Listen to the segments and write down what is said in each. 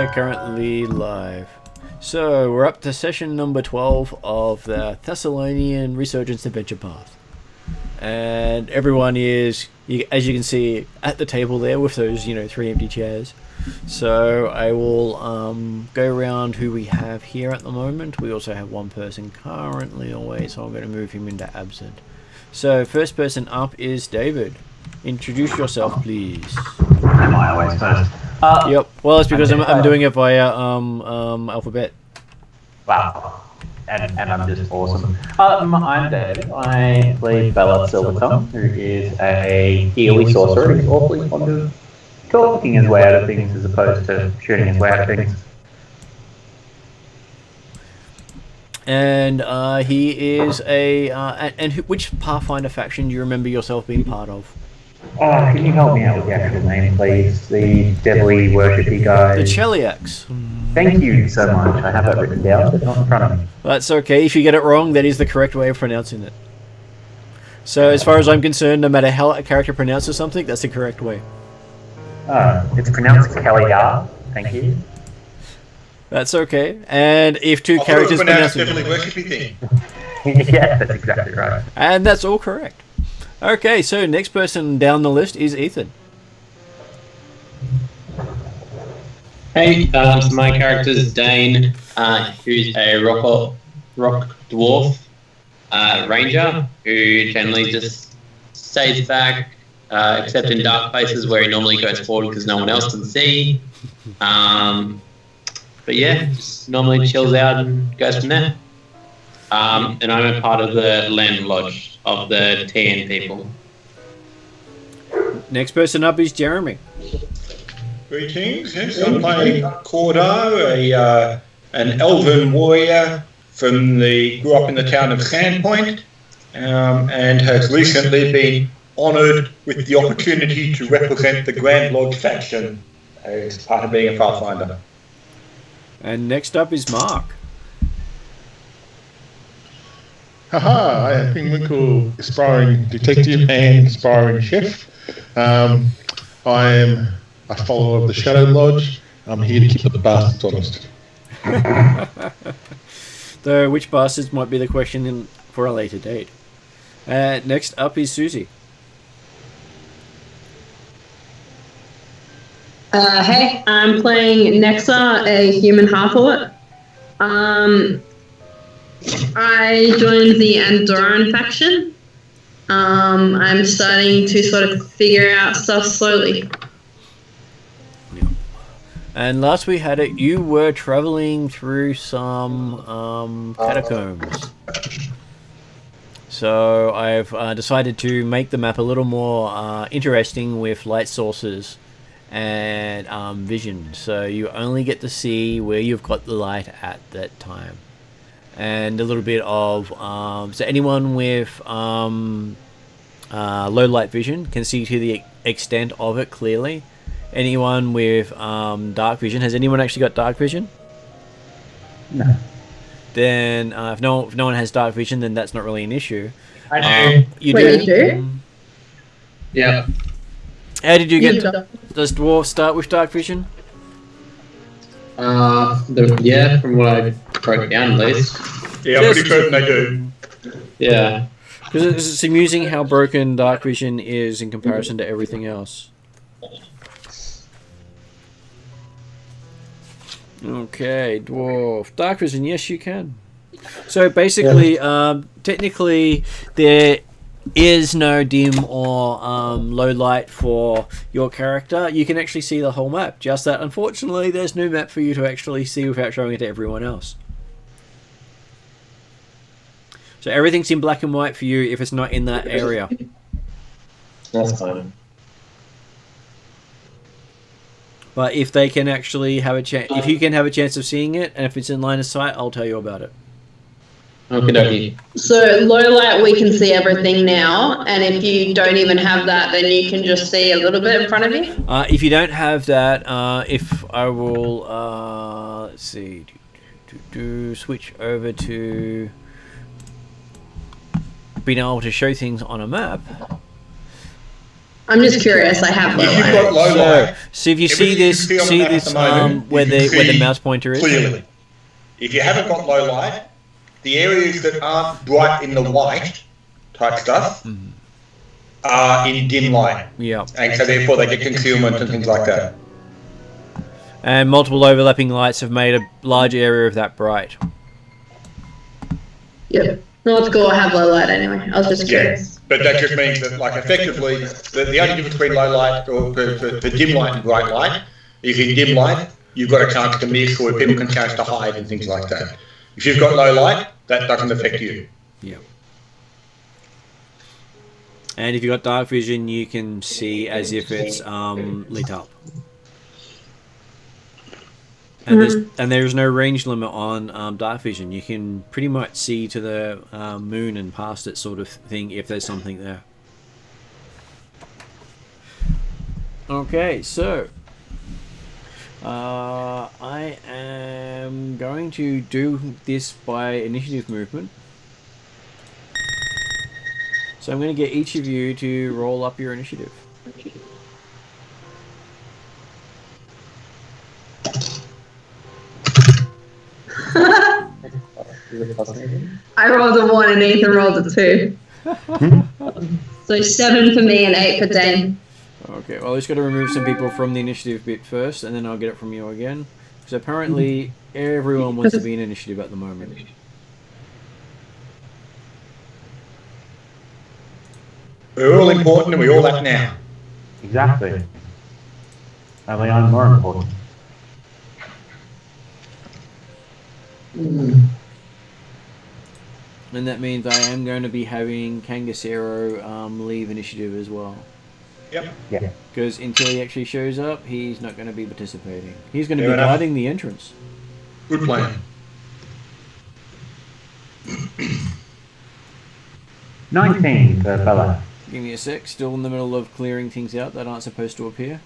are currently live. So we're up to session number 12 of the Thassilonian Resurgence Adventure Path. And everyone is, as you can see, at the table there with those, 3 empty chairs. So I will go around who we have here at the moment. We also have one person currently away, so I'm going to move him into absent. So first person up is David. Introduce yourself, please. Am I always first? Yep. Well, it's because I'm doing it via alphabet. Wow. And I'm just awesome. I'm David. I play Lvl1, who is a healy sorcerer who's awfully fond of talking his way out of things as opposed to shooting his way out of things. And he is which Pathfinder faction do you remember yourself being part of? Oh, can you help me out with the actual name, please? The devilly worshipy guy. The Cheliacs. Thank you so much. I have that written down, but not in front of me. That's okay. If you get it wrong, that is the correct way of pronouncing it. So as far as I'm concerned, no matter how a character pronounces something, that's the correct way. It's pronounced Kellyar. Thank you. That's okay. And if two characters pronounce it, definitely worshipy thing. Yeah, that's exactly right. And that's all correct. Okay, so next person down the list is Ethan. Hey, so my character's Dane, who's a rock dwarf ranger who generally just stays back, except in dark places where he normally goes forward because no one else can see. But yeah, just normally chills out and goes from there. And I'm a part of the land lodge of the TN people. Next person up is Jeremy. Greetings, yes, I'm playing Cordo, an elven warrior grew up in the town of Sandpoint, and has recently been honoured with the opportunity to represent the Grand Lodge faction as part of being a Pathfinder. And next up is Mark. Haha, I am Pingwinkle, aspiring detective and aspiring chef. I am a follower of the Shadow Lodge. I'm here to keep the bastards honest. Though which bastards might be the question for a later date. Next up is Susie. Hey, I'm playing Nexa, a human half-orc. I joined the Andoran faction. I'm starting to sort of figure out stuff slowly. And last we had it, you were travelling through some catacombs. So I've decided to make the map a little more interesting with light sources and vision. So you only get to see where you've got the light at that time. And a little bit of so anyone with low light vision can see to the extent of it clearly. Anyone with dark vision, has anyone actually got dark vision? No. Then if no one has dark vision, then that's not really an issue. I do. You Wait, do? you do? Yeah. How did you get? Yeah. Does dwarves start with dark vision? Yeah, from what I broke down at least. Yeah, I'm pretty certain they do. Yeah. Because it's amusing how broken dark vision is in comparison to everything else. Okay, dwarf. Dark vision, yes you can. So basically, technically, there is no dim or low light for your character. You can actually see the whole map. Just that, unfortunately, there's no map for you to actually see without showing it to everyone else. So everything's in black and white for you if it's not in that area. That's fine. But if they can actually have a chance, if you can have a chance of seeing it, and if it's in line of sight, I'll tell you about it. Okay. So low light, we can see everything now, and if you don't even have that, then you can just see a little bit in front of you. If you don't have that, if I will, let's see, switch over to being able to show things on a map. I'm just curious. I have low If you've got light. low light, So if you see everything you this, see on the map at the moment, where you can the see mouse pointer is. clearly. If you haven't got low light, the areas that aren't bright in the white type stuff are in dim light. Yeah. And so therefore they get concealment and things like that. And multiple overlapping lights have made a large area of that bright. Yep. No, it's cool. I have low light anyway. I was just curious. But that just means that, like, effectively, the only difference between low light or for dim light and bright light is in dim light, you've got a chance to miss or people can chance to hide and things like that. If you've got low light, that doesn't affect you. Yeah. And if you've got dark vision, you can see as if it's lit up. And there's no range limit on dark vision. You can pretty much see to the moon and past it, sort of thing, if there's something there. Okay, so I am going to do this by initiative movement. So I'm going to get each of you to roll up your initiative. I rolled a 1 and Ethan rolled a 2. So 7 for me and 8 for Dane. Okay, well, I just got to remove some people from the initiative bit first, and then I'll get it from you again. Because apparently everyone wants to be in initiative at the moment. We're all important and we all act now. Exactly. Only I'm more important. And that means I am going to be having Kangasero leave initiative as well. Yep. Yeah. Because until he actually shows up, he's not going to be participating. He's going to Fair be enough. guarding the entrance. Good plan. 19 for Bella. Give me a sec. Still in the middle of clearing things out that aren't supposed to appear.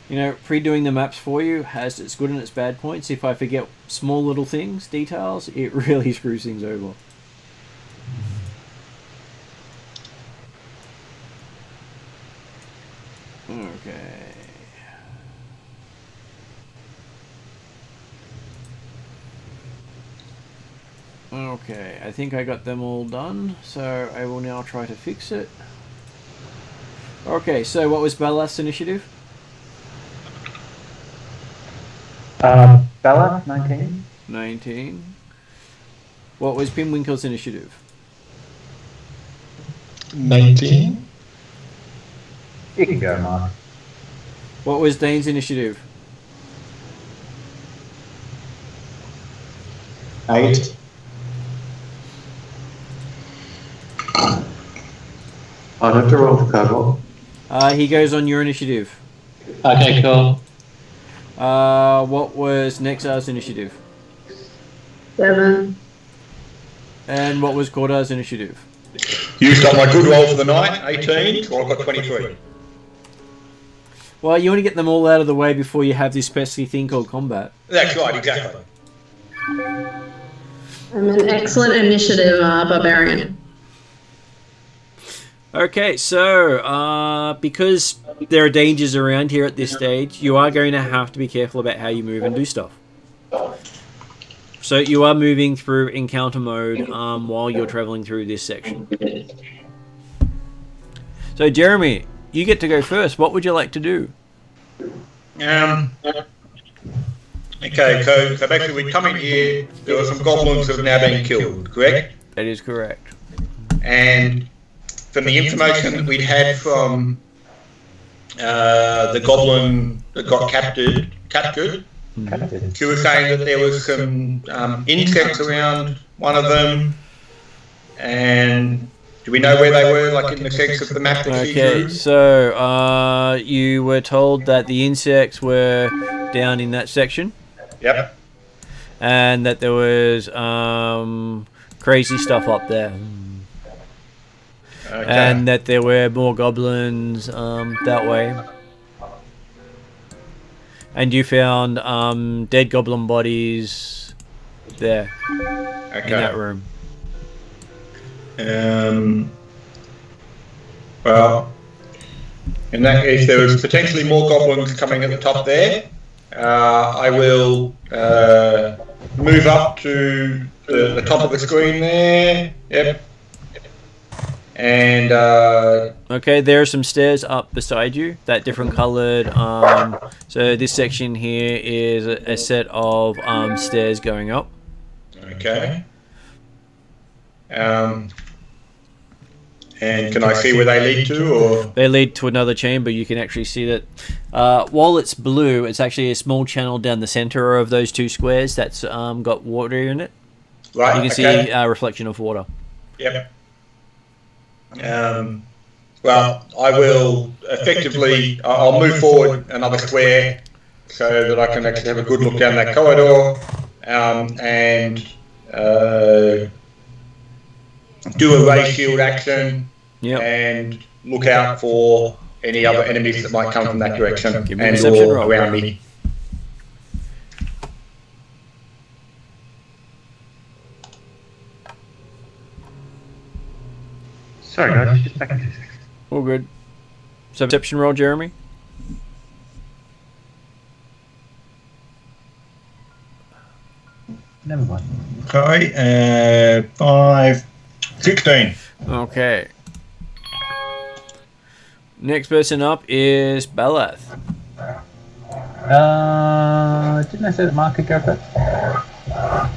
You know, pre-doing the maps for you has its good and its bad points. If I forget small little things, details, it really screws things over. Okay. Okay, I think I got them all done, so I will now try to fix it. Okay, so what was Balast's initiative? Bella, 19. 19. What was Pinwinkle's initiative? 19. You can go, Mark. What was Dane's initiative? 8. I'd have to roll for Cobalt. He goes on your initiative. Okay, cool. What was Nexar's initiative? 7. And what was Cordar's initiative? You've got my good roll for the night, 18, so I've got 23. Well, you want to get them all out of the way before you have this pesky thing called combat. That's right, exactly. I'm an excellent initiative barbarian. Okay, so because there are dangers around here at this stage, you are going to have to be careful about how you move and do stuff. So you are moving through encounter mode while you're traveling through this section. So Jeremy, you get to go first. What would you like to do? Okay, so basically we come in here, there are some goblins that have now been killed, correct? That is correct. And from the information that we'd had from the goblin that got captured, she was saying that there was some insects around one of them, and do we know where they were, like in the sense of the map that she Okay, drew? so you were told that the insects were down in that section, Yep. and that there was crazy stuff up there, Okay. and that there were more goblins that way. And you found dead goblin bodies there Okay. in that room. Well, in that case, there was potentially more goblins coming at the top there. I will move up to the top of the screen there. Yep. And Okay, there are some stairs up beside you, that different coloured. So this section here is a set of stairs going up. okay. And can I see where they lead to, or? They lead to another chamber. You can actually see that while it's blue, it's actually a small channel down the centre of those two squares that's got water in it. Right. You can see a reflection of water. Yep. Well, I will effectively. I'll move forward another square so that I can actually have a good look down that corridor, and do a ray shield action, and look out for any other enemies that might come from that direction Give me a and perception or roll. around me. Sorry, guys, just back in 2 seconds. All good. So perception roll, Jeremy. Never mind. Okay, 16. Okay. Next person up is Balath. Didn't I say that Mark could go first?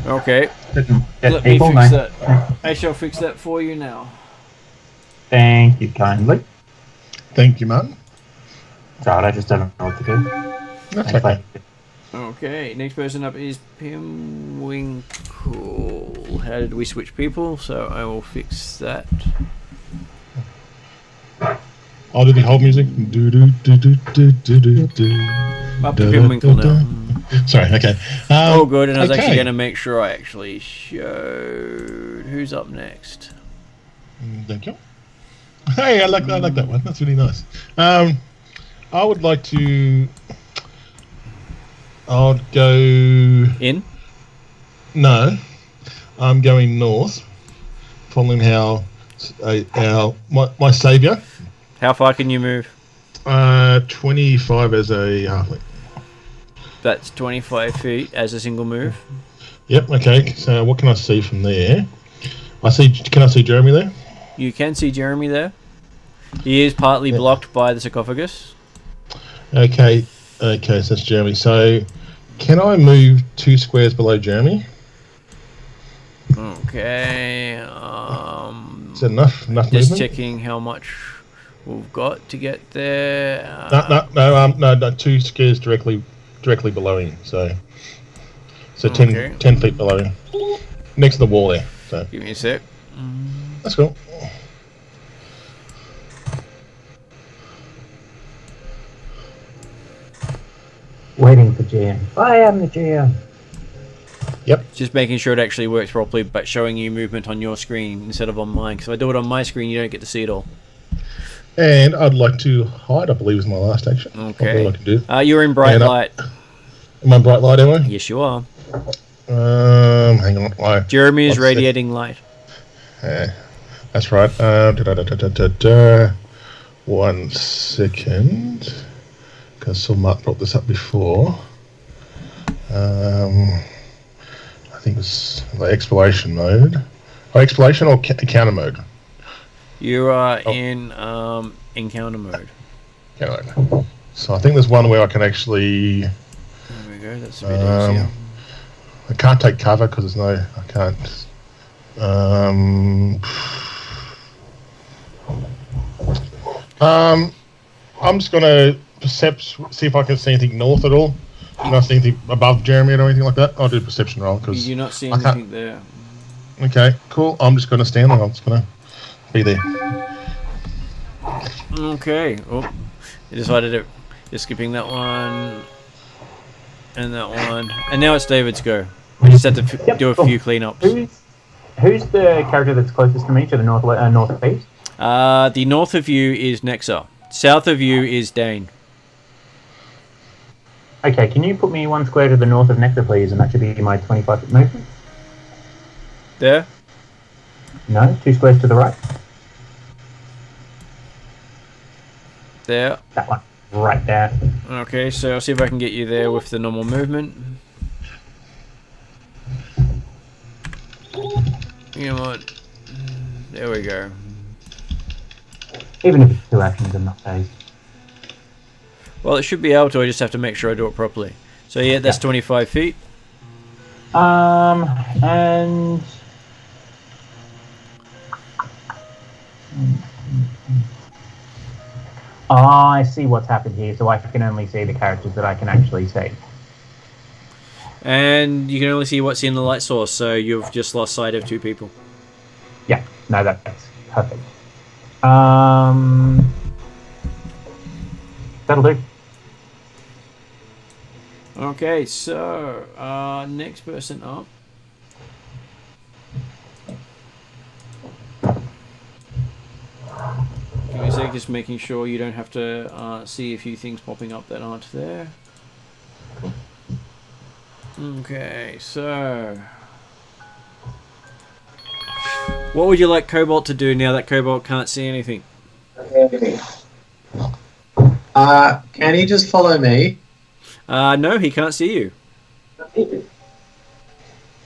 Okay. Let me fix that. I shall fix that for you now. Thank you kindly. Thank you, Martin. Sorry, I just don't know what to do. That's okay. Okay, next person up is Pimwinkle. How did we switch people? So I will fix that. I'll do the whole music. Do do do do do do do do. Up to Pimwinkle now. Sorry. Okay. Oh, good. And I was actually okay. going to make sure I actually showed who's up next. Thank you. Hey, I like that one. That's really nice. I would like to. I'll go. In? No, I'm going north, following how my saviour. How far can you move? 25 as a halfling. That's 25 feet as a single move. Yep. Okay. So what can I see from there? Can I see Jeremy there? You can see Jeremy there. He is partly blocked by the sarcophagus. Okay. Okay. So that's Jeremy. So can I move 2 squares below Jeremy? Okay. Is that enough? Enough Just movement? checking how much we've got to get there. No. 2 squares directly below him. So 10 feet below him, next to the wall there. So Give me a sec. that's cool. Waiting for GM. I am the GM. Yep. Just making sure it actually works properly, but showing you movement on your screen instead of on mine. Because if I do it on my screen, you don't get to see it all. And I'd like to hide, I believe, is my last action. Okay. I can do. You're in bright light. Am I bright light, am I? Yes, you are. Hang on. Jeremy is What's radiating light. That's right. 1 second. Because someone brought this up before. I think it's the exploration mode. Oh, exploration or encounter mode? You are in encounter mode. Encounter mode. So I think there's one where I can actually. There we go. That's a bit easier. I can't take cover because there's no. I can't. I'm just gonna see if I can see anything north at all. Can I see anything above Jeremy or anything like that? I'll do a perception roll because You're not seeing I can't- anything there. Okay, cool. I'm just gonna stand there. I'm just gonna be there. Okay. Oh, you decided to. You're skipping that one. And that one. And now it's David's go. We just had to do a few cleanups. Who's the character that's closest to me to the northeast? The north of you is Nexa. South of you is Dane. Okay, can you put me 1 square to the north of Nectar, please? And that should be my 25-foot movement. There? No, 2 squares to the right. There. That one. Right there. Okay, so I'll see if I can get you there with the normal movement. Come on. There we go. Even if it's 2 actions, I'm not phased. Well, it should be able to. I just have to make sure I do it properly. So yeah, that's 25 feet. And... Oh, I see what's happened here, so I can only see the characters that I can actually see. And you can only see what's in the light source, so you've just lost sight of 2 people. Yeah, no, that's perfect. That'll do. Okay, so next person up. Give me a sec, just making sure you don't have to see a few things popping up that aren't there. Okay, so what would you like Cobalt to do now that Cobalt can't see anything? Can he just follow me? No, he can't see you.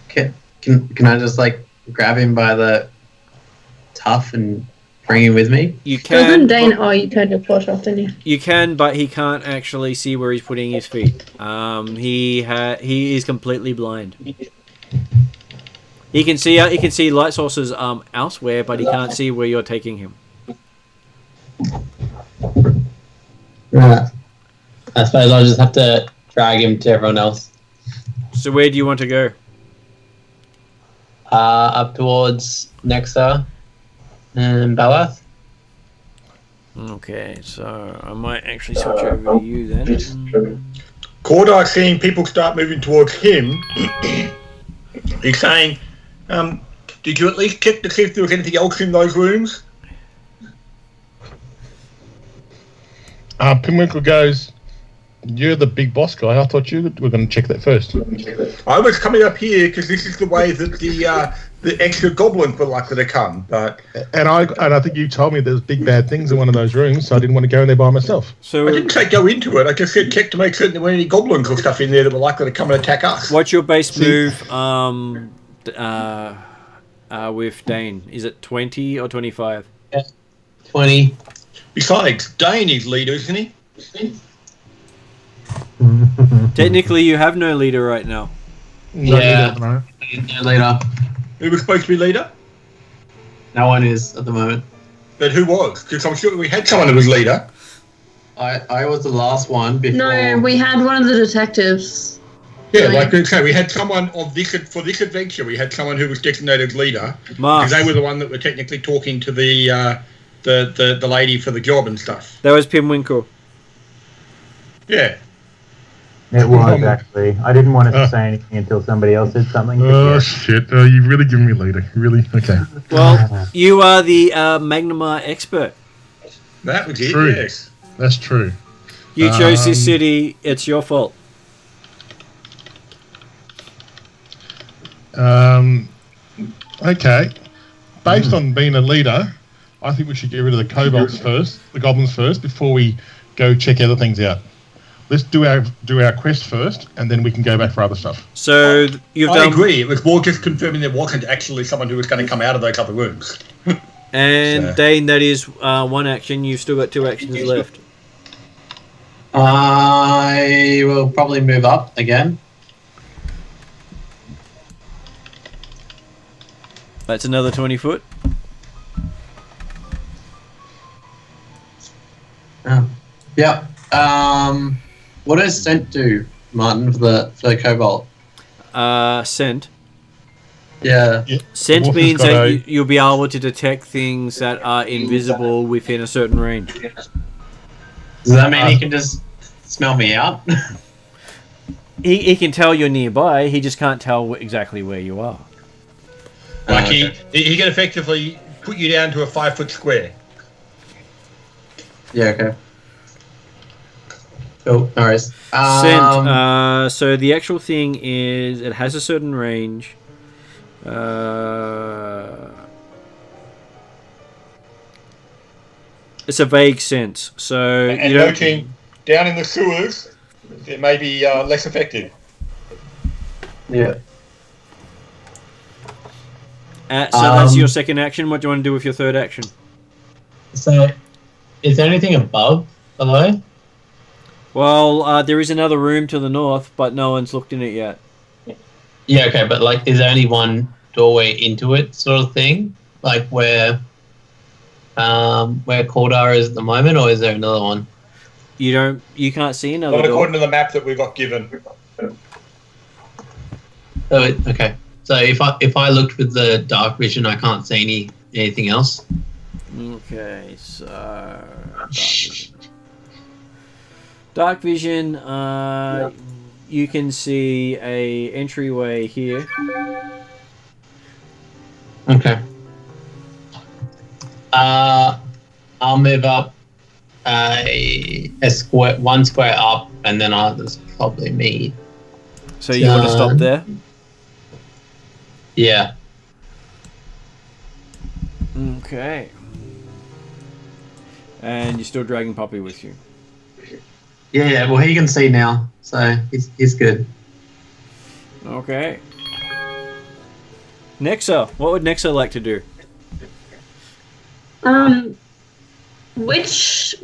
Can I just like grab him by the tuff and bring him with me? You Doesn't can. Dane? Oh, you turned your torch off, didn't you? You can, but he can't actually see where he's putting his feet. He is completely blind. He can see light sources elsewhere, but he can't see where you're taking him. Right. I suppose I'll just have to drag him to everyone else. So where do you want to go? Up towards Nexa and Balath. Okay, so I might actually switch over to you then. Cordai seeing people start moving towards him. He's saying, did you at least check to see if there was anything else in those rooms? Pinwinkle goes, you're the big boss guy. I thought you were going to check that first. I was coming up here because this is the way that the extra goblins were likely to come. But And I think you told me there's big bad things in one of those rooms, so I didn't want to go in there by myself. So I didn't say go into it. I just said check to make certain there weren't any goblins or stuff in there that were likely to come and attack us. what's your base move with Dane? Is it 20 or 25? 20. Besides, Dane is leader, isn't he? Technically, you have no leader right now. Yeah. Later. Who was supposed to be leader? No one is at the moment. But who was? Because I'm sure we had someone who was leader. I was the last one before. No, we had one of the detectives. Yeah, Right. like I say, we had someone for this adventure. We had someone who was designated leader Mark. because they were the one that were technically talking to the lady for the job and stuff. That was Pinwinkle. Yeah. It was, actually. I didn't want to say anything until somebody else said something. but Oh, yeah. shit. You've really given me leader. Really? Okay. Well, you are the Magnamar expert. That was it, True. yes. That's true. You chose this city. It's your fault. Okay. Based on being a leader, I think we should get rid of the kobolds first, the goblins first, before we go check other things out. Let's do our quest first, and then we can go back for other stuff. So you've I done. agree. It was more just confirming there wasn't actually someone who was going to come out of those other rooms. And So- Dane, that is one action. You've still got 2 actions left. I will probably move up again. That's another 20 foot. Yeah. What does scent do, Martin, for the cobalt? Scent. Yeah. Scent Wolf has means got that a- you'll be able to detect things that are invisible within a certain range. Does that mean he can just smell me out? He can tell you're nearby. He just can't tell exactly where you are. Like Okay. he can effectively put you down to a 5-foot square. Yeah. Okay. Cool. No worries. Scent. So the actual thing is, it has a certain range. It's a vague sense, so And you don't. noting down in the sewers, it may be less effective. Yeah. So that's your second action. What do you want to do with your third action? So, is there anything above, by the way? Well, there is another room to the north, but no one's looked in it yet. Yeah, okay, but like, is there only one doorway into it, sort of thing? Like where Caldar is at the moment, or is there another one? You can't see another Not door. according to the map that we got given. Okay. So if I looked with the dark vision, I can't see anything else. Okay, so dark vision. You can see a entryway here. Okay. I'll move up a square, one square up, and then there's probably me. So you want to stop there? Yeah. Okay. And you're still dragging Poppy with you. Yeah. Well, he can see now, so he's good. Okay. Nexa, what would Nexa like to do? Which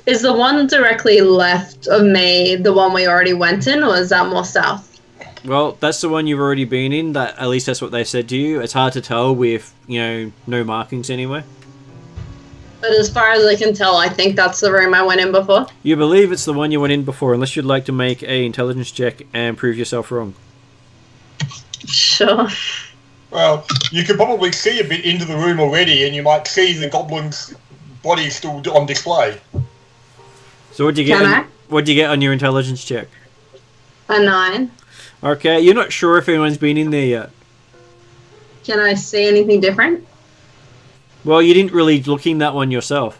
is the one directly left of me, the one we already went in, or is that more south? Well, that's the one you've already been in. That at least that's what they said to you. It's hard to tell with, no markings anywhere. But as far as I can tell, I think that's the room I went in before. You believe it's the one you went in before, unless you'd like to make a intelligence check and prove yourself wrong. Sure. Well, you could probably see a bit into the room already, and you might see the goblin's body still on display. So what'd you get? What'd you get on your intelligence check? A 9. Okay, you're not sure if anyone's been in there yet. Can I see anything different? Well, you didn't really look in that one yourself.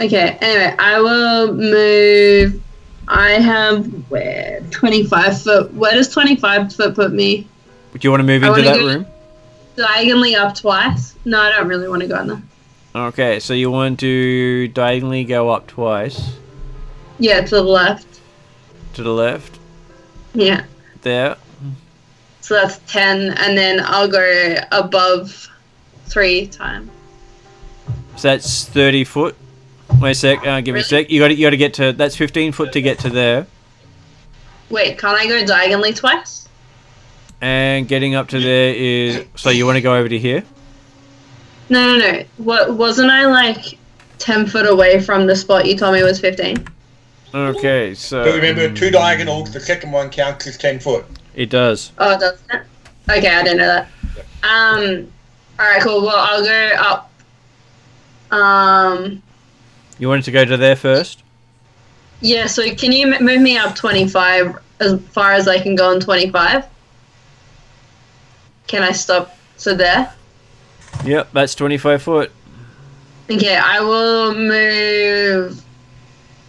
Okay, anyway, I will move. I have 25 foot. Where does 25 foot put me? Do you want to move into that room? Diagonally up twice. No, I don't really want to go in there. Okay, so you want to diagonally go up twice. Yeah, to the left. To the left. Yeah. There. So that's 10, and then I'll go above 3 times. So that's 30 foot. Wait a sec. Give me a sec. You got to get to. That's 15 foot to get to there. Wait, can't I go diagonally twice? And getting up to there is. So you want to go over to here? No. What wasn't I like 10 foot away from the spot you told me was 15? Okay, so. But remember, 2 diagonals. The second one counts as 10 foot. It does. Oh, does it? Okay, I didn't know that. All right, cool. Well, I'll go up. You wanted to go to there first? Yeah. So can you move me up 25 as far as I can go on 25? Can I stop? So there. Yep, that's 25 foot. Okay, I will move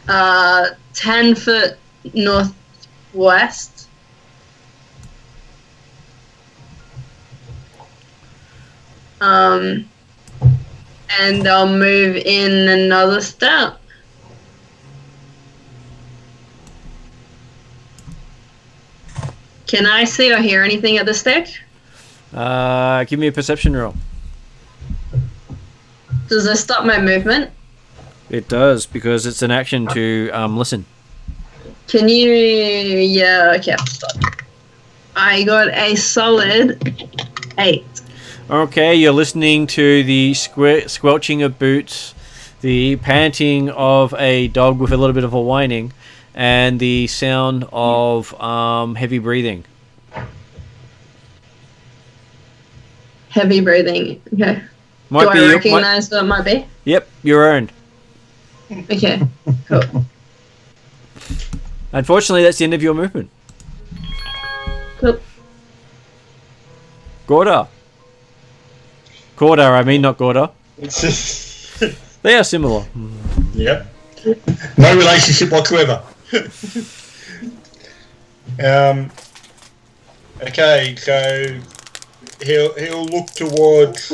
10 foot northwest. And I'll move in another step. Can I see or hear anything at this stage? Give me a perception roll. Does this stop my movement? It does, because it's an action to listen. Can you... Yeah, okay, I'll stop. I got a solid 8. Okay, you're listening to the squelching of boots, the panting of a dog with a little bit of a whining, and the sound of heavy breathing. Heavy breathing, okay. Do I recognize what it might be? Yep, your own. Okay, cool. Unfortunately, that's the end of your movement. Cool. Gorda, I mean, not Gorda. They are similar. Yep. No relationship whatsoever. Okay, so he'll look towards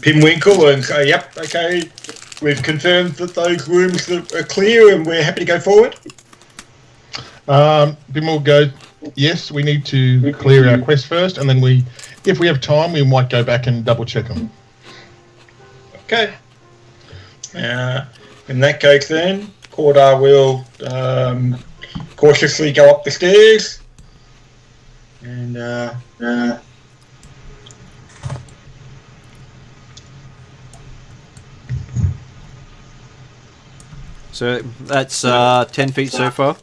Pinwinkle and say, "Yep, okay, we've confirmed that those rooms are clear, and we're happy to go forward." Bimble will go, yes, we need to clear our quest first, and then if we have time, we might go back and double check them. Okay. In that case, then Cordar will cautiously go up the stairs, and So that's 10 feet so far.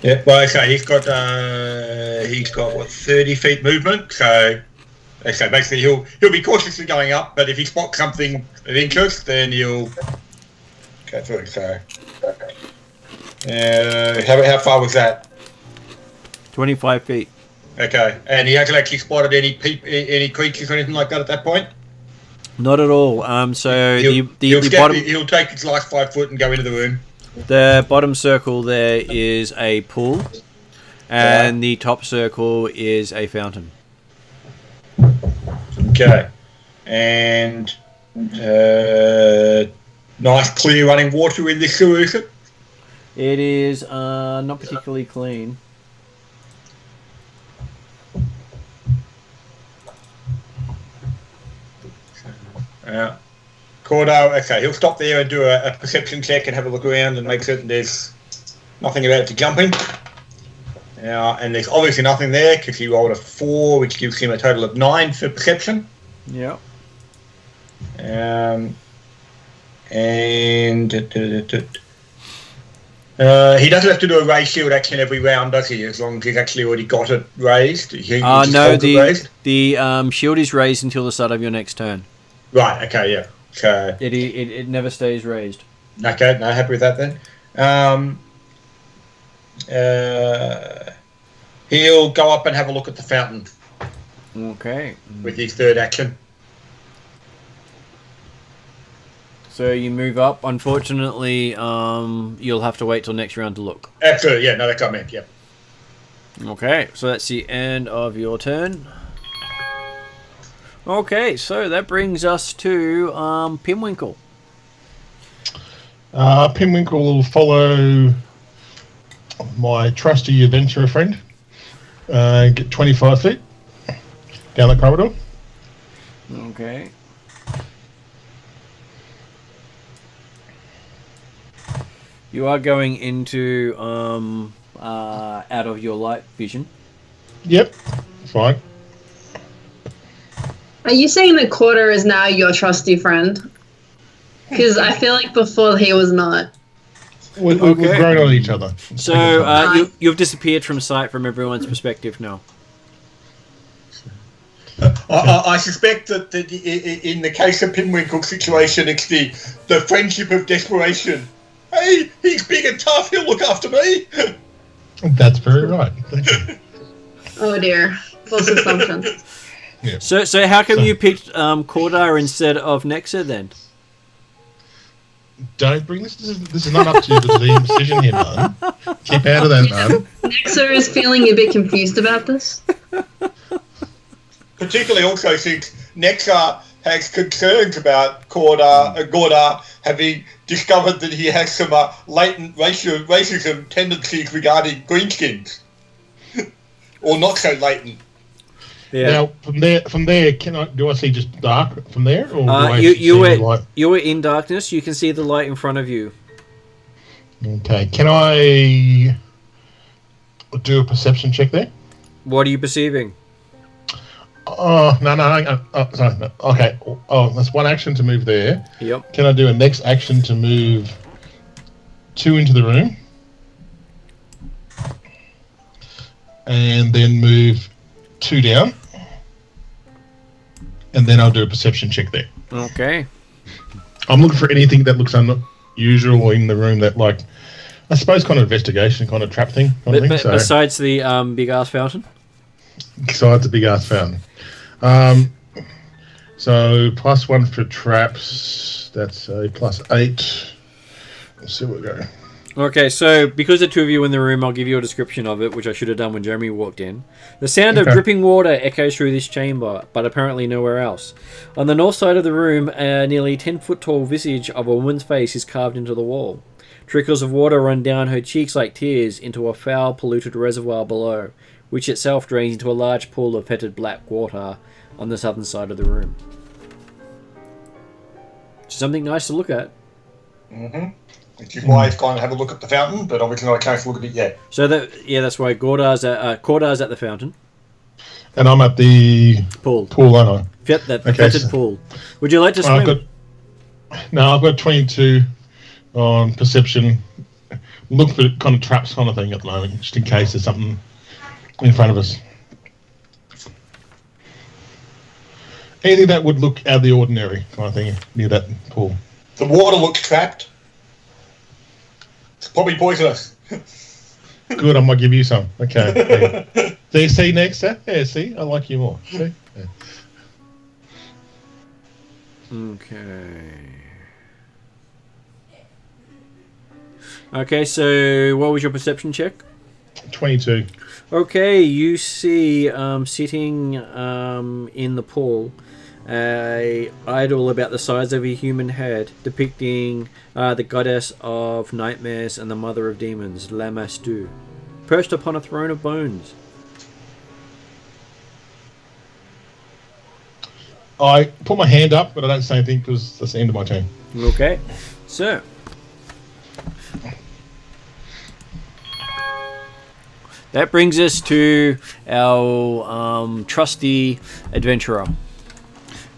yeah. Well, okay, he's got what 30 feet movement, so. So basically, he'll be cautiously going up, but if he spots something of interest, then he'll go through. So, how far was that? 25 feet. Okay, and he hasn't actually spotted any creatures or anything like that at that point. Not at all. So He'll take his last 5 foot and go into the room. The bottom circle there is a pool, and the top circle is a fountain. Okay, and nice clear running water in this sewer, is it? It is not particularly clean. Cordo, okay, he'll stop there and do a perception check and have a look around and make certain there's nothing about to jumping. And there's obviously nothing there because he rolled a 4, which gives him a total of 9 for perception. Yeah. And he doesn't have to do a raised shield action every round, does he? As long as he's actually already got it raised. No, the shield is raised until the start of your next turn. Right. Okay. Yeah. So it never stays raised. Okay. No, happy with that then. He'll go up and have a look at the fountain. Okay. With his third action. So you move up. Unfortunately, you'll have to wait till next round to look. Absolutely, yeah. No, that's what I meant, yeah. Okay, so that's the end of your turn. Okay, so that brings us to Pinwinkle. Pinwinkle will follow my trusty adventurer friend. Get 25 feet down the corridor. Okay. You are going into out of your light vision. Yep, fine. Are you saying that Quarter is now your trusty friend? Because I feel like before he was not. We've grown on each other. So you've disappeared from sight from everyone's perspective now. I suspect that in the case of Pinwinkle's situation, it's the friendship of desperation. Hey, he's big and tough, he'll look after me. That's very right. Thank you. Oh dear. False assumptions. Yeah. So how come you picked Cordar instead of Nexa then? Don't bring this. This is not up to the decision here, man. Keep out of that, man. Nexa is feeling a bit confused about this. Particularly also since Nexa has concerns about Gordar having discovered that he has some latent racism tendencies regarding greenskins. Or not so latent. Yeah. Now, from there, do I see just dark from there, or you were in darkness? You can see the light in front of you. Okay, can I do a perception check there? What are you perceiving? Oh no! Sorry. No. Okay. Oh, that's one action to move there. Yep. Can I do a next action to move 2 into the room, and then move 2 down, and then I'll do a perception check there. Okay. I'm looking for anything that looks unusual in the room that, like, I suppose, kind of investigation, kind of trap thing. Besides the big ass fountain. Besides the big ass fountain. So +1 for traps. That's a +8. Let's see where we go. Okay, so because the two of you are in the room, I'll give you a description of it, which I should have done when Jeremy walked in. The sound of dripping water echoes through this chamber, but apparently nowhere else. On the north side of the room, a nearly 10-foot tall visage of a woman's face is carved into the wall. Trickles of water run down her cheeks like tears into a foul, polluted reservoir below, which itself drains into a large pool of fetid black water on the southern side of the room. Something nice to look at. Mm-hmm. Which is why he's gone and have a look at the fountain, but obviously not a chance to look at it yet. So that's why Gordar's at the fountain. And I'm at the pool, aren't I? Yep, that fetid pool. Would you like to swim? I've got 22 on perception. Look for kind of traps kind of thing at the moment, just in case there's something in front of us. Anything that would look out of the ordinary kind of thing near that pool. The water looks trapped. It's probably poisonous. Good, I might give you some. Okay. Yeah. See next, sir? Yeah, see? I like you more. See? Yeah. Okay. Okay, so what was your perception check? 22. Okay, you see sitting in the pool a idol about the size of a human head depicting the goddess of nightmares and the mother of demons, Lamastu, perched upon a throne of bones. I put my hand up, but I don't say anything because that's the end of my turn. Okay, so that brings us to our trusty adventurer.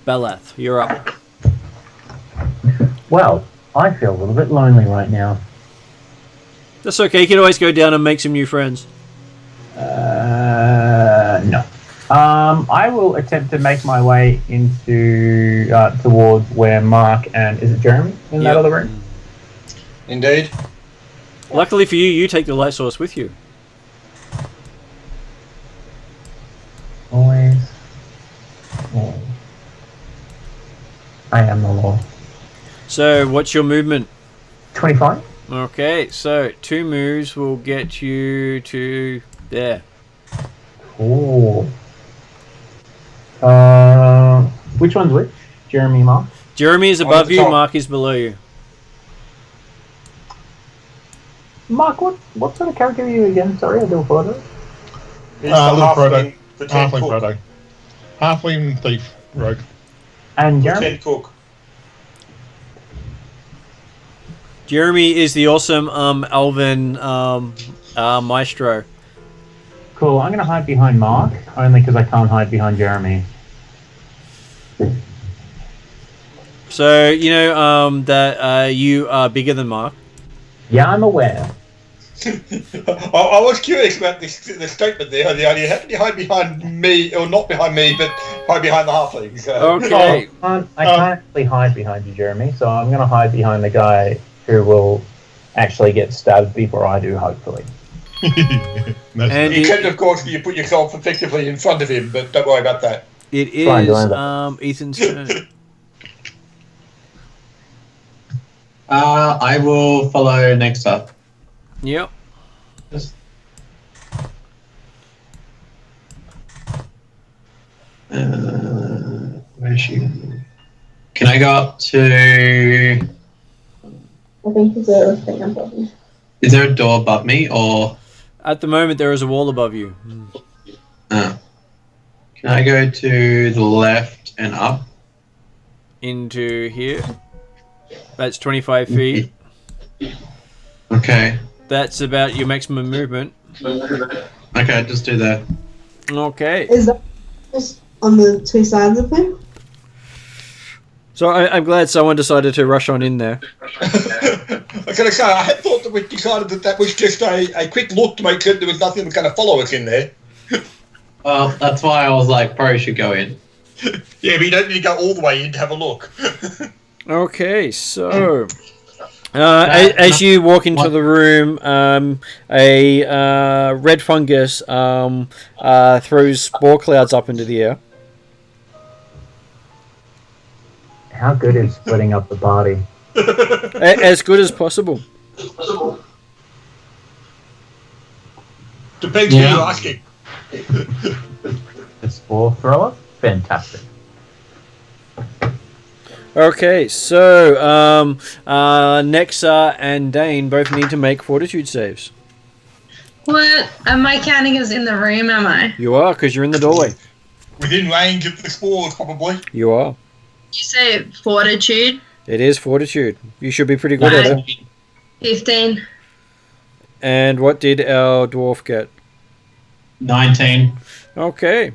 Balath, you're up. Well, I feel a little bit lonely right now. That's okay, you can always go down and make some new friends. No. I will attempt to make my way into towards where Mark and is it Jeremy in that other room? Indeed. Luckily for you, you take the light source with you. Always. I am the law. So, what's your movement? 25. Okay, so 2 moves will get you to there. Cool. Which one's which? Jeremy, Mark? Jeremy is above you, Mark is below you. Mark, what sort of character are you again? Sorry, I do apologize. He's the halfling Proto. Halfling thief, rogue. And Jeremy? Cook. Jeremy is the awesome elven maestro. Cool, I'm going to hide behind Mark, only because I can't hide behind Jeremy. So, you know that you are bigger than Mark? Yeah, I'm aware. I was curious about the statement there. How can you hide behind me, or not behind me, but hide behind the halfling? So. Okay. I can't actually hide behind you, Jeremy, so I'm going to hide behind the guy who will actually get stabbed before I do, hopefully. And you can, of course, you put yourself effectively in front of him, but don't worry about that. It is Ethan's turn. I will follow next up. Yep. Where is she? Can I go up to... I think there's a thing above you. Is there a door above me, or... At the moment, there is a wall above you. Can I go to the left and up? Into here. That's 25 feet. Okay. That's about your maximum movement. Okay, just do that. Okay. Is that just on the 2 sides of him? So I'm glad someone decided to rush on in there. I was going to say, I had thought that we decided that was just a quick look to make sure there was nothing that was going to follow us in there. Well, that's why I was like, probably should go in. Yeah, but you don't need to go all the way in to have a look. Okay, so as you walk into the room, a red fungus throws spore clouds up into the air. How good is splitting up the party? As good as possible. Depends who you're asking. The spore thrower? Fantastic. Okay, so Nexa and Dane both need to make fortitude saves. What? Am I counting as in the room, am I? You are, because you're in the doorway. Within range of the spores, probably. You are. You say fortitude? It is fortitude. You should be pretty good at it. 15. And what did our dwarf get? 19. Okay.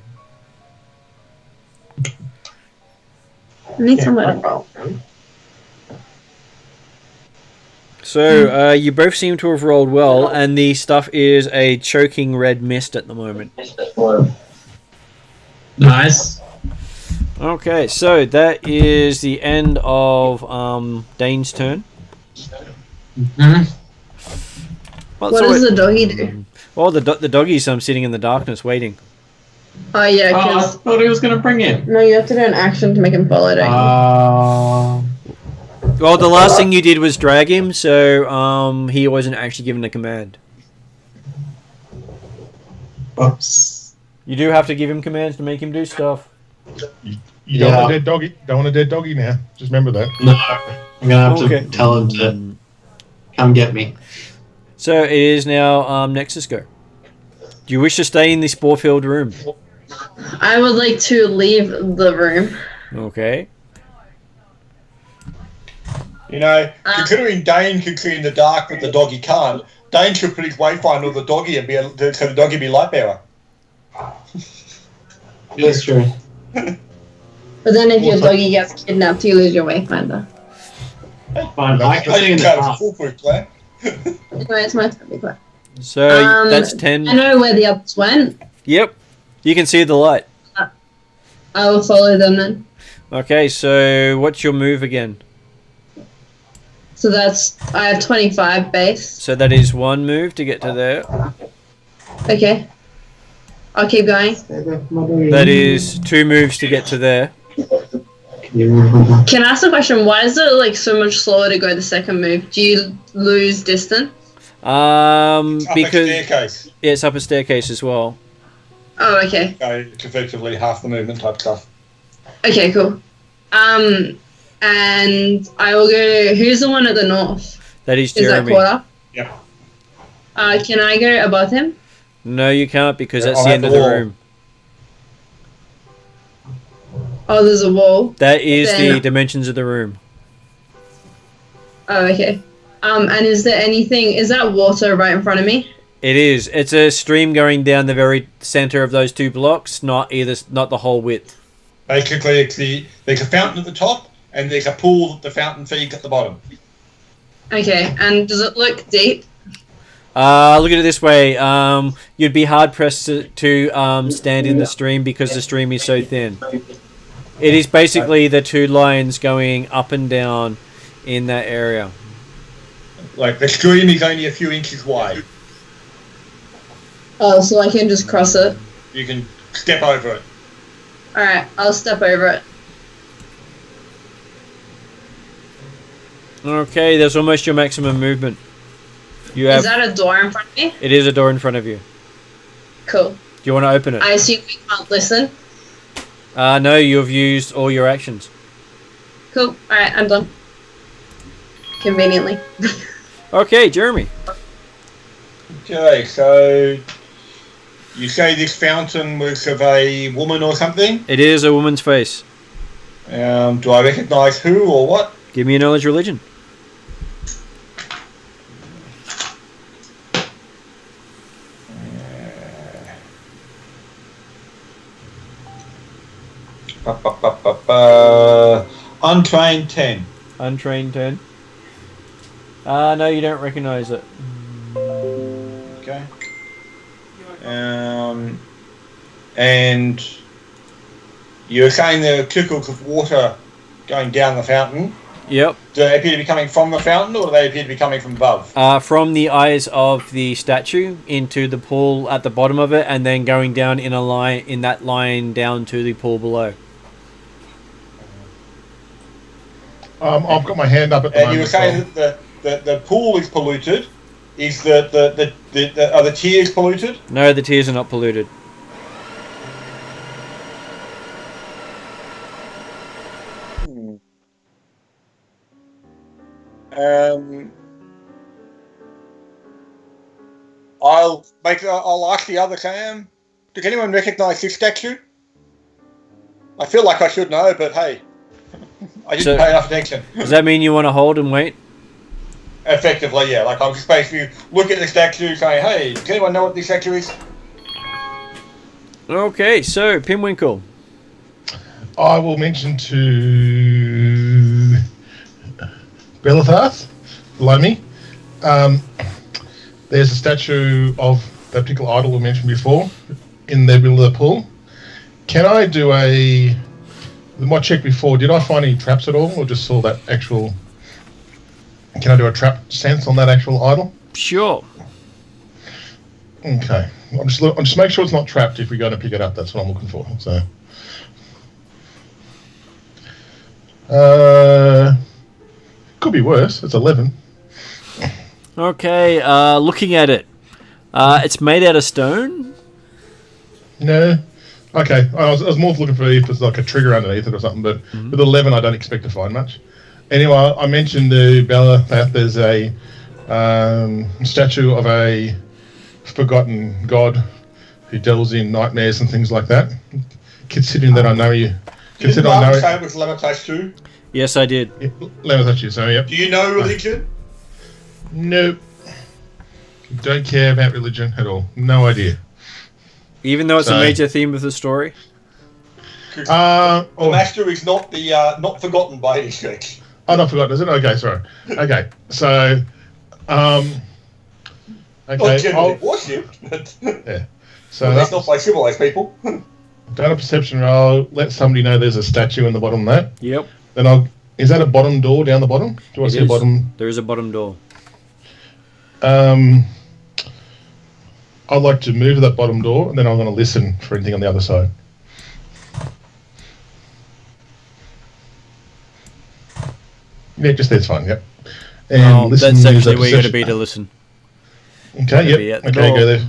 I need somebody. So, you both seem to have rolled well, and the stuff is a choking red mist at the moment. Nice. Okay, so that is the end of Dane's turn. Mhm. Well, What does the doggy do? Well, the doggy's sitting in the darkness waiting. Oh, yeah, Oh, I because... thought he was going to bring it. No, you have to do an action to make him follow, don't you? Well, the last thing you did was drag him, so he wasn't actually given a command. Oops. You do have to give him commands to make him do stuff. You don't want a dead doggy. Don't want a dead doggy now. Just remember that. No, I'm going to have to tell him to come get me. So it is now Nexus go. Do you wish to stay in the spore-filled room? I would like to leave the room. Okay. You know, considering Dane can see in the dark but the doggy can't, Dane should put his wayfinder on the doggy and so the doggy be light bearer. That's true. But then if your doggy gets kidnapped, you lose your wayfinder. Fine, I can see in the It's a dark. foolproof plan. Anyway, it's my turn. Be quiet. So that's 10. I know where the others went. Yep. You can see the light. I will follow them then. Okay, so what's your move again? So that's... I have 25 base. So that is one move to get to there. Okay. I'll keep going. That is two moves to get to there. Can I ask a question? Why is it like so much slower to go the second move? Do you lose distance? It's up a Because staircase. it's up a staircase as well. Oh, okay. So it's effectively half the movement type stuff. Okay, cool. And I will go... Who's the one at the north? That is Is that Jeremy. Quarter? Yep. Can I go above him? No, you can't because Yeah, that's I'll the have end the of the wall. room. Oh, there's a wall. That is the Then- dimensions of the room. Oh, okay. And is there anything... Is that water right in front of me? It is. It's a stream going down the very center of those two blocks, not the whole width. Basically, there's a fountain at the top and there's a pool that the fountain feeds at the bottom. Okay, and does it look deep? Look at it this way. You'd be hard pressed to stand in the stream because the stream is so thin. It is basically the two lines going up and down in that area. Like, the stream is only a few inches wide. Oh, so I can just cross it. You can step over it. Alright, I'll step over it. Okay, that's almost your maximum movement. You have. Is that a door in front of me? It is a door in front of you. Cool. Do you want to open it? I assume we can't listen. No, you've used all your actions. Cool. Alright, I'm done. Conveniently. Okay, Jeremy. Okay, so you say this fountain was of a woman or something? It is a woman's face. Do I recognise who or what? Give me a knowledge religion. Untrained 10. Untrained 10. No, you don't recognise it. Okay. And you're saying there are trickles of water going down the fountain. Yep. Do they appear to be coming from the fountain, or do they appear to be coming from above? From the eyes of the statue into the pool at the bottom of it, and then going down in a line, in that line down to the pool below. I've got my hand up at the And you moment. were saying that the pool is polluted, Is are the tiers polluted? No, the tiers are not polluted. I'll ask the other cam. Does anyone recognise this statue? I feel like I should know, but hey, I didn't pay enough attention. Does that mean you want to hold and wait? Effectively, yeah. Like I'm just basically look at the statue, saying, "Hey, does anyone know what this statue is?" Okay, so Pinwinkle. I will mention to Belithath, below me. There's a statue of that particular idol we mentioned before in the middle of the pool. Can I do my check before, did I find any traps at all, or just saw that actual... Can I do a trap sense on that actual idol? Sure. Okay. I'm just make sure it's not trapped if we're going to pick it up. That's what I'm looking for. So, could be worse. It's 11. Okay, looking at it. It's made out of stone? No. Okay. I was more looking for if there's like a trigger underneath it or something, but with 11 I don't expect to find much. Anyway, I mentioned to Bella that there's a statue of a forgotten god who deals in nightmares and things like that. Considering that I know you... Didn't I say it was Lemon-Tash too? Yes, I did. Yeah, Lemon-Tash, so yep. Do you know religion? Nope. Don't care about religion at all. No idea. Even though it's a major theme of the story? The master is not not forgotten by any stretch. Oh, not forgotten, is it? Okay, sorry. Okay, so... okay, not generally worshipped, but... yeah. So that's not by civilized people. Done a perception roll, let somebody know there's a statue in the bottom of that. Yep. Then is that a bottom door down the bottom? Do I see a bottom? There is a bottom door. I'd like to move that bottom door, and then I'm going to listen for anything on the other side. Yeah, just there's fine, yep. And that's actually where you're going to be to listen. Okay, yep. Okay, go there.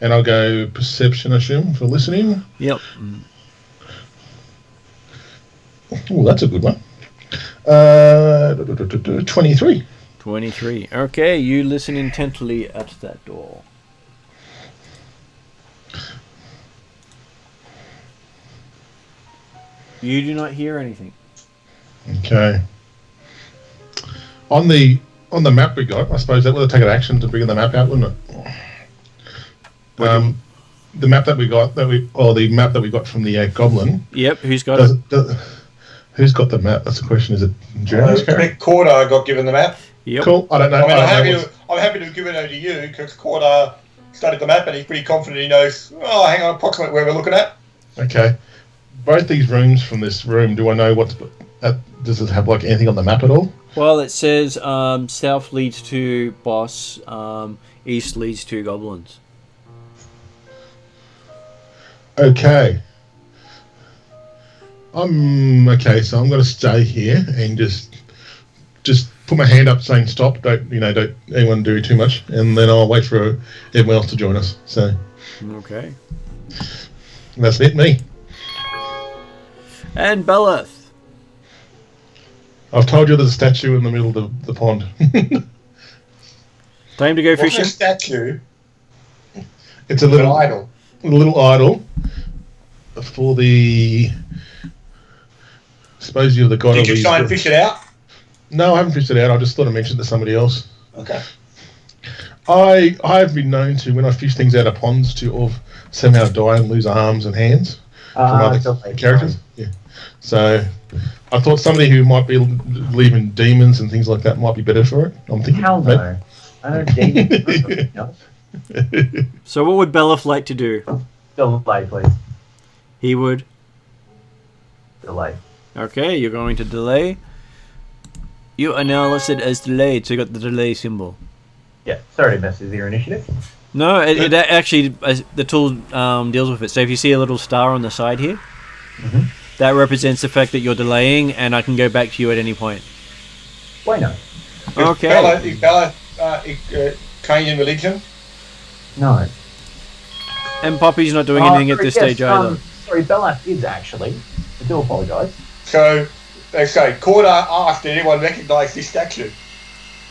And I'll go perception, I assume, for listening. Yep. Oh, that's a good one. 23. 23. Okay, you listen intently at that door. You do not hear anything. Okay. On the map we got, I suppose that would have taken action to bring the map out, wouldn't it? The map that we got, the map that we got from the goblin. Yep. Who's got it? Who's got the map? That's the question. Is it Jeremy's character? Corda got given the map. Yep. Cool. I don't know. I'm happy to give it over to you because Corda studied the map and he's pretty confident he knows. Oh, hang on, approximately where we're looking at. Okay. Both these rooms from this room, do I know does it have like anything on the map at all? Well, it says south leads to boss, east leads to goblins. Okay. Okay, so I'm going to stay here and just put my hand up saying stop. Don't anyone do too much, and then I'll wait for everyone else to join us. So. Okay. That's it, me. And Belith. I've told you there's a statue in the middle of the pond. Time to go fishing. What's a statue? It's a little idol. A little idol for the. I suppose you're the god. Did you try and fish it out? No, I haven't fished it out. I just thought I mentioned it to somebody else. Okay. I've been known to, when I fish things out of ponds, to somehow die and lose arms and hands from other characters. Yeah. So I thought somebody who might be believing demons and things like that might be better for it. I'm thinking. Hell no. I don't demons. So what would Belith like to do? Delay, please. He would? Delay. Okay, you're going to delay. You are now listed as delayed, so you got the delay symbol. Yeah, sorry to mess with your initiative. No, it actually, the tool deals with it. So if you see a little star on the side here, that represents the fact that you're delaying, and I can go back to you at any point. Why not? Okay. Bella Cane in religion? No. And Poppy's not doing anything at this stage either. Sorry, Bellas is actually. I do apologise. So, they say, Cordar asked, did anyone recognise this statue?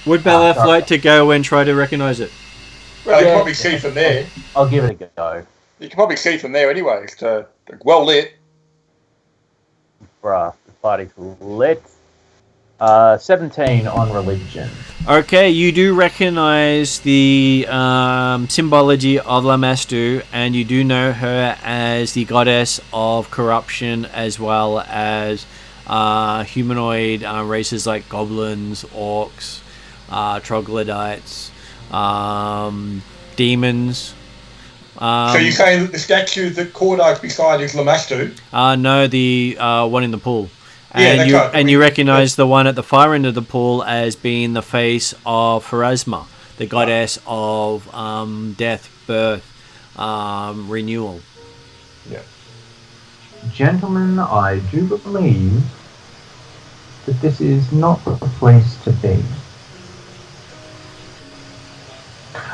Would Belaf like to go and try to recognise it? Well, you can probably see from there. I'll give it a go. You can probably see from there anyway. It's well lit. Bruh, the party's lit. 17 on religion. Okay, you do recognise the symbology of Lamastu, and you do know her as the goddess of corruption, as well as humanoid races like goblins, orcs, troglodytes, demons. So you're saying that the statue that Cordar's beside is Lamastu? No, the one in the pool. Yeah, And you recognise the one at the far end of the pool as being the face of Pharasma, the goddess of death, birth, renewal. Yeah. Gentlemen, I do believe that this is not the place to be.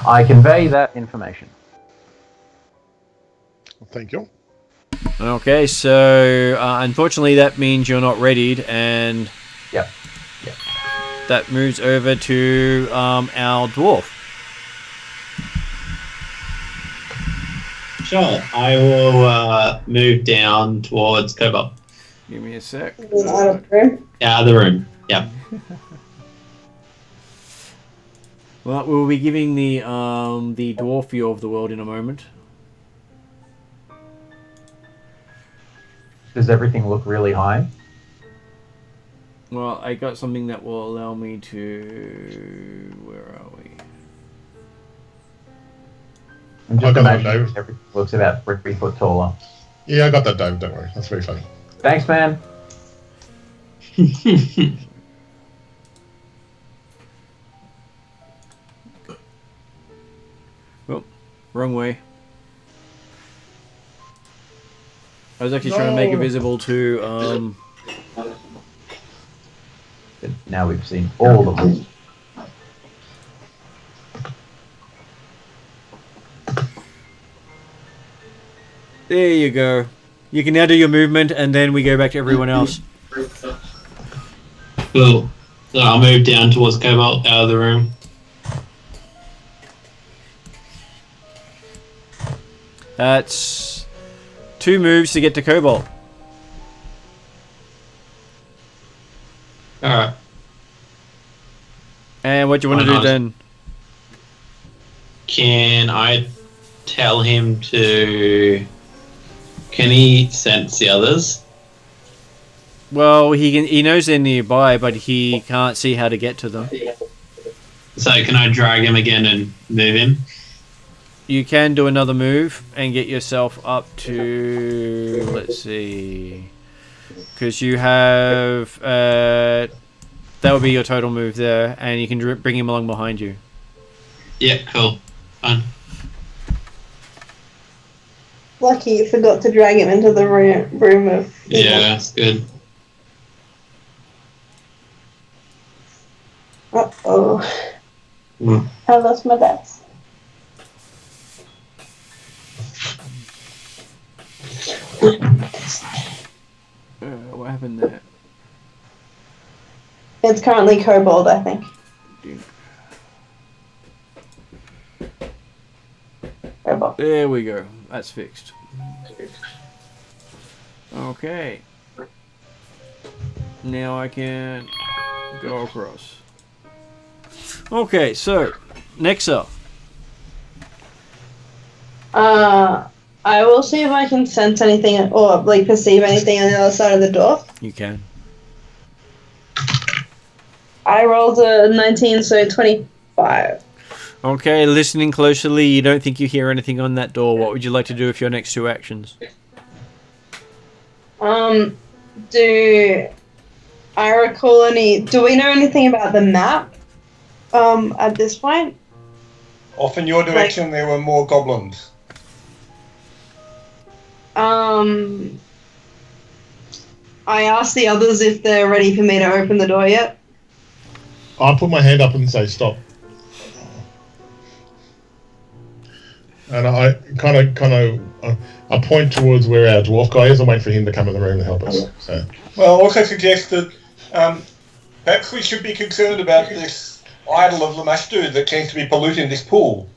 I convey that information. Thank you. Okay, so unfortunately that means you're not readied, and Yep. that moves over to our dwarf. Sure, I will move down towards Cobalt. Give me a sec. Out of the room. Out of the room. Yep. Well, we'll be giving the dwarf view of the world in a moment. Does everything look really high? Well, I got something that will allow me to... Where are we? I'm I just got that, imagining Dave. everything looks about 3 foot taller. Yeah, I got that, Dave. Don't worry. That's very funny. Thanks, man. Oh, wrong way. I was actually trying to make it visible to... But now we've seen all of them. There you go. You can now do your movement, and then we go back to everyone else. Cool. So I'll move down towards Cobalt out of the room. That's 2 moves to get to Cobalt. Alright. And what do you want to Why do not? then? Can I tell him to... Can he sense the others? Well, he knows they're nearby, but he can't see how to get to them. So can I drag him again and move him? You can do another move and get yourself up to... Let's see... Because you have... that would be your total move there, and you can bring him along behind you. Yeah, cool. Fine. Lucky you forgot to drag him into the room of... Yeah, that's good. Uh-oh. Mm. I lost my dice. What happened there? It's currently kobold, I think. Kobold. There we go. That's fixed. Okay. Now I can go across. Okay, so next up. I will see if I can sense anything or like perceive anything on the other side of the door. You can. I rolled a 19, so 25. Okay, listening closely, you don't think you hear anything on that door. What would you like to do with your next 2 actions? Do I recall any? Do we know anything about the map? At this point, Off in your direction, there were more goblins. I asked the others if they're ready for me to open the door yet. I put my hand up and say stop. And I I point towards where our dwarf guy is and wait for him to come in the room to help us. So, Well, I also suggest that perhaps we should be concerned about this idol of Lamastu that seems to be polluting this pool,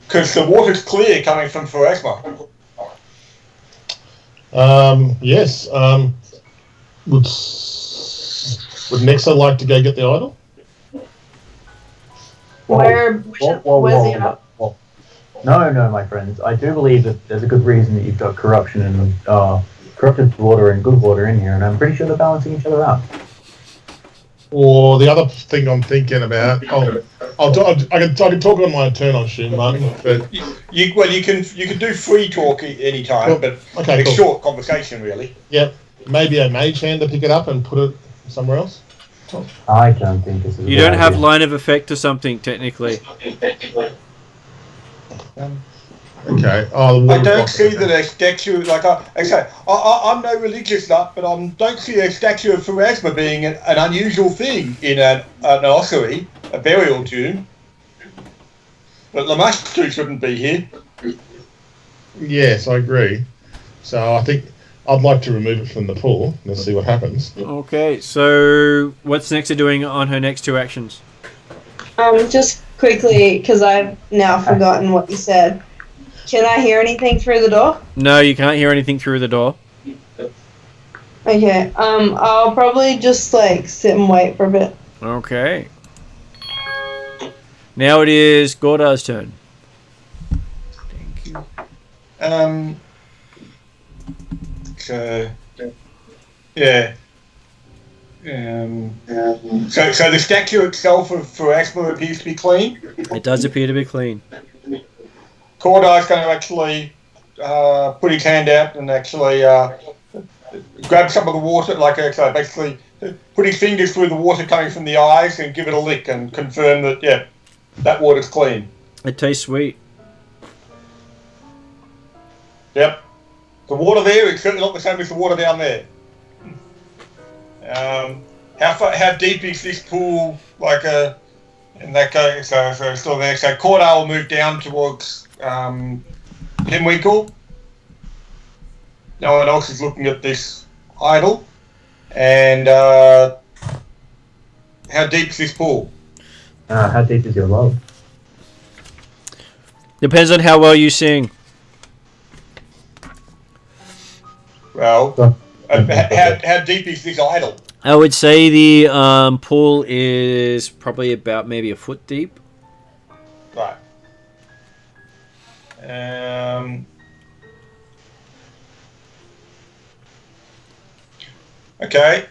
because the water's clear coming from Pharasma. yes. Would Nexa like to go get the idol? Where's he at? No, my friends. I do believe that there's a good reason that you've got corruption and corrupted water and good water in here, and I'm pretty sure they're balancing each other out. Or the other thing I'm thinking about, I can talk on my turn, I assume, Martin. But You can do free talk any time, Cool. but Okay, it's cool. short conversation really. yeah, maybe a mage hand to pick it up and put it somewhere else. I don't think this is. You don't have line of effect or something, technically. Okay. Oh, the I water don't block. see that a statue, like I say, I'm no religious nut, but I don't see a statue of Pharasma being an unusual thing in an ossuary, a burial tomb. But Lamastu shouldn't be here. Yes, I agree. So I think I'd like to remove it from the pool. Let's see what happens. Okay, so what's Nexa doing on her next 2 actions? Just quickly, because I've now forgotten what you said. Can I hear anything through the door? No, you can't hear anything through the door. Okay. I'll probably just like sit and wait for a bit. Okay. Now it is Gordar's turn. Thank you. So yeah. So the statue itself of Pharasma appears to be clean. It does appear to be clean. Cordar's going to actually put his hand out and actually grab some of the water, basically put his fingers through the water coming from the eyes and give it a lick and confirm that, yeah, that water's clean. It tastes sweet. Yep. The water there is certainly not the same as the water down there. How deep is this pool? In that case, so still there. So Cordar will move down towards Himwinkle. No one else is looking at this idol. And how deep is this pool? How deep is your love? Depends on how well you sing. Well, how deep is this idol? I would say the pool is probably about maybe a foot deep. Right. Okay.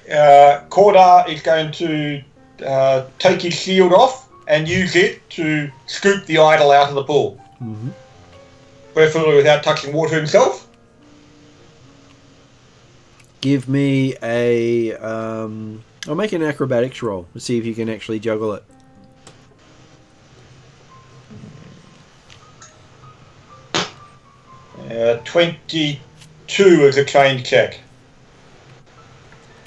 Cordar is going to take his shield off and use it to scoop the idol out of the pool. Mm-hmm. Preferably without touching water himself. Give me a... I'll make an acrobatics roll to see if you can actually juggle it. Uh, 22 as a trained check.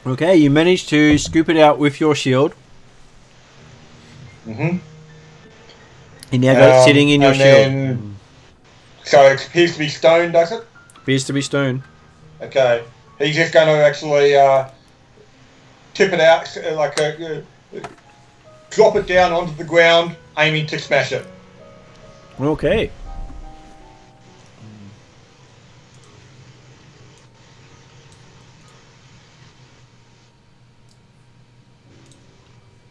Okay, you managed to scoop it out with your shield. Mm-hmm. You now got it sitting in your shield. Then, so it appears to be stone, does it? Appears to be stone. Okay. He's just going to actually tip it out, drop it down onto the ground, aiming to smash it. Okay.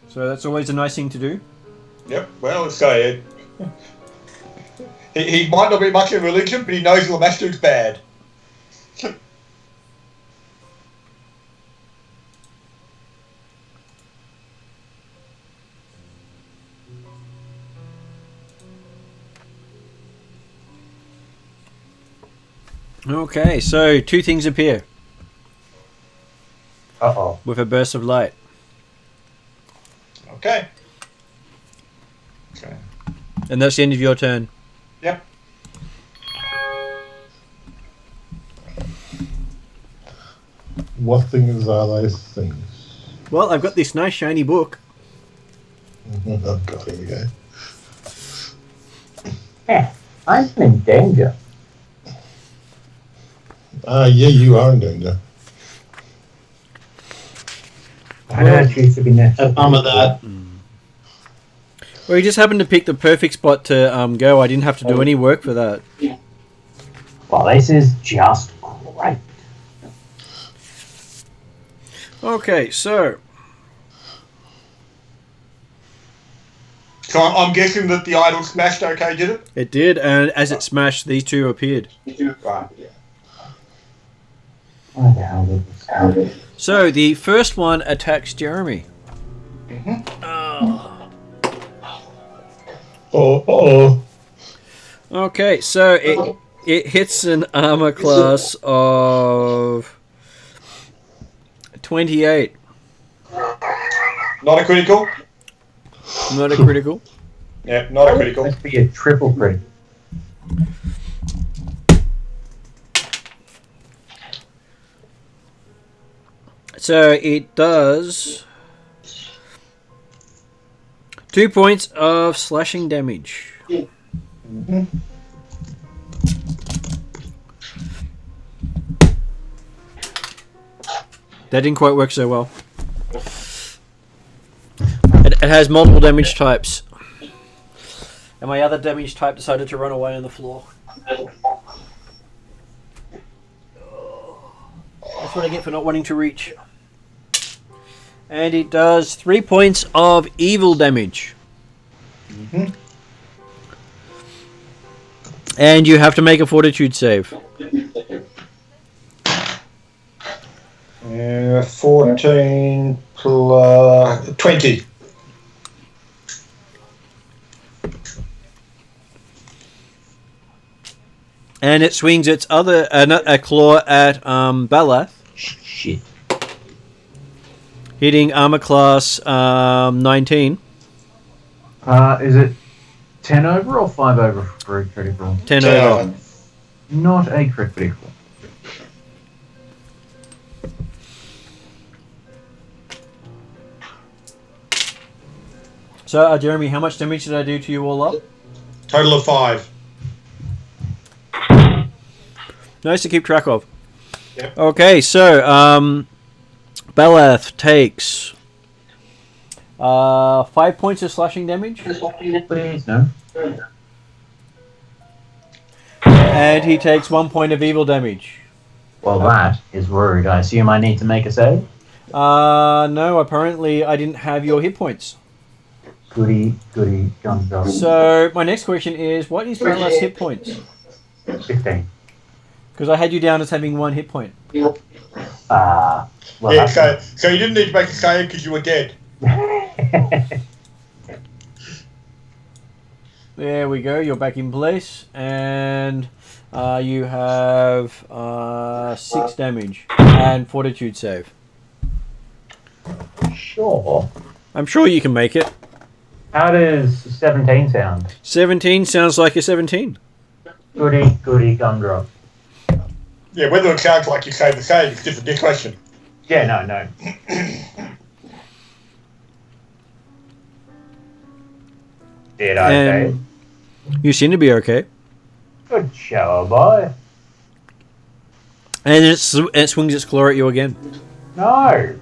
So that's always a nice thing to do. Yep, well, let's say it. He might not be much in religion, but he knows Lamastu's bad. Okay, so 2 things appear Uh-oh. with a burst of light. Okay. And that's the end of your turn. Yep. What things are those things? Well, I've got this nice shiny book. Oh, God, here we go. I'm in danger. Yeah, you are in danger. I don't choose to be next. Have fun with that. Well, you just happened to pick the perfect spot to go. I didn't have to do any work for that. Well, this is just great. Okay, so So I'm guessing that the idol smashed okay, did it? it did, and as it smashed, these two appeared. Right. What the hell did this happen? So the first one attacks Jeremy. Oh. Okay, so it hits an armor class of 28. Not a critical? Not a critical. Yeah, not a critical. Must be a triple crit. So it does 2 points of slashing damage. That didn't quite work so well. It has multiple damage types. And my other damage type decided to run away on the floor. That's what I get for not wanting to reach. And it does 3 points of evil damage. And you have to make a fortitude save. 14 plus 20. And it swings its other a claw at Balath, Shit. hitting armor class 19. Is it 10 over or 5 over for a critical? 10 over. Not a critical. So, Jeremy, how much damage did I do to you all up? Total of 5. Nice to keep track of. Yep. Okay, so Balath takes 5 points of slashing damage. Please, no. And he takes 1 point of evil damage. Well, that is rude. I assume I need to make a save? No, apparently I didn't have your hit points. Goody, gumdrop. So, my next question is, what is Balath's hit points? 15. Because I had you down as having 1 hit point. Well, Yeah, so you didn't need to make a save because you were dead. There we go, you're back in place. And you have 6 damage and fortitude save. Sure. I'm sure you can make it. How does 17 sound? 17 sounds like a 17. Goody, gumdrop. Yeah, whether it sounds like you saved the save is just a dick question. Yeah, no. Did I say? You seem to be okay. Good show, boy. And it swings its claw at you again. No.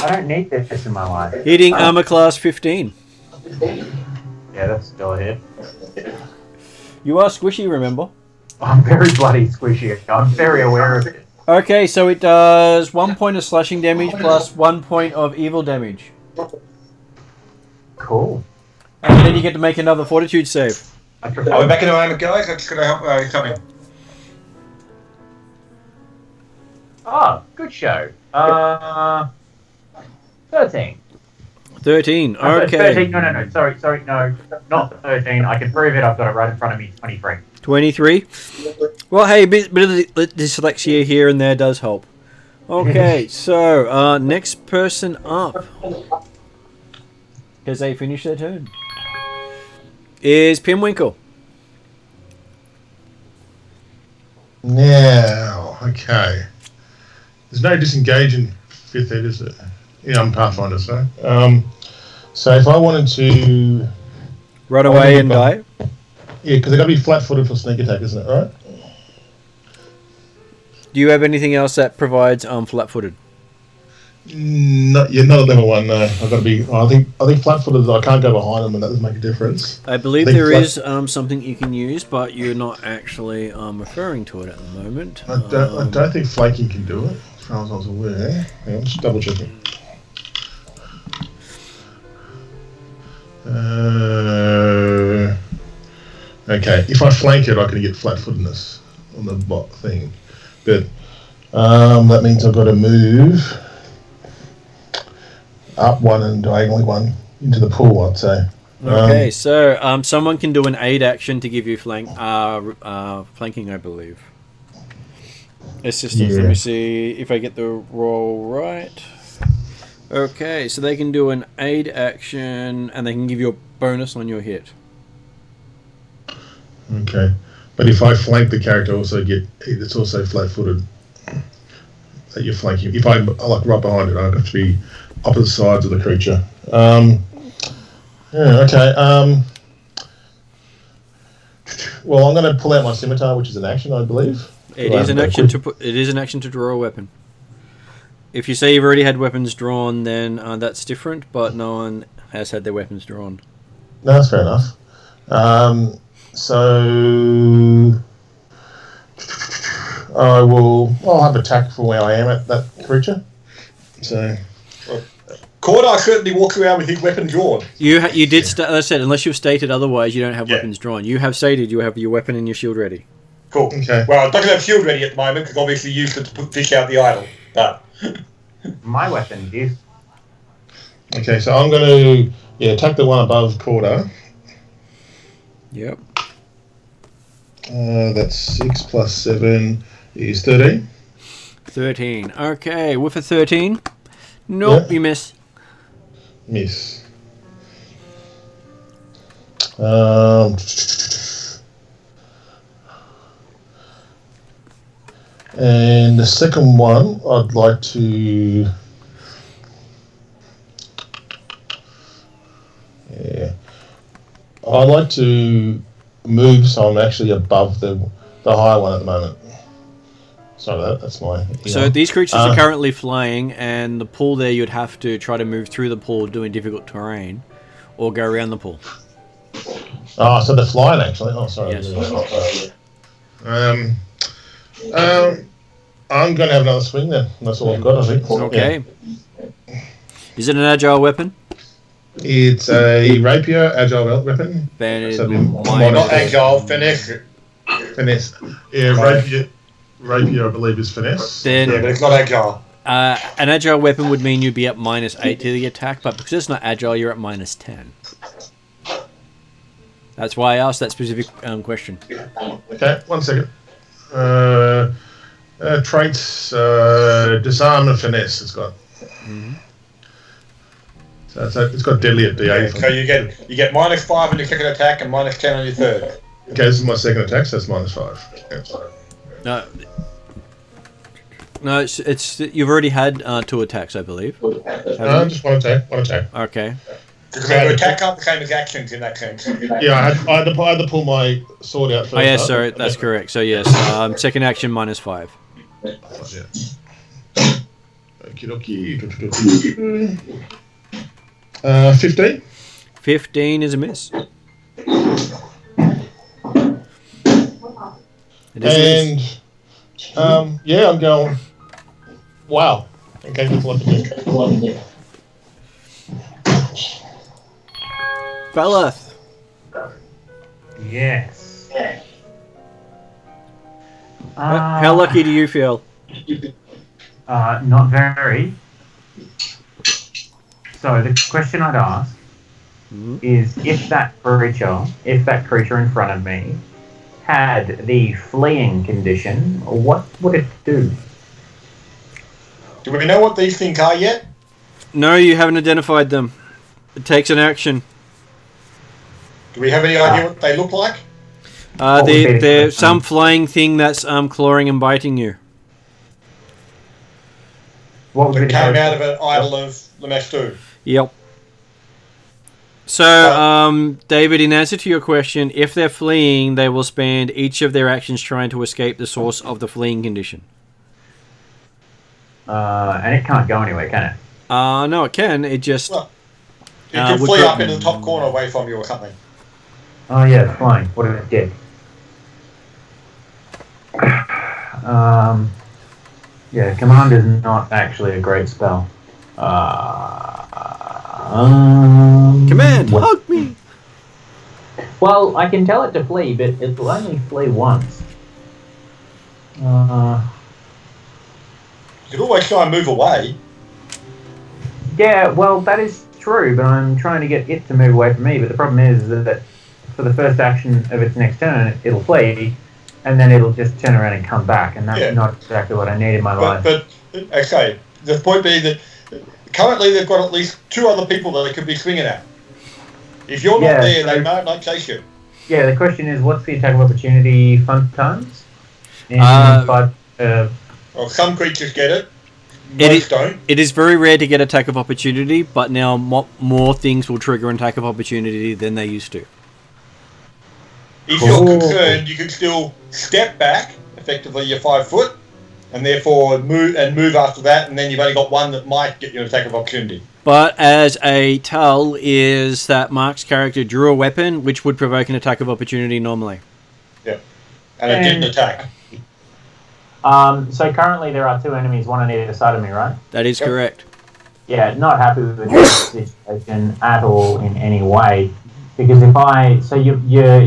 I don't need this in my life. Hitting armor class 15. Yeah, that's still a hit. You are squishy, remember? I'm very bloody squishy. I'm very aware of it. Okay, so it does 1 point of slashing damage plus 1 point of evil damage. Cool. And then you get to make another fortitude save. I'll be back in a moment, guys. I'm just going to help something. Oh, good show. 13. 13, Oh, okay. 13. No. Sorry, no. Not 13. I can prove it. I've got it right in front of me. 23. 23. Well, hey, a bit of dyslexia here and there does help. Okay, so next person up, because they finished their turn, is Pinwinkle. Now, okay. There's no disengage in 5th ed, is there? Yeah, I'm Pathfinder, so. So if I wanted to Run away and die. Yeah, because they've got to be flat-footed for sneak attack, isn't it? Right? Do you have anything else that provides flat-footed? Not at level 1. No, I've got to be. I think flat-footed. I can't go behind them, and that does make a difference. I believe there is something you can use, but you're not actually referring to it at the moment. I don't think flanking can do it, as far as I was aware. Hang on, just double checking. Okay, if I flank it, I can get flat-footedness on the bot thing, but that means I've got to move up 1 and diagonally 1 into the pool, I'd say. Okay, so someone can do an aid action to give you flanking, I believe. Assistance. Yeah. Let me see if I get the roll right. Okay, so they can do an aid action, and they can give you a bonus on your hit. Okay, but if I flank the character, it's also flat-footed. That you're flanking. If I'm right behind it, I have to be opposite sides of the creature. Okay. Well, I'm going to pull out my scimitar, which is an action, I believe. It is an action to draw a weapon. If you say you've already had weapons drawn, then that's different. But no one has had their weapons drawn. No, that's fair enough. So I'll have attack from where I am at that creature. So. Cordar certainly walks around with his weapon drawn. You did. As I said, unless you've stated otherwise, you don't have weapons drawn. You have stated you have your weapon and your shield ready. Cool. Okay. Well, it doesn't have shield ready at the moment because obviously you used it to fish out the idol. But My weapon is. Okay, so I'm going to attack the one above Cordar. Yep. That's 6 plus 7 is 13. 13. Okay, with a 13. Nope, Yeah. you miss. Miss. And the second one, I'd like to. Yeah. I'd like to move so I'm actually above the higher one at the moment. Sorry, that's my... So these creatures are currently flying, and the pool there you'd have to try to move through the pool doing difficult terrain, or go around the pool. Oh, so they're flying actually. Oh, sorry. Yes. I'm going to have another swing then. That's all I've got, I think. Okay. Yeah. Is it an agile weapon? It's a rapier, agile weapon. Then it So not agile, finesse. Finesse. Yeah, rapier, I believe, is finesse. Yeah, Then but it's not agile. an agile weapon would mean you'd be at -8 to the attack, but because it's not agile, you're at -10. That's why I asked that specific question. Okay, 1 second. Traits, disarm and finesse it's got. Mm-hmm. So it's got deadly at D8. So you get -5 on your second attack and -10 on your third. Okay, this is my second attack, so that's -5. Yeah. No, it's you've already had 2 attacks, I believe. Just one attack. Okay. Because the attack aren't the same as actions in that sense. Yeah, I had to pull my sword out first. Oh, yes, sorry, that's correct. So, yes, second action -5. Yeah. Okie dokie. 15. 15 is a miss. It is a miss. And, I'm going, wow. Okay, that's a lot to do. Beleth. Yes. How lucky do you feel? Not very. So the question I'd ask is if that creature in front of me had the fleeing condition, what would it do? Do we know what these things are yet? No, you haven't identified them. It takes an action. Do we have any idea what they look like? There's some flying thing that's clawing and biting you. What would That it came out of an idol of Lemestu. Yep. So, David, in answer to your question, if they're fleeing, they will spend each of their actions trying to escape the source of the fleeing condition. And it can't go anywhere, can it? No, it can. It just... Well, it can flee up into the top corner away from you or something. Oh yeah, flying. What a dick. Yeah, command is not actually a great spell. Command, hug me! Well, I can tell it to flee, but it will only flee once. You could always try and move away. Yeah, well, that is true, but I'm trying to get it to move away from me. But the problem is that for the first action of its next turn, it'll flee, and then it'll just turn around and come back, and that's not exactly what I need in my life. But okay, the point being that currently they've got at least 2 other people that they could be swinging at. If you're not there, they might not chase you. Yeah, the question is, what's the attack of opportunity fun times? Well, some creatures get it. Most don't. It is very rare to get attack of opportunity, but now more things will trigger an attack of opportunity than they used to. If you're concerned, you can still step back, effectively you're 5 foot, and therefore move after that, and then you've only got one that might get you an attack of opportunity. But as a tell is that Mark's character drew a weapon which would provoke an attack of opportunity normally. Yeah. And it didn't attack. So currently there are 2 enemies, one on either side of me, right? That is correct. Yeah, not happy with this situation at all in any way. Because if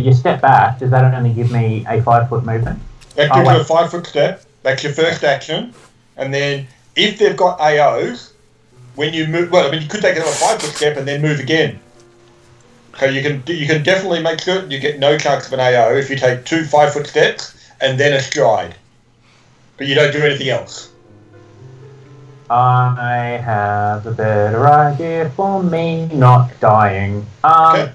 you step back, does that only give me a 5-foot movement? That gives you a 5-foot step. That's your first action. And then if they've got AOs, when you move, you could take another 5-foot step and then move again. So you can definitely make certain you get no chance of an AO if you take 2 5-foot steps and then a stride. But you don't do anything else. I have a better idea for me not dying. Okay.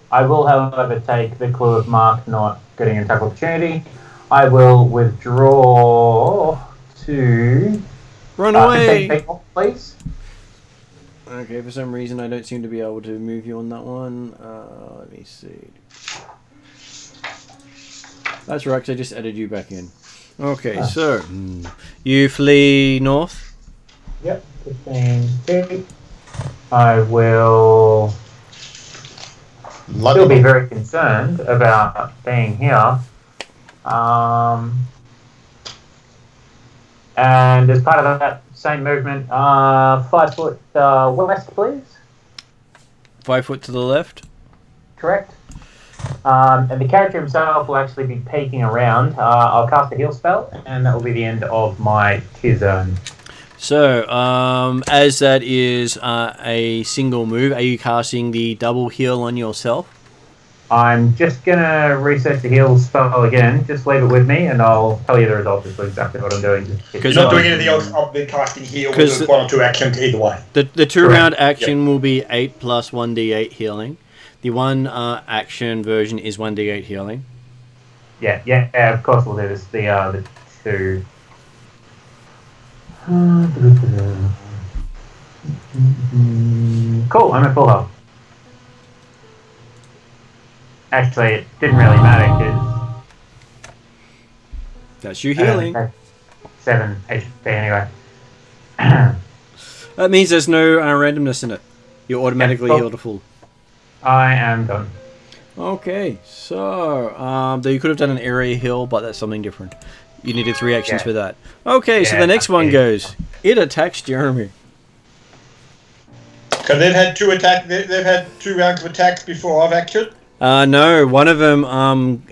I will, however, take the clue of Mark not getting an attack opportunity. I will withdraw to... Run away! Take off, please. Okay, for some reason I don't seem to be able to move you on that one. Let me see. That's right, 'cause I just added you back in. Okay, so you flee north? Yep, 15 feet. I will still be very concerned about being here. And as part of that same movement, 5 foot west, please. 5 foot to the left? Correct. And the character himself will actually be peeking around. I'll cast a heal spell, and that will be the end of my tier zone. So, as that is a single move, are you casting the double heal on yourself? I'm just going to research the heal spell again. Just leave it with me, and I'll tell you the result. Just exactly what I'm doing. You're not doing anything else other than casting heal with 1 or 2 actions either way. The 2-round action will be 8 plus 1d8 healing. The 1 action version is 1d8 healing. Yeah, of course we'll do this. The 2. Cool, I'm at full health. Actually, it didn't really matter because... That's you healing. 7 HP anyway. That means there's no randomness in it. You're automatically healed to full. I am done. Okay, so though you could have done an area heal, but that's something different. You needed 3 actions for that. Okay, so the next one goes. It attacks Jeremy. Because they've had 2 They've had 2 rounds of attacks before I've actioned. No, one of them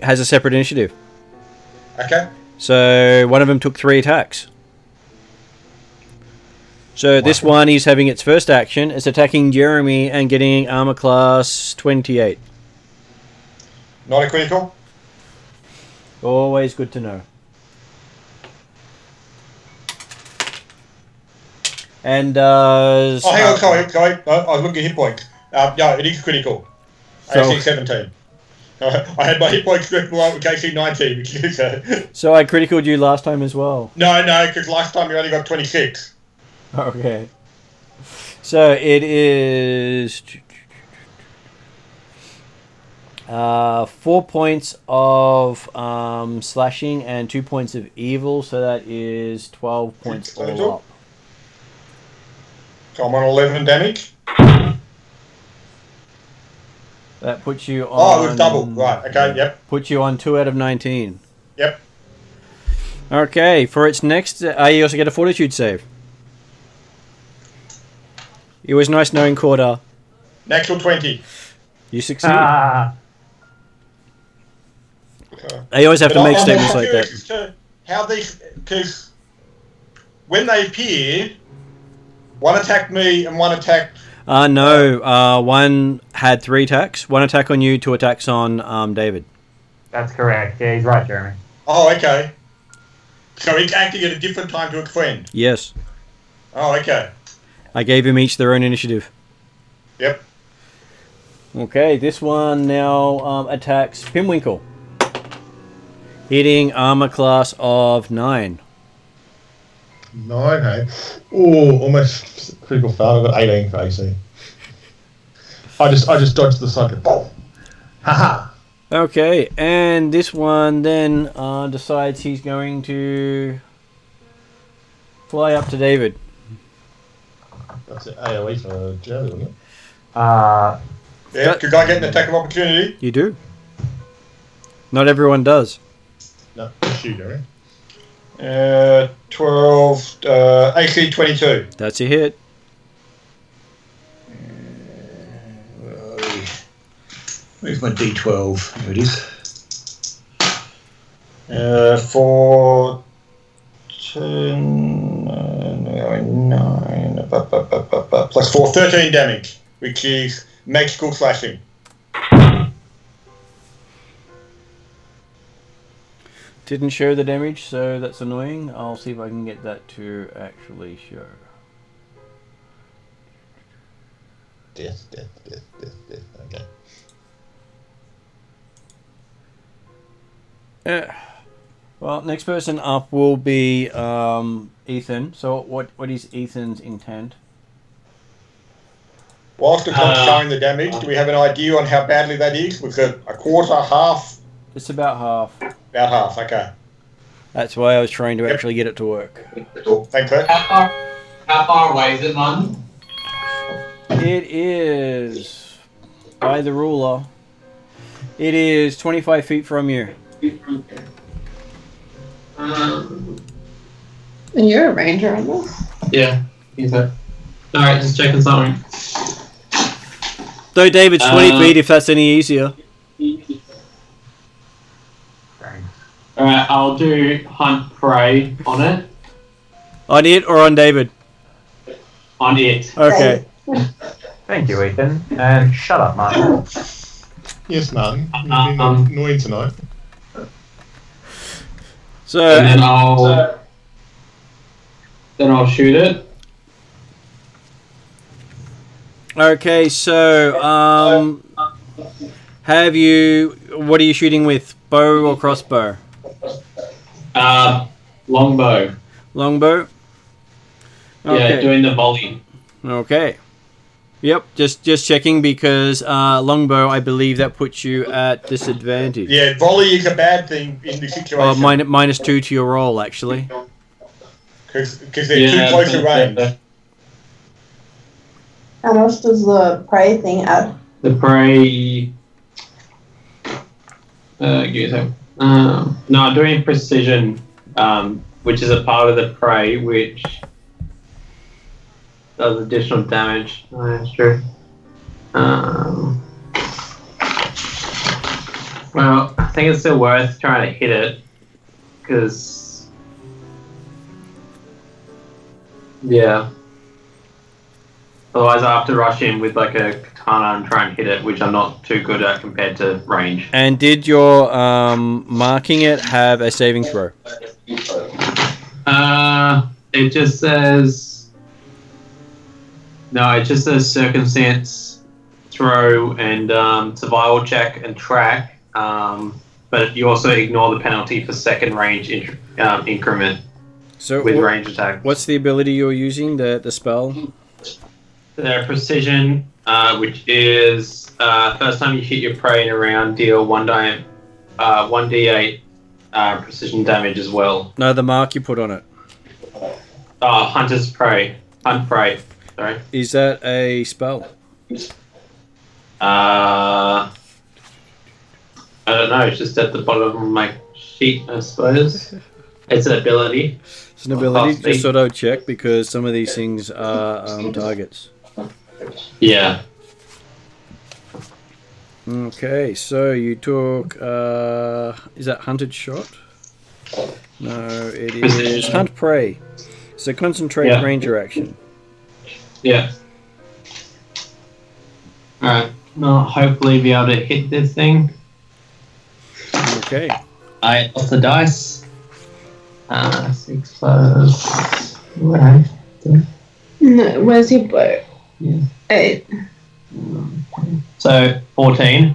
has a separate initiative. Okay. So one of them took 3 attacks. So this one is having its first action. It's attacking Jeremy and getting armor class 28. Not a critical? Always good to know. And hang on, sorry. I was looking at hit points. Yeah, it is critical. AC 17. I had my hit points stripped below with AC 19. So I criticaled you last time as well. No, because last time you only got 26. Okay. So it is 4 points of slashing and 2 points of evil, so that is 12 points all up. So I'm on 11 damage. That puts you on... Oh, we've doubled. Right, okay, yep. Puts you on 2 out of 19. Yep. Okay, for its next... you also get a fortitude save. It was nice knowing Cordar. Natural 20. You succeed. I always have to make statements like that. How these... Because when they appear, one attacked me and one attacked... No. One had 3 attacks. 1 attack on you, 2 attacks on David. That's correct. Yeah, he's right, Jeremy. Oh, okay. So he's acting at a different time to a friend? Yes. Oh, okay. I gave him each their own initiative. Yep. Okay, this one now attacks Pinwinkle. Hitting armor class of 9. 9, hey? Oh, almost critical fail. I got 18 for AC. I just dodged the side. Boom! Haha! Okay, and this one then decides he's going to fly up to David. That's it. AoE for Jeremy, wasn't it? Yeah, could I get an attack of opportunity? You do. Not everyone does. No, shoot, Jeremy. 12, AC 22. That's a hit. Where's my D12? Here it is. 4, 10, 9, plus 4, 13 damage, which is magical slashing. Didn't show the damage, so that's annoying. I'll see if I can get that to actually show. Death. Okay. Well, next person up will be Ethan. So what is Ethan's intent? Whilst it's not showing the damage, do we have an idea on how badly that is? Was it a quarter, half? It's about half. About half, okay. That's why I was trying to actually get it to work. Cool, thanks, sir. How far away is it, Martin? It is, by the ruler, it is 25 feet from you. And you're a ranger on this? Yeah. Alright, just checking something. Though David's 20 feet, if that's any easier. Alright, I'll do hunt prey on it. On it or on David? On it. Okay. Thank you, Ethan. And shut up, Martin. Yes, Martin. You've been annoying tonight. So And then I'll shoot it. okay, so have you? What are you shooting with? Bow or crossbow? Longbow. Longbow. Okay. Yeah, doing the volley. Okay. Yep, just checking because longbow, I believe that puts you at disadvantage. Yeah, volley is a bad thing in this situation. -2 to your roll, actually. Because they're too close to range. How much does the prey thing add? The prey. Give me a second. No, doing precision, which is a part of the prey, which does additional damage. Oh, that's true. Well, I think it's still worth trying to hit it, because yeah. Otherwise, I have to rush in with like a katana and try and hit it, which I'm not too good at compared to range. And did your marking it have a saving throw? It just says. No, it just says circumstance, throw, and survival check and track. But you also ignore the penalty for second range increment with range attack. What's the ability you're using? The spell? The precision which is first time you hit your prey in a round, deal 1d8 precision damage as well. No, the mark you put on it. Hunter's prey. Hunt prey. Sorry. Is that a spell? I don't know. It's just at the bottom of my sheet, I suppose. It's an ability. It's an ability. Just sort of check because some of these things are targets. Yeah. Okay, so you took. Is that hunted shot? No, it is hunt prey. So concentrate ranger action. Yeah. Alright. I'll hopefully be able to hit this thing. Okay. I lost the dice. 6 plus. Right. No, where's your bow? Yeah. 8. So 14.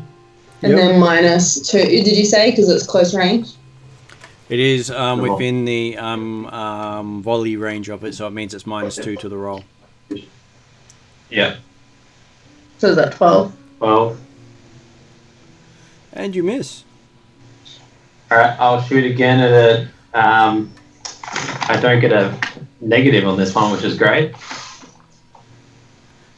And then minus 2. Did you say? Because it's close range? It is within the volley range of it, so it means it's minus 2 to the roll. Yeah. So is that 12? 12. And you miss. Alright, I'll shoot again at it. I don't get a negative on this one, which is great.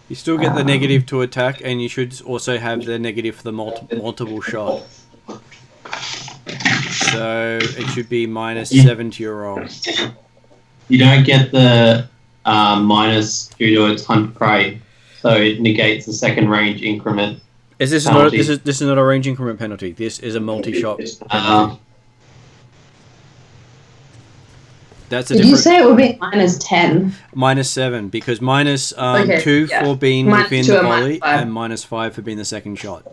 You still get the negative to attack, and you should also have the negative for the multiple shot. So it should be minus 7 to your roll. You don't get the minus due to its hunt prey, so it negates the second range increment. This is not a range increment penalty. This is a multi-shot penalty. That's a Did you say it would be minus 10? Minus 7, because minus 2 for being Minus within 2 the and volley, minus 5. and minus 5 for being the second shot.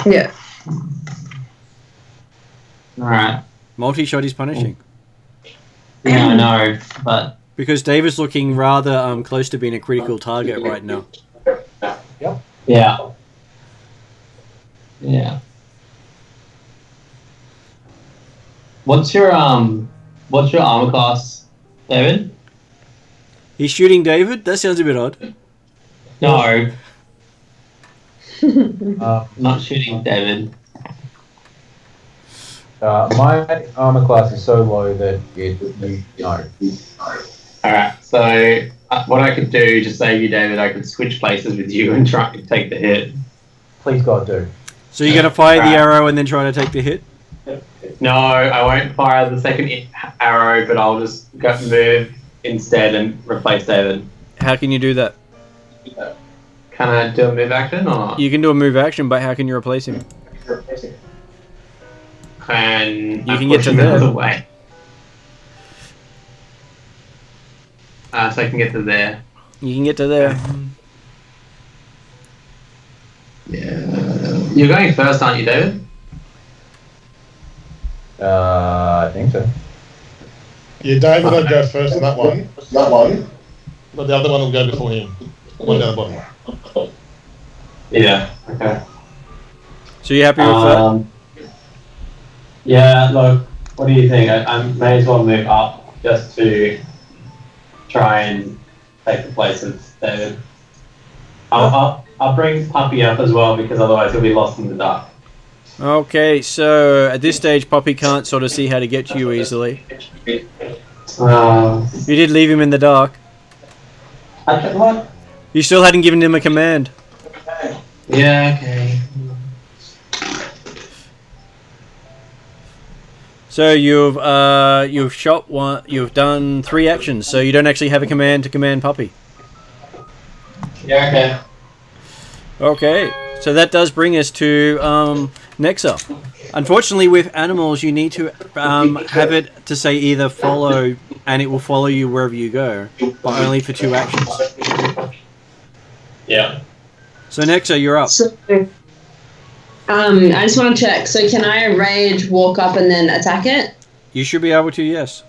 Yeah. Alright. Multi-shot is punishing. Yeah, I know, but... Because David's looking rather close to being a critical target right now. Yeah. Yeah. What's your armor class, David? He's shooting David? That sounds a bit odd. No. Not shooting David. My armor class is so low that you know. Alright, so what I could do to save you, David, I could switch places with you and try to take the hit. Please God do. So you're going to fire the arrow and then try to take the hit? No, I won't fire the second arrow, but I'll just move instead and replace David. How can you do that? Can I do a move action or not? You can do a move action, but how can you replace him? And you can get to there. The way. So I can get to there. You can get to there. Yeah. You're going first, aren't you, David? I think so. Yeah, David will go first on that one. But the other one will go before him. One down the bottom. Yeah, okay. So you happy with that? Yeah, look, what do you think? I may as well move up just to try and take the place of David. I'll bring Puppy up as well because otherwise he'll be lost in the dark. Okay, so at this stage, Poppy can't sort of see how to get to you easily. You did leave him in the dark. What? You still hadn't given him a command. Yeah, okay. So you've shot one. You've done 3 actions. So you don't actually have a command to command Puppy. Yeah, okay. Okay, so that does bring us to Nexa. Unfortunately, with animals, you need to have it to say either follow, and it will follow you wherever you go, but only for 2 actions. Yeah. So Nexa, you're up. So, I just want to check. So can I rage, walk up, and then attack it? You should be able to, yes.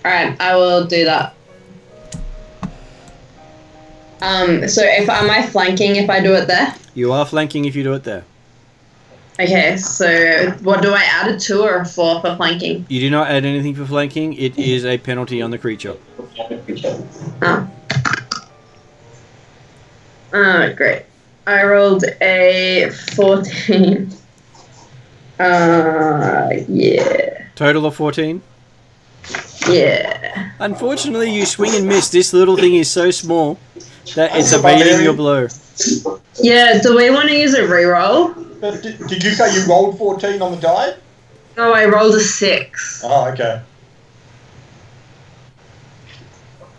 Alright, I will do that. So am I flanking if I do it there? You are flanking if you do it there. Okay, so what do I add, a 2 or a 4 for flanking? You do not add anything for flanking. It is a penalty on the creature. Oh. Great. I rolled a 14. Yeah. Total of 14? Yeah. Unfortunately, you swing and miss. This little thing is so small that it's evading your blow. Yeah, do we want to use a reroll? Did you say you rolled 14 on the die? No, I rolled a 6. Oh, okay.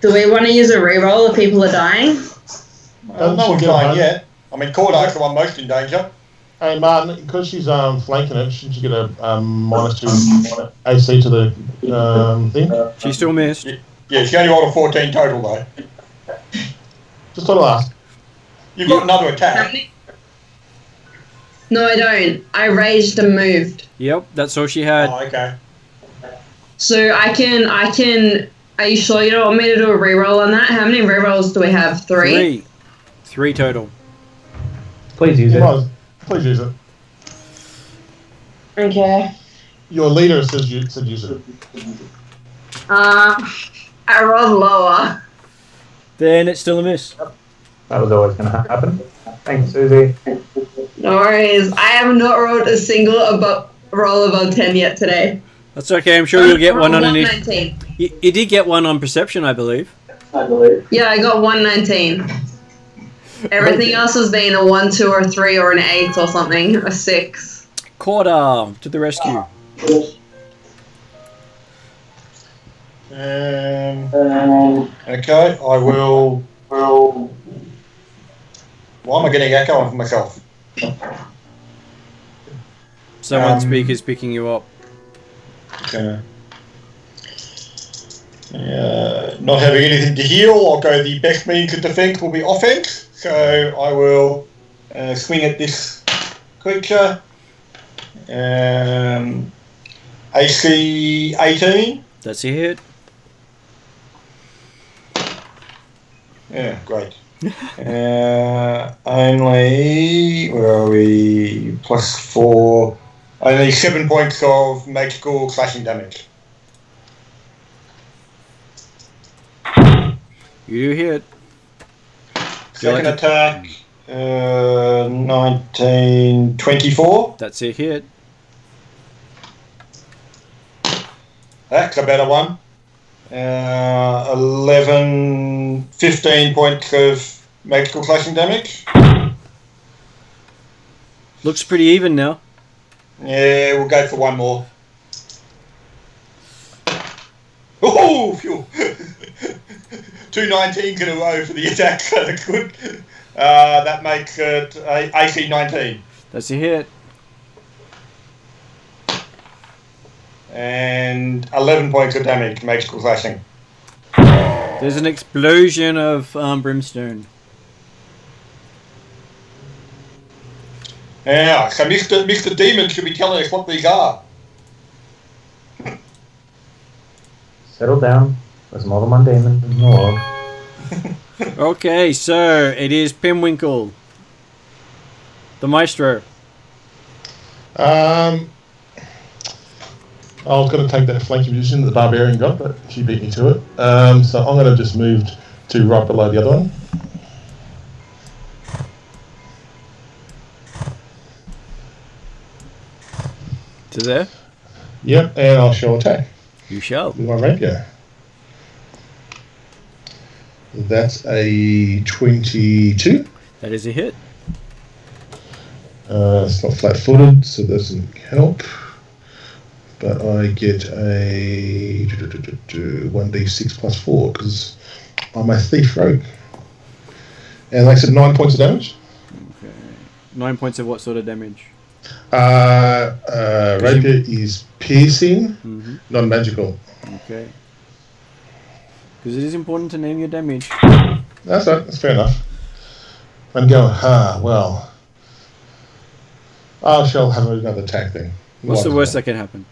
Do we want to use a reroll if people are dying? No one's dying yet. I mean, Cordar's the one most in danger. Hey, Martin, because she's flanking it, shouldn't you get a -2 AC to the thing? She still missed. Yeah, she only rolled a 14 total, though. Just thought I'd ask. You've got another How attack. many? No, I don't. I raged and moved. Yep, that's all she had. Oh, okay. So I can. Are you sure you don't want me to do a reroll on that? How many rerolls do we have? 3? 3 total. Please use it. Please use it. Okay. Your leader said use it. I rolled lower. Then it's still a miss. That was always going to happen. Thanks, Susie. No worries. I have not rolled a single roll above 10 yet today. That's okay, I'm sure you'll get one on an... 119. You did get one on perception, I believe. Yeah, I got 119. Everything else has been a 1, 2, or 3, or an 8 or something. A 6. Quarter to the rescue. Okay, I will... Why am I getting echo on for myself? Someone's speaker's picking you up. Okay. Not having anything to heal, I'll go the best means of defense will be offense. So I will swing at this creature. AC 18. That's a hit. Yeah, great. Only, where are we? +4. Only 7 points of magical slashing damage. You do hit. Second attack, 19, 24. That's a hit. That's a better one. 11, 15 points of magical slashing damage. Looks pretty even now. Yeah, we'll go for one more. Oh, phew. 2 19s in a row for the attack, so that's good. That makes it AC 19. That's a hit. And 11 points of damage, magical slashing. There's an explosion of brimstone. Yeah, so Mr. Demon should be telling us what these are. Settle down. There's more than one demon in the world. Okay, so it is Pinwinkle, the maestro. I was going to take that flanking position that the barbarian got, but she beat me to it. So I'm going to just move to right below the other one. To there? Yep, and I shall attack You shall. with my rapier. That's a 22. That is a hit. It's not flat-footed, so it doesn't help. But I get a 1d6 plus 4 because I'm a thief rogue. And like I said, 9 points of damage. Okay. 9 points of what sort of damage? Rapier is piercing, not magical. Okay. Because it is important to name your damage. That's right, that's fair enough. I'm going, well. I shall have another attack then. What's the worst that can happen?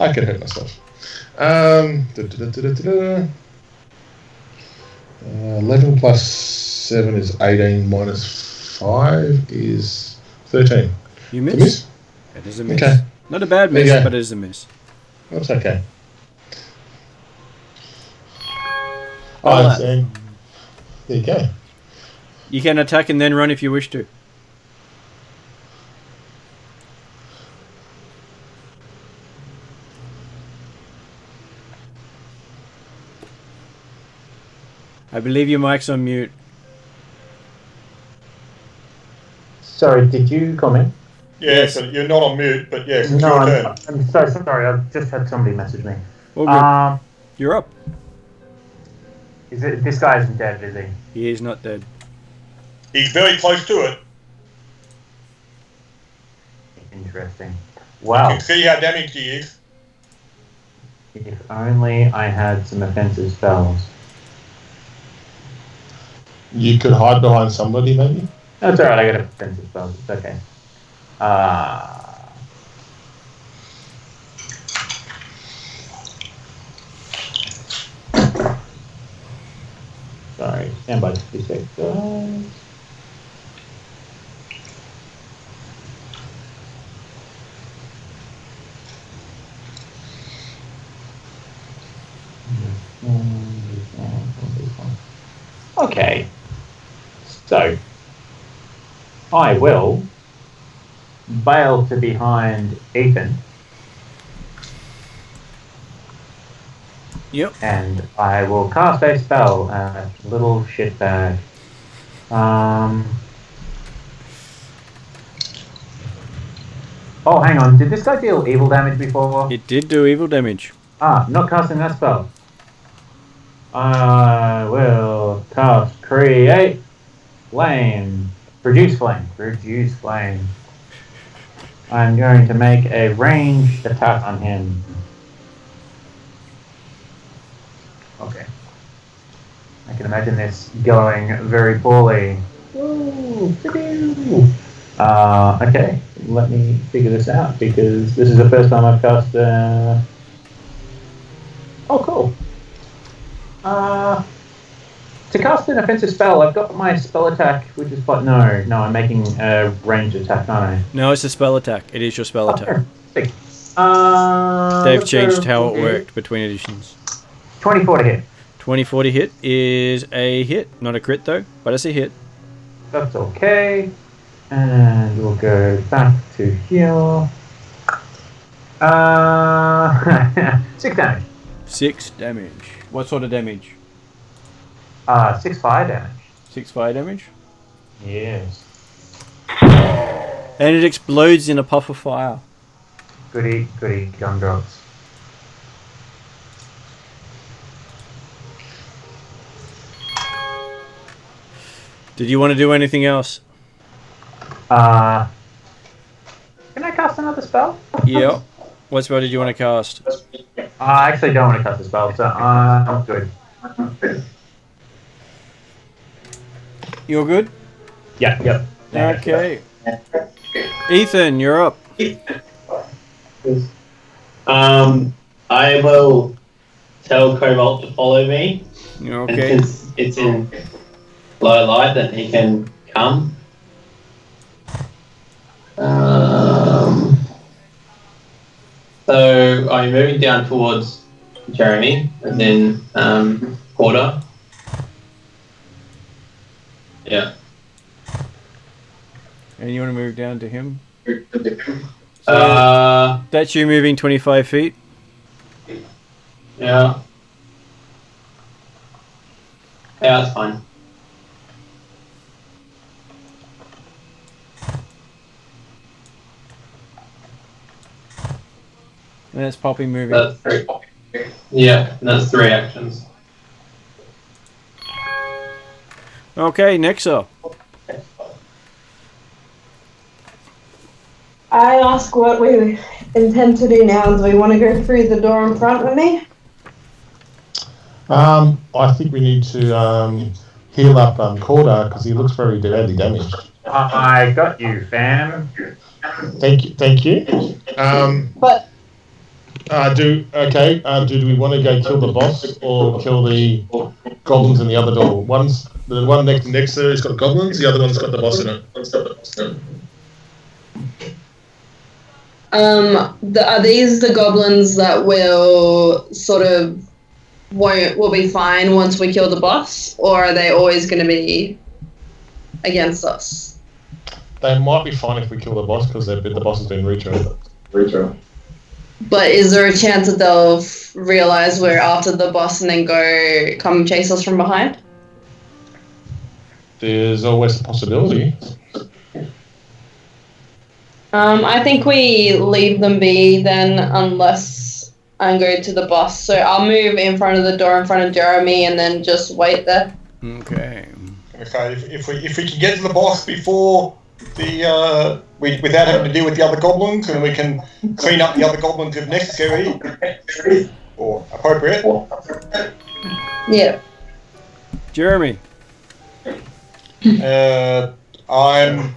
I can hurt myself. 11 plus 7 is 18, minus 5 is 13. You miss? Miss? It is a miss. Okay. Not a bad miss, but it is a miss. That's okay. All There you go. You can attack and then run if you wish to. I believe your mic's on mute. Sorry, did you comment? Yes, you're not on mute, but yes, it's No, your turn. I'm so sorry. I've just had somebody message me. All good. You're up. Is it this guy isn't dead, is he? He is not dead. He's very close to it. Interesting. You Wow. can see how damaged he is. If only I had some offensive spells. You could hide behind somebody, maybe. That's alright, I got offensive spells. It's okay. Sorry, stand by 2 seconds, guys. Okay, so I will bail to behind Ethan. Yep. And I will cast a spell at little shitbag. Oh, hang on. Did this guy deal evil damage before? It did do evil damage. Not casting that spell. I will cast Create Flame. Produce Flame. Produce Flame. I'm going to make a ranged attack on him. Okay. I can imagine this going very poorly. Woo! Okay, let me figure this out because this is the first time I've cast. Oh, cool. To cast an offensive spell, I've got my spell attack, which is but no, I'm making a ranged attack, aren't I? No, it's a spell attack. It is your spell attack. Sick. They've changed how it worked between editions. 24 to hit. 24 to hit is a hit, not a crit though, but it's a hit. That's okay. And we'll go back to here. 6 damage. 6 damage. What sort of damage? 6 fire damage. 6 fire damage? Yes. And it explodes in a puff of fire. Goody gumdrops. Did you want to do anything else? Can I cast another spell? Yeah. What spell did you want to cast? I actually don't want to cast a spell, so I'm good. You're good? Yep. Okay. Ethan, you're up. I will tell Cobalt to follow me. Okay. And since it's in low light, that he can come. So I'm moving down towards Jeremy, and then Porter. Yeah. And you want to move down to him? That's you moving 25 feet? Yeah. Yeah, that's fine. And that's Poppy moving. That's 3. Yeah, and that's 3 actions. Okay, next up. I ask what we intend to do now. Do we want to go through the door in front with me? I think we need to heal up Corda because he looks very badly damaged. I got you, fam. Thank you. But Do we want to go kill the boss or kill the goblins in the other door? The one next there has got goblins, the other one's got the boss in it. are these the goblins that will will be fine once we kill the boss, or are they always going to be against us. They might be fine if we kill the boss because the boss has been retrained. But is there a chance that they'll realize we're after the boss and then come chase us from behind? There's always a possibility. I think we leave them be then, unless I go to the boss. So I'll move in front of the door in front of Jeremy and then just wait there. Okay. Okay, if we can get to the boss before the without having to deal with the other goblins, and we can clean up the other goblins if necessary or appropriate. Yeah. Jeremy. I'm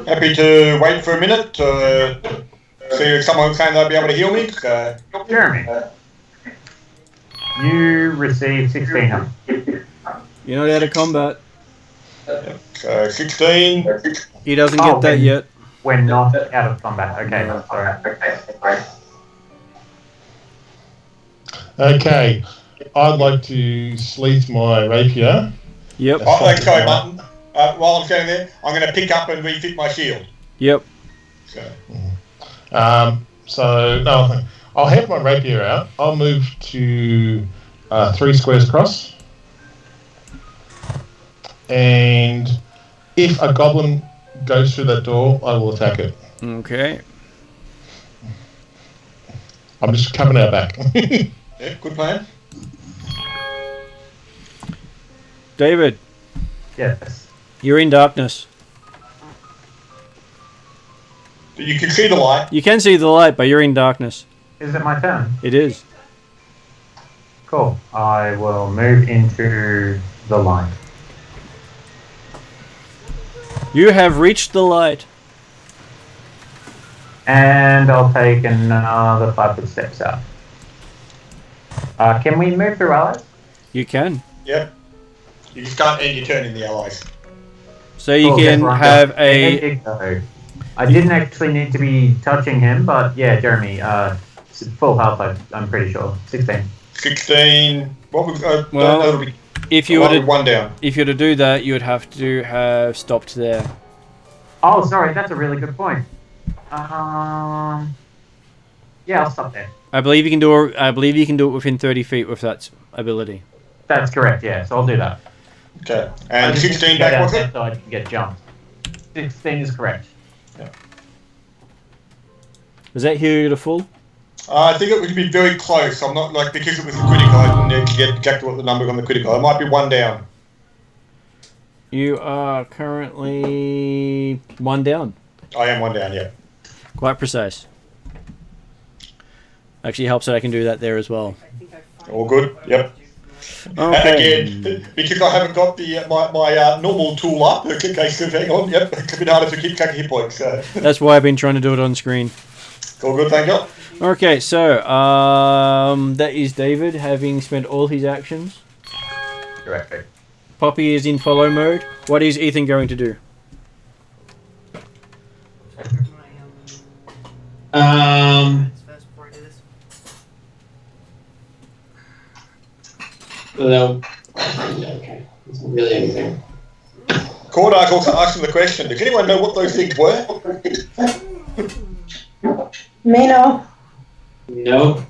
happy to wait for a minute to see if someone's saying they'll be able to heal me. Jeremy, you received 16 health. You're not out of combat. 16. He doesn't get that yet. We're not out of combat. Okay, sorry. Okay, I'd like to sleeve my rapier. Yep. Oh, okay, Martin. While I'm standing there, I'm going to pick up and refit my shield. Yep. So no, I'll have my rapier out. I'll move to 3 squares across. And if a goblin goes through that door, I will attack it. Okay. I'm just covering our back. Yeah, good plan. David, Yes. you're in darkness. You can see the light. You can see the light, but you're in darkness. Is it my turn? It is. Cool. I will move into the light. You have reached the light. And I'll take another 5 foot steps out. Can we move through allies? You can. Yep. You just can't end your turn in the allies. So you Cool, can that's right. have There a... you go. I didn't actually need to be touching him, but yeah, Jeremy, full health, I'm pretty sure. 16. 16. What would Well, that'll be If you were to one down. If you were to do that, you would have to have stopped there. Oh, sorry, that's a really good point. Yeah, I'll stop there. I believe you can do it. I believe you can do it within 30 feet with that ability. That's correct, yeah, so I'll do that. Okay. I And just need to 16 get back, out was there it? so I can get jumped. 16 is correct. Does that heal you to full? I think it would be very close. I'm not like, because it was a critical, I didn't get exactly what the number on the critical. It might be 1 down. You are currently 1 down. I am 1 down, yeah. Quite precise. Actually helps that I can do that there as well. All good, yep. Okay. Again, because I haven't got the my normal tool up, okay, so hang on, yep, it's a bit harder to keep track of hit points. So. That's why I've been trying to do it on screen. All good, thank you. Okay, so that is David having spent all his actions. Correct. Poppy is in follow mode. What is Ethan going to do? Well, okay. Isn't really anything. Cordark also asked him the question, does anyone know what those things were? Me no. No.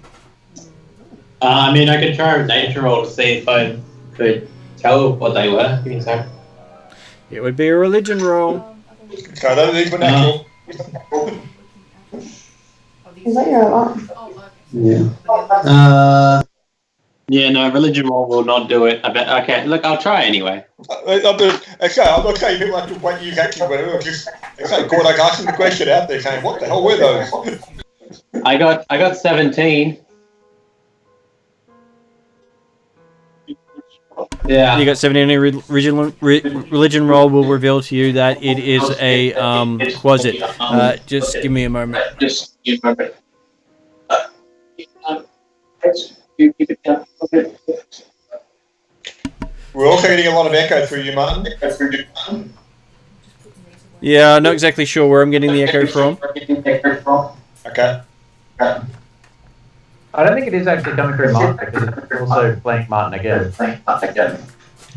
I mean, I could try a nature roll to see if I could tell what they were. Give me a sec. It would be a religion roll. So these were natural. Is that your alarm? Yeah. Yeah, no, religion roll will not do it. I bet. Okay, look, I'll try anyway. I'm not saying people have to wait you actually whatever, just Cordark asking the question out there saying, what the hell were those? I got 17. Yeah. You got 17. Religion roll will reveal to you that it is a quasit. Just give me a moment. Just give me a moment. You keep it down. Okay. We're also getting a lot of echo through you, Martin. Yeah, I'm not exactly sure where I'm getting the echo from. Okay. I don't think it is actually coming through Martin because it's also playing Martin again.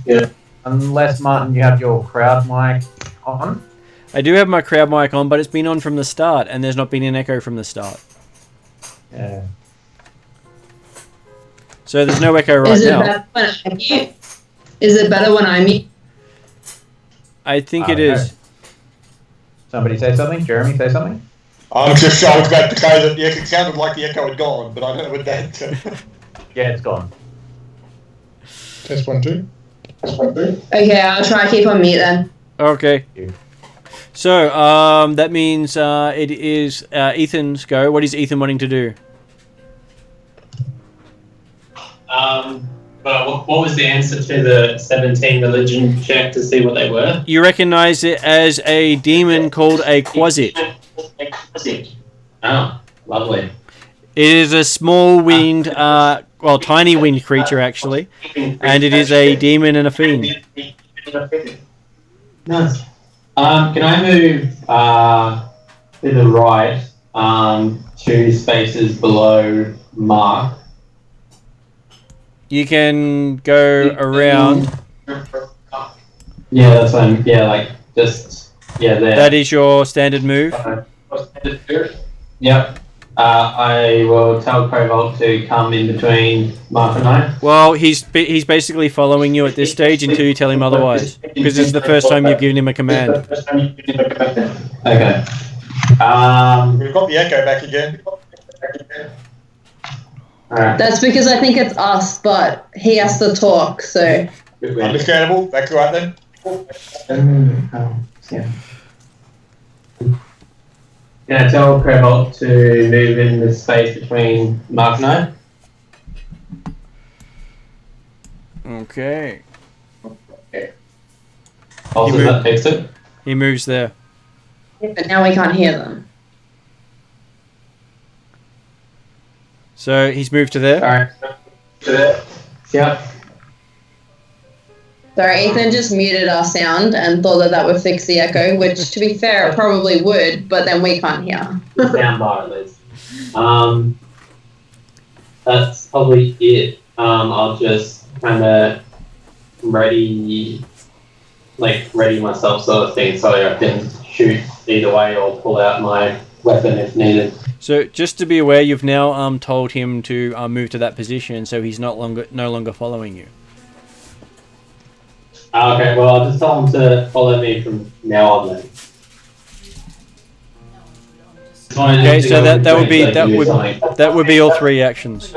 Yeah. Unless, Martin, you have your crowd mic on. I do have my crowd mic on, but it's been on from the start, and there's not been an echo from the start. Yeah. So there's no echo right Is it now. better when I mute? Is it better when I mute? I think I it don't is. know. Somebody say something? Jeremy, say something? I was about to say that it sounded like the echo had gone, but I don't know what that. Yeah, it's gone. Test 1, 2. Okay, I'll try to keep on mute then. Okay. You. So, that means it is Ethan's go. What is Ethan wanting to do? But what was the answer to the 17 religion check to see what they were? You recognize it as a demon called a Quasit. Oh, lovely. It is a small winged, tiny winged creature actually, and it is a demon and a fiend. Nice. Can I move to the right 2 spaces below Mark? You can go around. Yeah, that's fine. Yeah, like just there. That is your standard move. Yep. I will tell Cobalt to come in between Mark and I. Well, he's basically following you at this stage until you tell him otherwise, because this is the first time you've given him a command. Okay. We've got the echo back again. Alright. That's because I think it's us, but he has to talk, so. Understandable. That's right then. Yeah. Can I tell Cobalt to move in the space between Mark and I? Okay. Also, He that fix it? He moves there. But now we can't hear them. So he's moved to there. Alright. Yep. Sorry, Ethan just muted our sound and thought that would fix the echo, which, to be fair, it probably would, but then we can't hear. Soundbar at least. That's probably it. I'll just kind of ready myself sort of thing so I can shoot either way or pull out my weapon if needed. So just to be aware, you've now told him to move to that position, so he's no longer following you. Okay, well I'll just tell him to follow me from now on then. Okay, so that would be all 3 actions.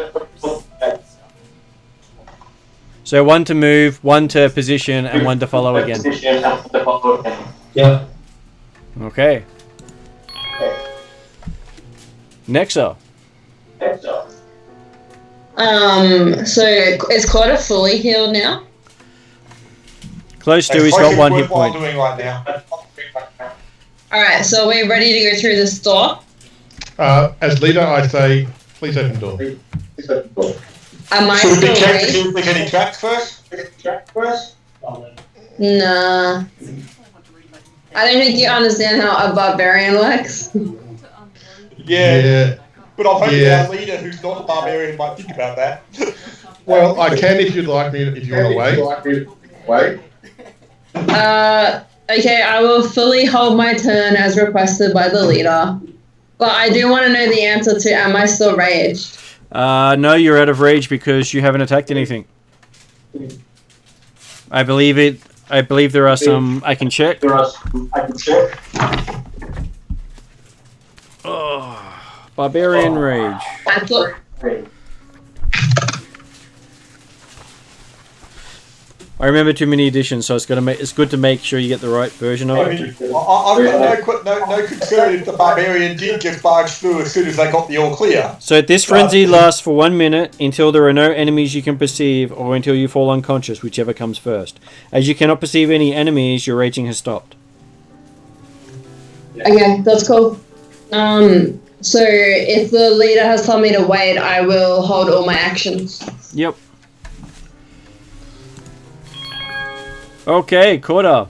So 1 to move, 1 to position, and 1 to follow again. Yep. Okay. Nexa. So is Claudia fully healed now? Close to, he's got 1 hit point. Doing right now. Alright, so we're ready to go through this door. As leader, I say, please open the door. Am I Should we still check to raised? see if there's any traps first? Nah. I don't think you understand how a barbarian works. Yeah. But I'm hoping Yeah. our leader, who's not a barbarian, might think about that. Well, I can if you'd like me, if you want to wait. Okay, I will fully hold my turn as requested by the leader. But I do want to know the answer to, am I still raged? No, you're out of rage because you haven't attacked anything. I believe there are some. I can check. Oh, barbarian rage. I thought. I remember too many editions, so it's good to make sure you get the right version of I it. mean, I've got no concern if the barbarian did just barge through as soon as they got the all clear. So this frenzy lasts for 1 minute until there are no enemies you can perceive, or until you fall unconscious, whichever comes first. As you cannot perceive any enemies, your raging has stopped. Okay, that's cool. So if the leader has told me to wait, I will hold all my actions. Yep. Okay, Korda.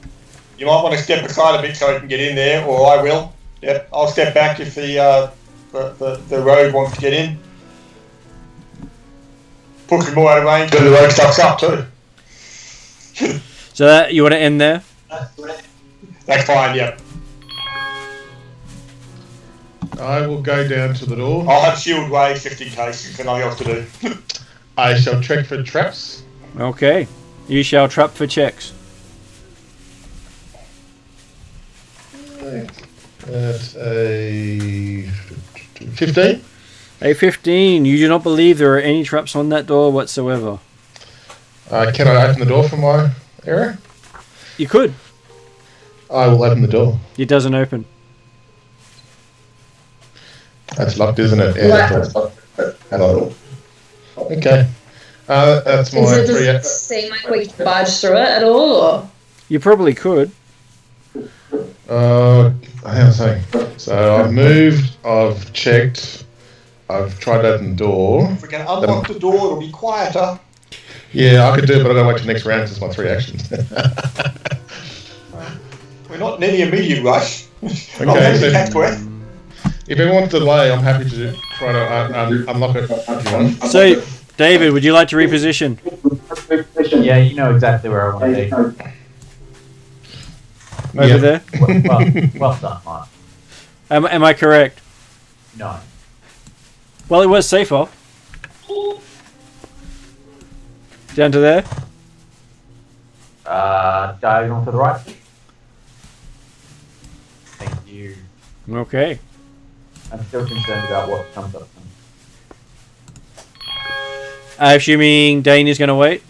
You might want to step aside a bit so I can get in there, or I will. Yep, I'll step back if the rogue wants to get in. Push him more out of range, but the rogue stuff's up too. So that you want to end there? That's fine, yeah. I will go down to the door. I'll have shield raised just in case. There's nothing else to do. I shall check for traps. Okay. You shall trap for checks. That's a 15. A 15. You do not believe there are any traps on that door whatsoever. Can I open the door from my area? You could. I will open the door. It doesn't open. That's locked, isn't it? Yeah. Hello. Okay. That's my Does three. it seem like we can barge through it at all? Or? You probably could. Hang on a second. So I've moved, I've checked, I've tried to open the door. If we can unlock the door, it'll be quieter. Yeah, I could do it, but I've got to wait till next round because it's my 3 actions. We're not in any immediate rush. Okay, so Catch breath. if everyone wants to delay, I'm happy to try to unlock it if you want. So, David, would you like to reposition? Yeah, you know exactly where I want to be. Over there? Well done, Mark. Am I correct? No. Well, it was safer. Down to there? Diagonal to the right. Thank you. Okay. I'm still concerned about what comes up. Assuming Dane is going to wait?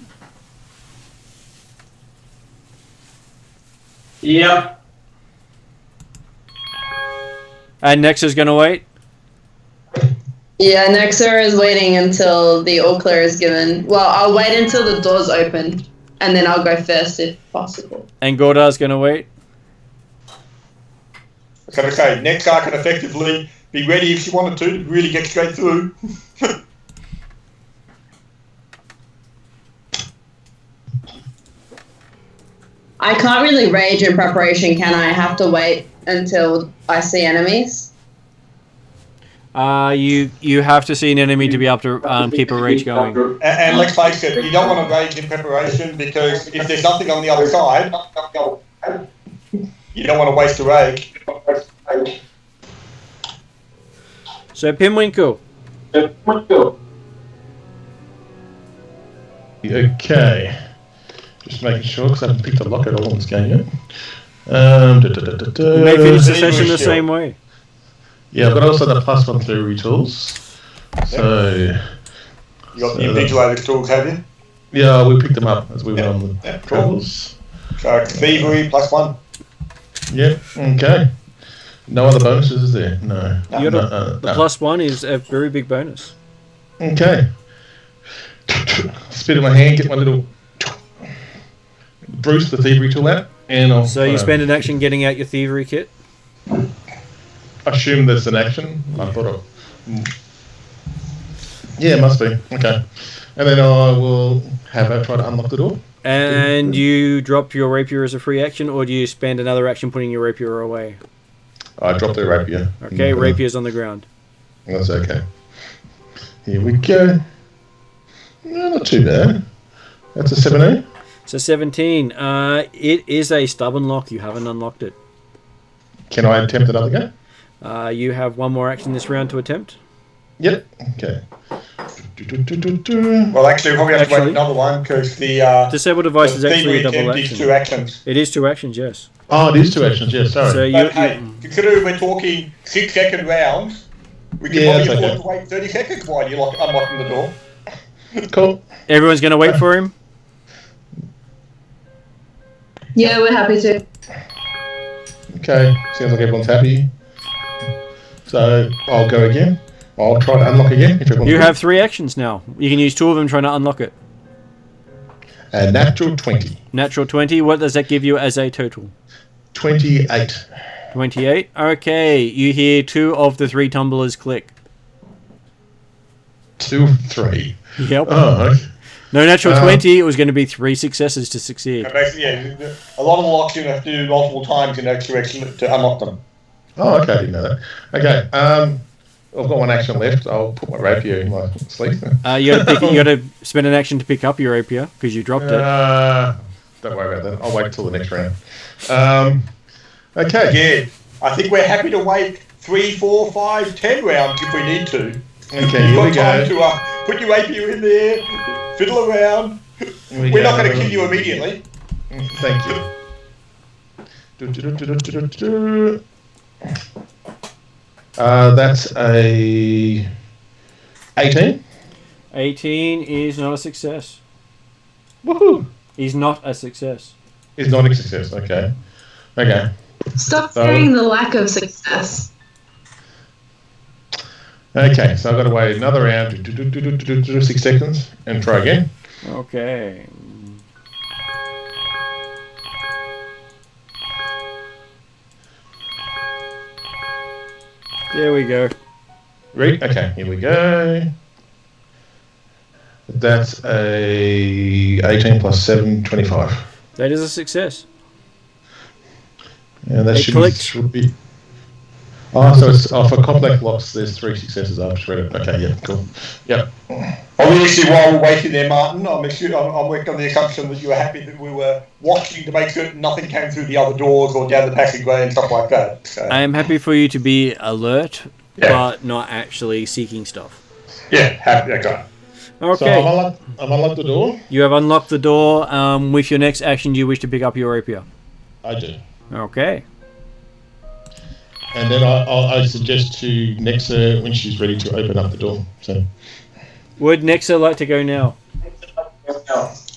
Yep. And Nexa's going to wait? Yeah, Nexa is waiting until the all clear is given. Well, I'll wait until the door's open, and then I'll go first if possible. And Gordar's going to wait? So to say, Nexar can effectively be ready if she wanted to really get straight through. I can't really rage in preparation, can I? I have to wait until I see enemies. You have to see an enemy to be able to keep a rage going. And let's face it, you don't want to rage in preparation because if there's nothing on the other side, you don't want to waste a rage. So, Pinwinkle. Okay. Just making sure because I haven't picked a lock at all in this game yet. You may finish the session the same way. Yeah, I've got also the +1 theory tools. So. You got the invigilator tools, have you? Yeah, we picked them up as we went on the travels. So, thievery +1. Yep, okay. No other bonuses, is there? No. The +1 is a very big bonus. Okay. Spit in my hand, get my little Bruce, the thievery tool out, and I'll. So you spend an action getting out your thievery kit? Assume there's an action. I thought yeah, it must be. Okay. And then I will have her try to unlock the door. And you drop your rapier as a free action, or do you spend another action putting your rapier away? I dropped the rapier. Okay, rapier's on the ground. That's okay. Here we go. No, not too bad. That's a 17. So 17. It is a stubborn lock. You haven't unlocked it. Can I attempt another go? You have one more action this round to attempt. Yep. Okay. Well, actually, we probably have to wait another one because the disable device is actually a double action. Is 2 actions. It is 2 actions, yes. Oh, it is 2 actions, yes, sorry. So But hey, consider we're talking 6-second rounds. We can probably afford to wait 30 seconds while you're unlocking the door. Cool. Everyone's going to wait for him? Yeah, we're happy to. Okay, sounds like everyone's happy. So I'll go again. I'll try to unlock again. If you have 3 actions now. You can use 2 of them trying to unlock it. A natural 20. Natural 20. What does that give you as a total? 28. 28. Okay, you hear 2 of the 3 tumblers click. 2 of 3. Yep. Oh, okay. No natural 20, it was going to be 3 successes to succeed. Basically, yeah, a lot of locks you have to do multiple times in extra to unlock them. Oh, okay, I didn't know that. Okay, I've got 1 action left. I'll put my rapier in my sleeve. You got to spend an action to pick up your rapier because you dropped it. Don't worry about that. I'll wait till the next round. Okay. Again, I think we're happy to wait 3, 4, 5, 10 rounds if we need to. Okay, You've here we got time go. to put your rapier in there, fiddle around. We're not going to kill you immediately. Thank you. That's a 18. 18 is not a success. Woohoo! Is not a success. Is not a success. Okay. Okay. Stop So- fearing the lack of success. Okay, so I've got to wait another round, 6 seconds, and try again. Okay. There we go. Ready? Okay, here we go. That's a 18 plus 7, 25. That is a success. And that It should be. Oh, so it's for complex locks. There's 3 successes. I've just read it. Okay, yeah, cool. Yep. Obviously, while we're waiting there, Martin, I'm working on the assumption that you were happy that we were watching to make certain nothing came through the other doors or down the passageway and stuff like that. So, I am happy for you to be alert, but not actually seeking stuff. yeah, happy. Okay. So Okay. I've unlocked the door. You have unlocked the door. With your next action, do you wish to pick up your rapier? I do. Okay. And then I suggest to Nexa when she's ready to open up the door. So Would Nexa like to go now?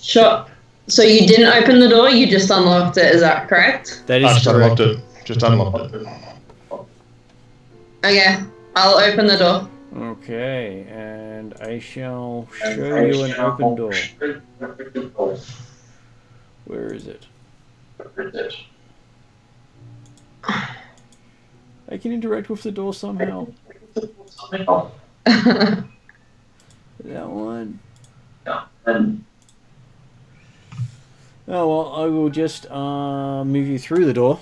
Sure. So you didn't open the door, you just unlocked it, is that correct? That I is just correct. unlocked it. Just unlocked it. Okay, I'll open the door. Okay, and I shall show you an open door. Where is it? I can interact with the door somehow. That one. Oh well, I will just move you through the door.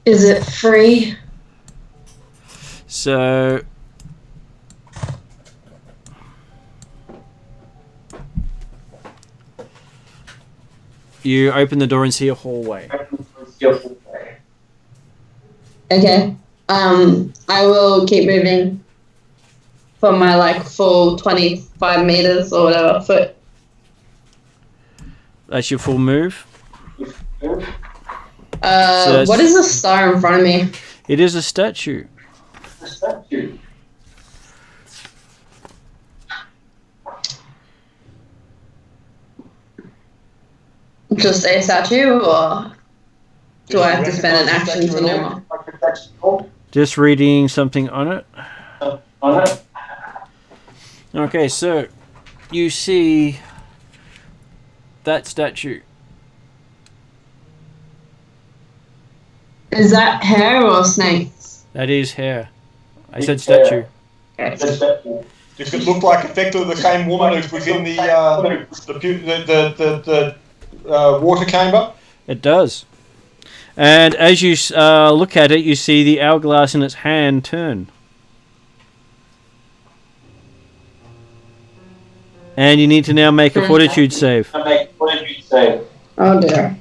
Is it free? So you open the door and see a hallway. Okay. I will keep moving for my full 25 meters or whatever foot. That's your full move. What is the star in front of me? It is a statue. Just a statue, or do I have to spend an action to know more? Just reading something on it. Okay, so you see that statue. Is that hair or snakes? That is hair. I said statue. Okay. Does it look like effectively the same woman who was in the water chamber? It does. And as you look at it, you see the hourglass in its hand turn. And you need to now make a fortitude save. Oh dear.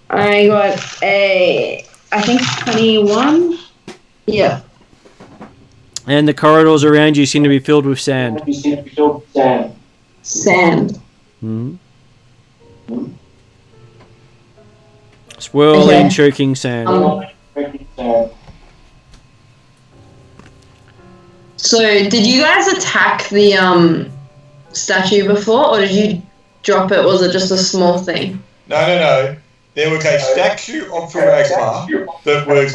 I got I think 21? Yeah. And the corridors around you seem to be filled with sand. Sand. Hmm. Swirling, Okay. choking sand. So, did you guys attack the statue before, or did you drop it? Was it just a small thing? No. There was a statue of Varisia that was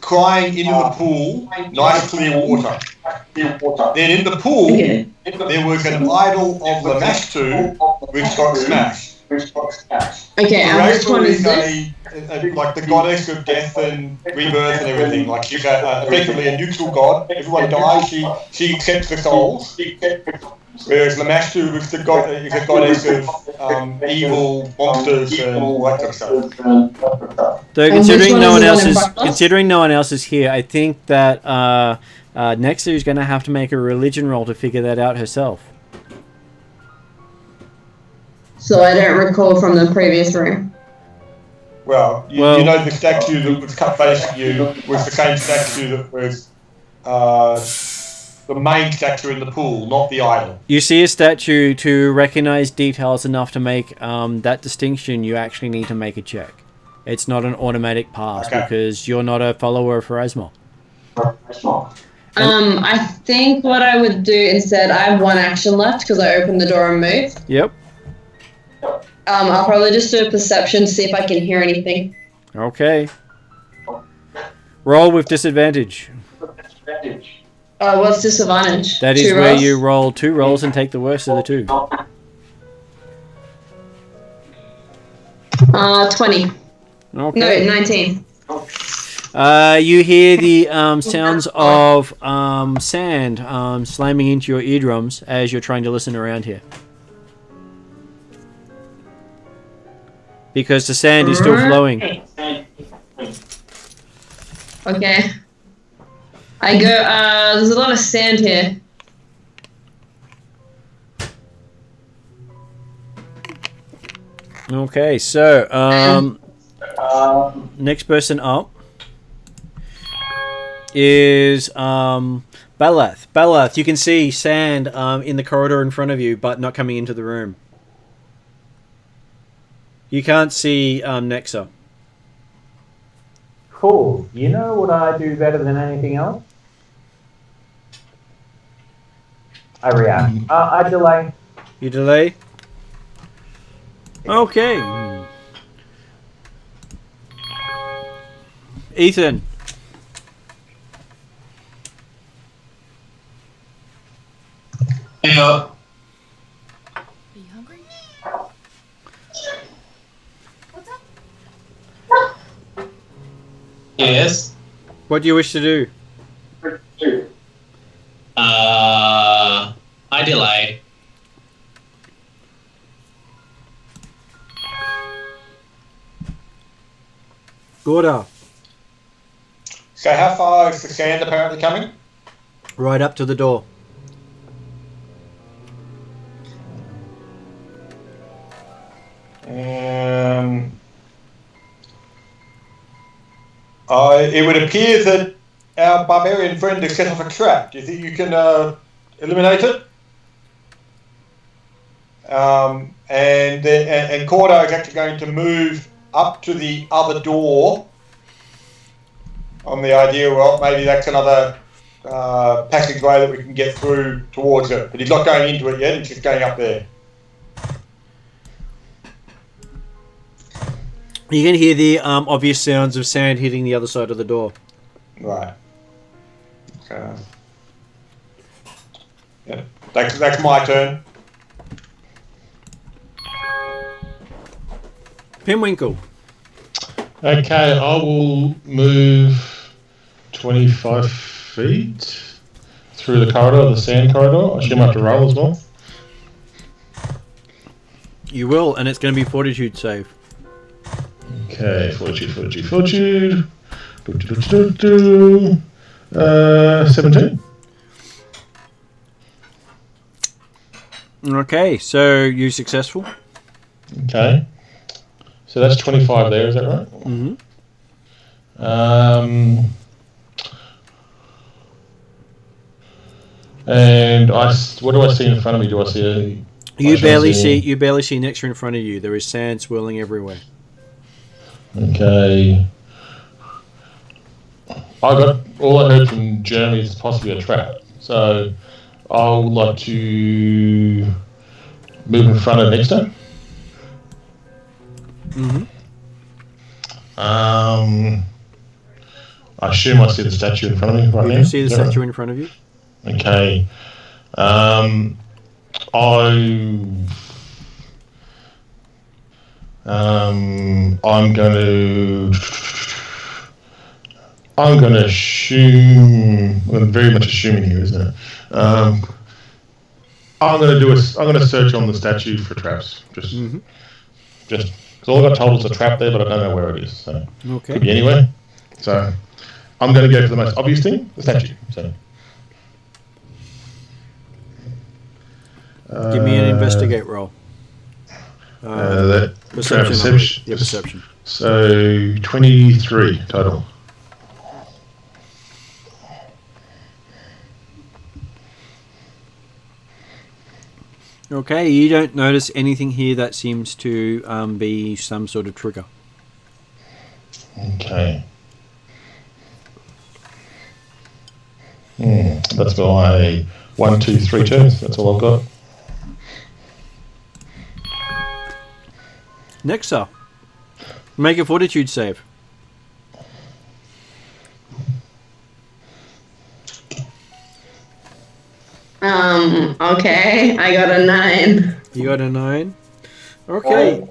crying into the pool, nice clear water. Then in the pool, Okay. there was an idol of Lamashtu which got smashed. Okay, and which one is this? Like the goddess of death and rebirth and everything. Like she's effectively a neutral god. Everyone dies, she accepts the souls. Whereas Lamashtu is a goddess of evil monsters and all that kind of stuff. Though And considering which no one one is else the one in is front of us? considering no one else is here, I think that Nexa is going to have to make a religion roll to figure that out herself. So I don't recall from the previous room. Well, you know the statue that was cut facing you was the same statue that was the main statue in the pool, not the idol. You see a statue. To recognize details enough to make that distinction, you actually need to make a check. It's not an automatic pass because you're not a follower of Pharasma. I think what I would do instead, I have one action left because I opened the door and moved. Yep. I'll probably just do a perception to see if I can hear anything. Okay. Roll with disadvantage. What's disadvantage? That is where you roll 2 rolls and take the worst of the 2. 20. Okay. No, 19. You hear the sounds of sand slamming into your eardrums as you're trying to listen around here. Because the sand is still flowing. Okay. I go, there's a lot of sand here. Okay, so, next person up is Balath. Balath, you can see sand in the corridor in front of you, but not coming into the room. You can't see Nexa. Cool. You know what I do better than anything else? I react. I delay. You delay? Okay. Ethan. Yeah. Are you hungry? What's up? Yes. What do you wish to do? I delay. Gorda. So how far is the sand apparently coming? Right up to the door. It would appear that our barbarian friend has set off a trap. Do you think you can eliminate it? And Cordo is actually going to move up to the other door on the idea, well, maybe that's another passageway that we can get through towards it. But he's not going into it yet, he's just going up there. You can hear the obvious sounds of sand hitting the other side of the door. Right. Okay. Yeah, that's my turn. Pinwinkle. Okay, I will move 25 feet through the corridor, the sand corridor. I assume I have to roll as well. You will, and it's going to be fortitude save. Okay, fortitude. 17. Okay, so you successful. Okay. So that's 25 there, is that right? Mm-hmm. And what do I see in front of me? Do I see a... You barely see Nexa in front of you. There is sand swirling everywhere. Okay. All I heard from Jeremy is possibly a trap. So I would like to move in front of Nexa. Mm-hmm. I assume I see the statue in front of me right now. You see the statue in front of you? Okay. I'm going to assume. I'm very much assuming here, isn't it? I'm going to search on the statue for traps. Just because all I got told is a trap there, but I don't know where it is. So Okay. could be anywhere. So I'm going to go for the most obvious thing, the statue. So. Give me an investigate roll. That Perception. Yeah, perception. So 23 total. Okay, you don't notice anything here that seems to be some sort of trigger. Okay. That's my 1, 2, 3 turns. That's all I've got. Nexa, make a fortitude save. Okay, I got a 9. You got a 9. Okay,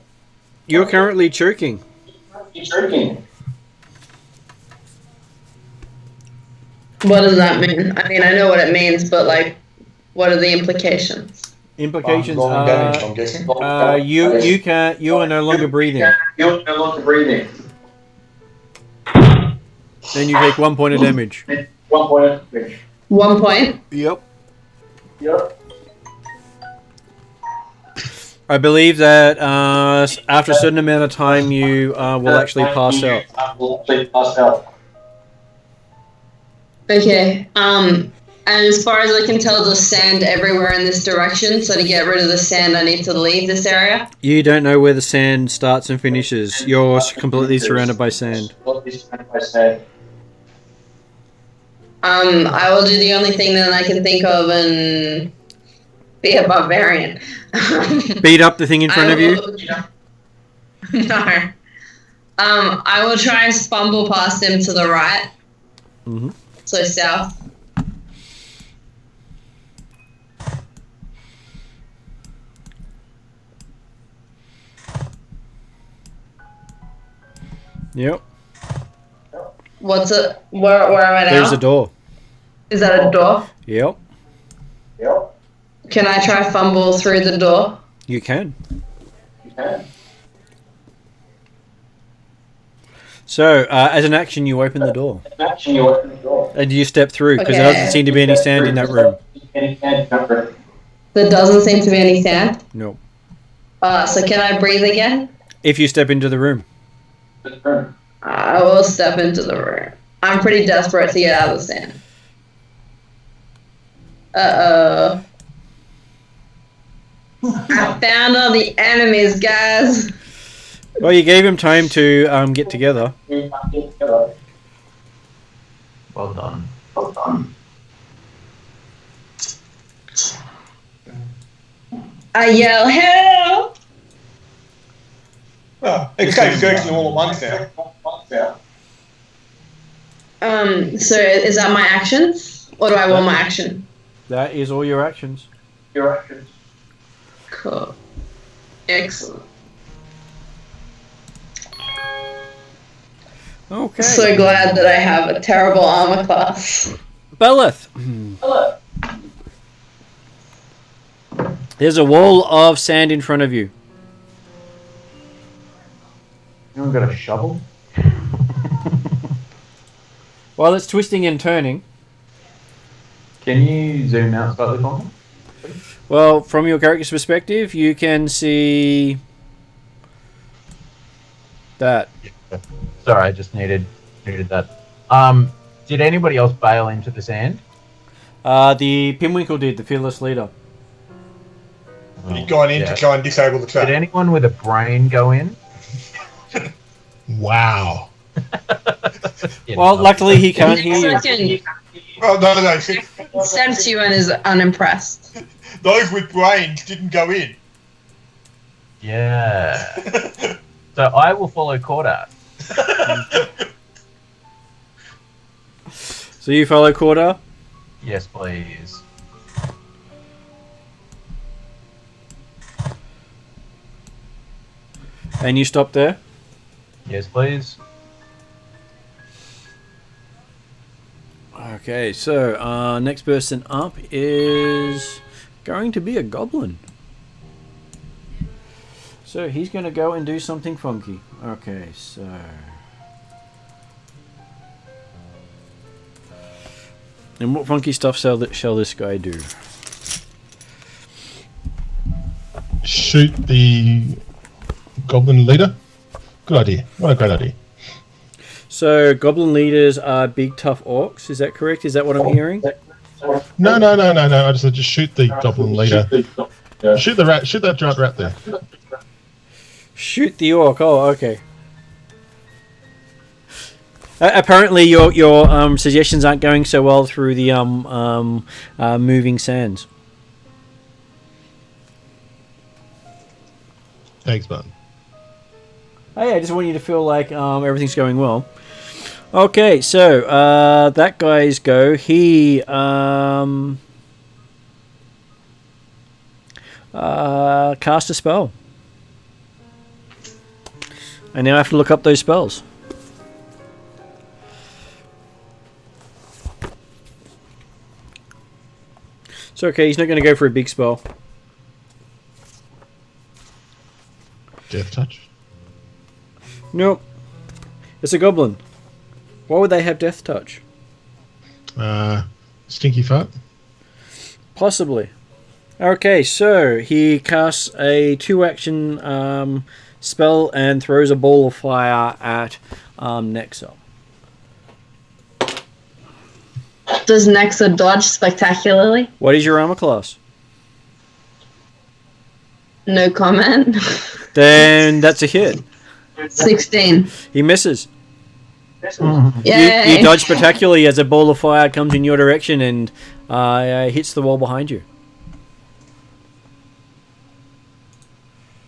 you're currently choking. What does that mean? I mean, I know what it means, but like, what are the implications? Implications Long damage, I'm guessing. you are no longer breathing. Then you take 1 point of damage. 1 point? Yep. I believe that after a certain amount of time, you will actually pass out. Okay. And as far as I can tell, there's sand everywhere in this direction. So to get rid of the sand, I need to leave this area. You don't know where the sand starts and finishes. You're completely surrounded by sand. I will do the only thing that I can think of and be a barbarian. Beat up the thing in front of you? No. I will try and fumble past him to the right. Mm-hmm. So south. Yep. What's it? Where am I now? There's a door. Is that a door? Yep. Can I try fumble through the door? You can. So, as an action, you open the door. And you step through, because there doesn't seem to be any sand in that room. There doesn't seem to be any sand? No. So can I breathe again? If you step into the room. I will step into the room. I'm pretty desperate to get out of the sand. Uh-oh. I found all the enemies, guys. Well, you gave him time to get together. Well done. I yell, help! Oh, it came virtually all at once now. So is that my actions? Or do I want my action? That is all your actions. Cool. Excellent. Okay. So glad that I have a terrible armor class. Belith. There's a wall of sand in front of you. Anyone got a shovel? While it's twisting and turning. Can you zoom out slightly for me? Well, from your character's perspective, you can see that. Sorry, I just needed that. Did anybody else bail into the sand? The Pinwinkle did, the fearless leader. You've gone in to try and disable the trap. Did anyone with a brain go in? Wow. Well, luckily he can't hear you. Well, no. Sense you and is unimpressed. Those with brains didn't go in. Yeah. So I will follow Corda. So you follow Corda? Yes, please. And you stop there? Yes, please. Okay, so next person up is going to be a goblin. So he's going to go and do something funky. Okay, so... And what funky stuff shall this guy do? Shoot the goblin leader. Good idea. What a great idea. So goblin leaders are big tough orcs. Is that correct? Is that what I'm hearing? No. I just said just shoot the goblin leader. Shoot the rat. Shoot that giant rat there. Shoot the orc. Oh, okay. Apparently, your suggestions aren't going so well through the moving sands. Thanks, bud. Hey, I just want you to feel like everything's going well. Okay, so that guy's go. He cast a spell. I now have to look up those spells. It's okay, he's not going to go for a big spell. Death touch. Nope. It's a goblin. Why would they have death touch? Stinky fart. Possibly. Okay, so he casts a 2-action spell and throws a ball of fire at Nexa. Does Nexa dodge spectacularly? What is your armor class? No comment. Then that's a hit. 16. He misses. Yay. You dodge spectacularly as a ball of fire comes in your direction and hits the wall behind you.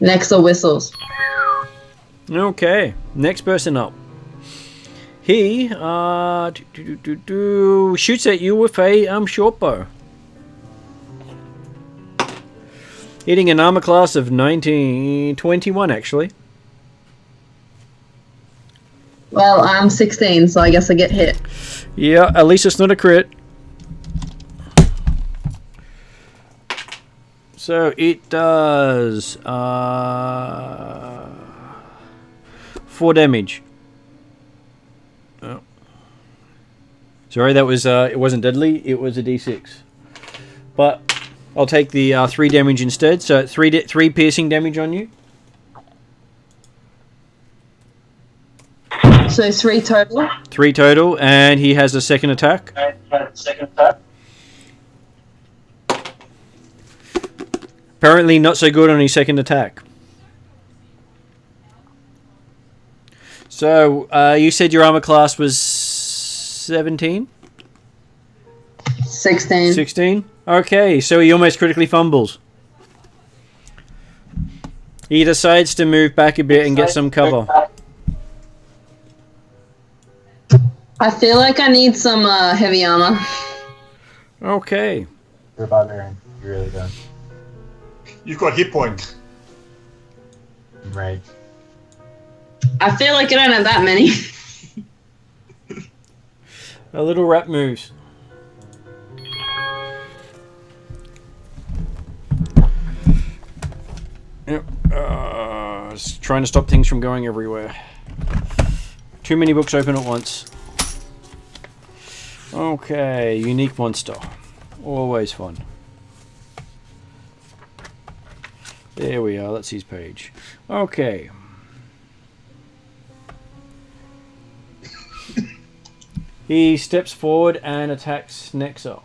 Nexa whistles. Okay, next person up. He shoots at you with a short bow. Hitting an armor class of 21 actually. Well, I'm 16, so I guess I get hit. Yeah, at least it's not a crit. So it does 4 damage. Oh. Sorry, that was it wasn't deadly. It was a D6. But I'll take the 3 damage instead. So 3 piercing damage on you. So 3 total? 3 total, and he has a second attack. Apparently not so good on his second attack. So, you said your armor class was 17? 16. 16? Okay, so he almost critically fumbles. He decides to move back a bit and get some cover. I feel like I need some heavy armor. Okay. You're a barbarian. You really don't. You've got hit points. Right. I feel like I don't have that many. A little rat moves. Yep. It's trying to stop things from going everywhere. Too many books open at once. Okay, unique monster. Always fun. There we are, that's his page. Okay. He steps forward and attacks Nexa.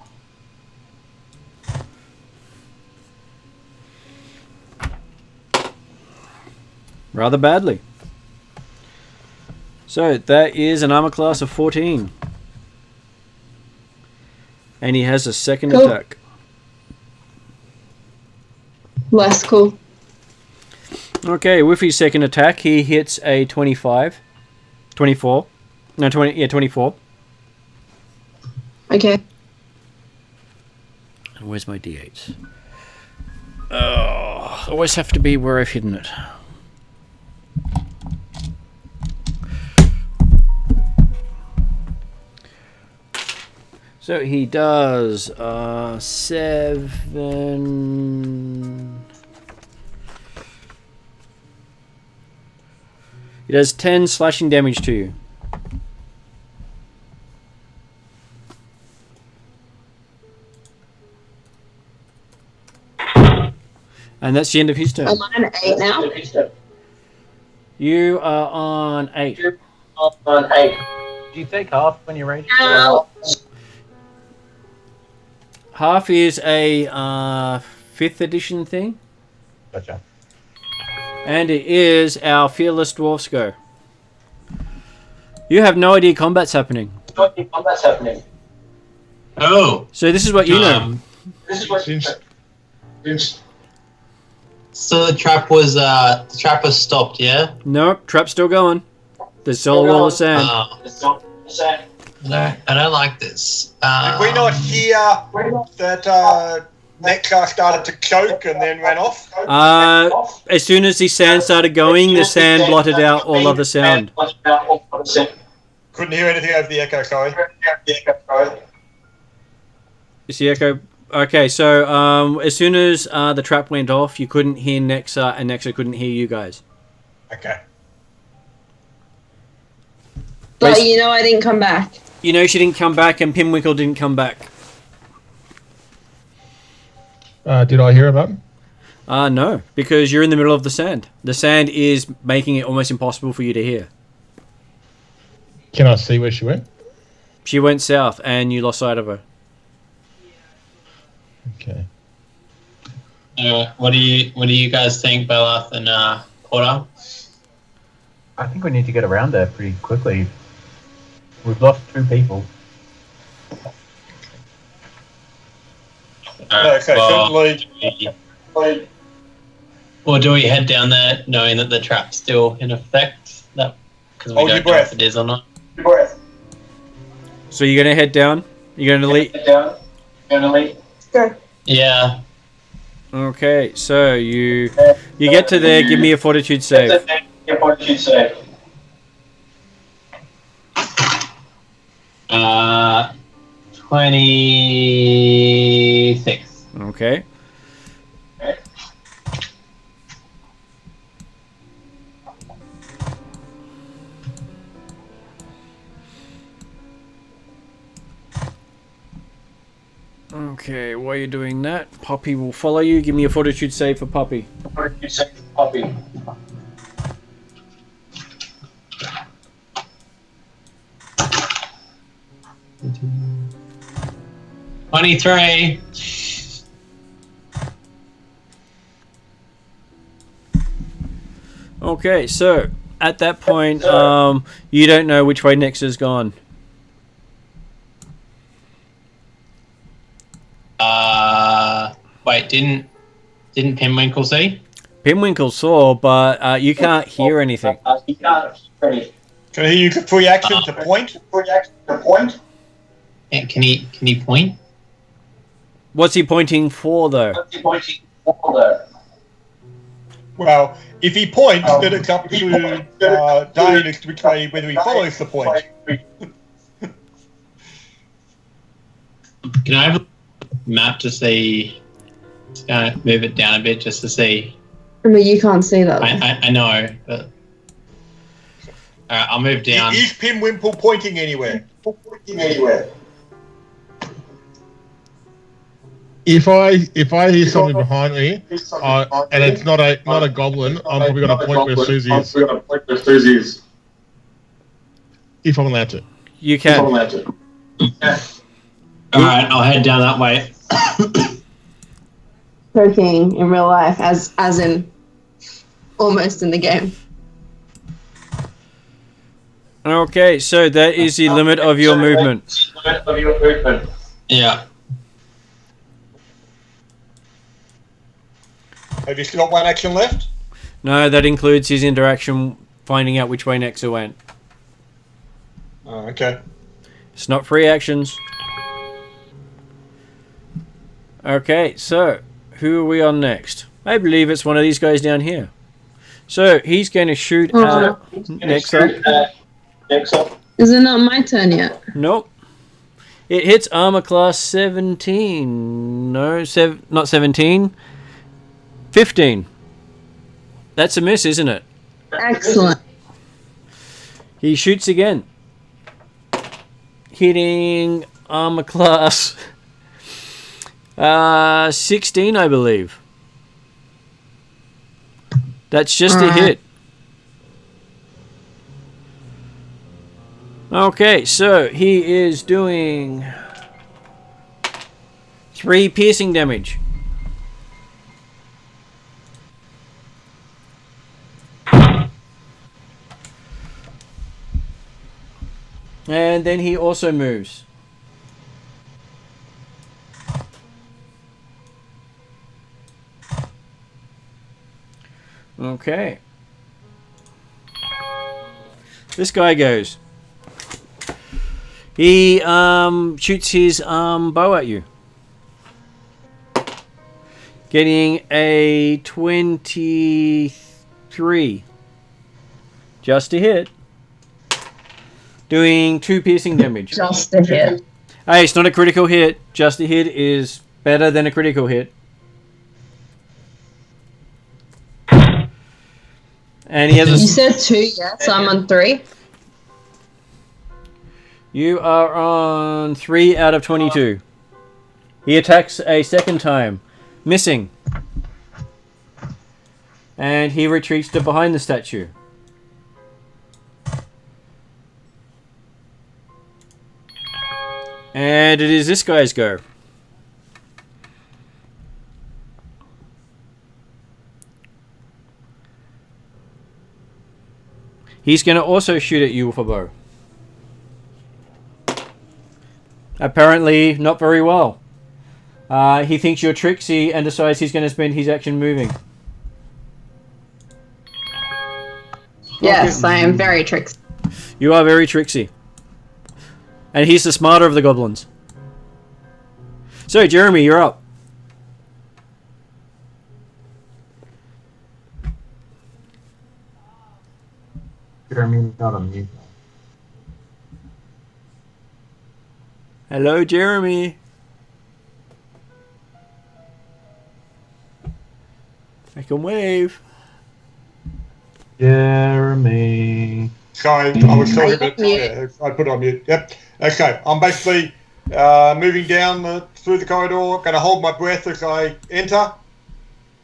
Rather badly. So that is an armor class of 14. And he has a second attack. Less cool. Okay, with his second attack, he hits a 24. No, 24. Okay. And where's my d8s? Oh, always have to be where I've hidden it. So he does 7. He does 10 slashing damage to you. And that's the end of his turn. Am I an 8 now? You are on 8. Do you take half when you're raging? Half is a 5th edition thing, Gotcha. and it is our Fearless Dwarfs go. You have no idea combat's happening. Oh. So this is what you know. So the trap was stopped, yeah? Nope, trap's still going. There's still a wall of sand. I don't like this. Did we not hear that Nexa started to choke and then ran off? As soon as the sand started going, the sand blotted out all other sound. Couldn't hear anything over the echo, sorry. Is the echo? Okay, so as soon as the trap went off, you couldn't hear Nexa, and Nexa couldn't hear you guys. Okay. But you know I didn't come back. You know she didn't come back, and Pimwinkle didn't come back. Did I hear about him? No, because you're in the middle of the sand. The sand is making it almost impossible for you to hear. Can I see where she went? She went south, and you lost sight of her. Okay. What do you guys think, Belath and Porter? I think we need to get around there pretty quickly. We've lost 2 people. Certainly. Or do we head down there knowing that the trap's still in effect? Because we Hold your don't know breath. if it is or not. So you're gonna head down. You're gonna leave. Yeah. Okay, so you get to there. Give me a fortitude save. 26. Okay. Okay, while you're doing that, Poppy will follow you. Give me a fortitude save for Poppy. 23. Okay, so at that point, you don't know which way Nexa's gone. Wait, didn't Pinwinkle see? Pinwinkle saw, but you can't hear anything. Can I use a free action to point? And can he point? What's he pointing for, though? Well, if he points, then it's up to Dane as to which way, whether he follows the point. Can I have a map to see? Move it down a bit just to see. I mean, you can't see that. I know, but alright, I'll move down. Is Pinwimple pointing anywhere? If I hear something behind me, and it's not a goblin, I'm probably going to point where Susie is. If I'm allowed to. You can. Alright, I'll head down that way. Poking in real life, as in almost in the game. Okay, so that is the limit of your movement. Yeah. Have you still got one action left? No, that includes his interaction finding out which way Nexa went. Oh, okay. It's not free actions. Okay, so who are we on next? I believe it's one of these guys down here. So he's going to shoot at Nexa. Is it not my turn yet? Nope. It hits armor class 17. No, not 17. 15. That's a miss, isn't it? Excellent. He shoots again. Hitting armor class 16, I believe. That's just a hit. Okay, so he is doing 3 piercing damage. And then he also moves. Okay. This guy goes. He shoots his bow at you. Getting a 23. Just a hit. Doing 2 piercing damage. Just a hit. Hey, it's not a critical hit. Just a hit is better than a critical hit. And he has You a... said 2, yes? I'm on 3. You are on 3 out of 22. He attacks a second time. Missing. And he retreats to behind the statue. And it is this guy's go. He's going to also shoot at you with a bow. Apparently not very well. He thinks you're tricksy and decides he's going to spend his action moving. Yes, I am very tricksy. You are very tricksy. And he's the smarter of the goblins. So, Jeremy, you're up. Jeremy, not on mute. Hello, Jeremy. I can wave. Jeremy. Sorry, I was talking about. Yeah, I put it on mute. Yep. Okay, I'm basically moving down through the corridor. Going to hold my breath as I enter,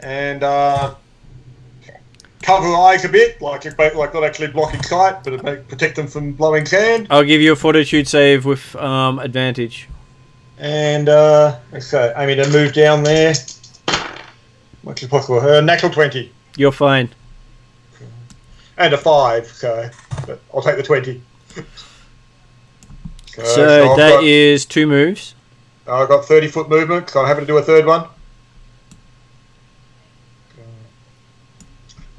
and cover eyes a bit, like not actually blocking sight, but it may protect them from blowing sand. I'll give you a fortitude save with advantage. And okay, I mean to move down there. Much as possible. Natural 20. You're fine. And a 5, so but I'll take the 20. So that is 2 moves. I've got 30-foot movement, so I'm happy to do a third one.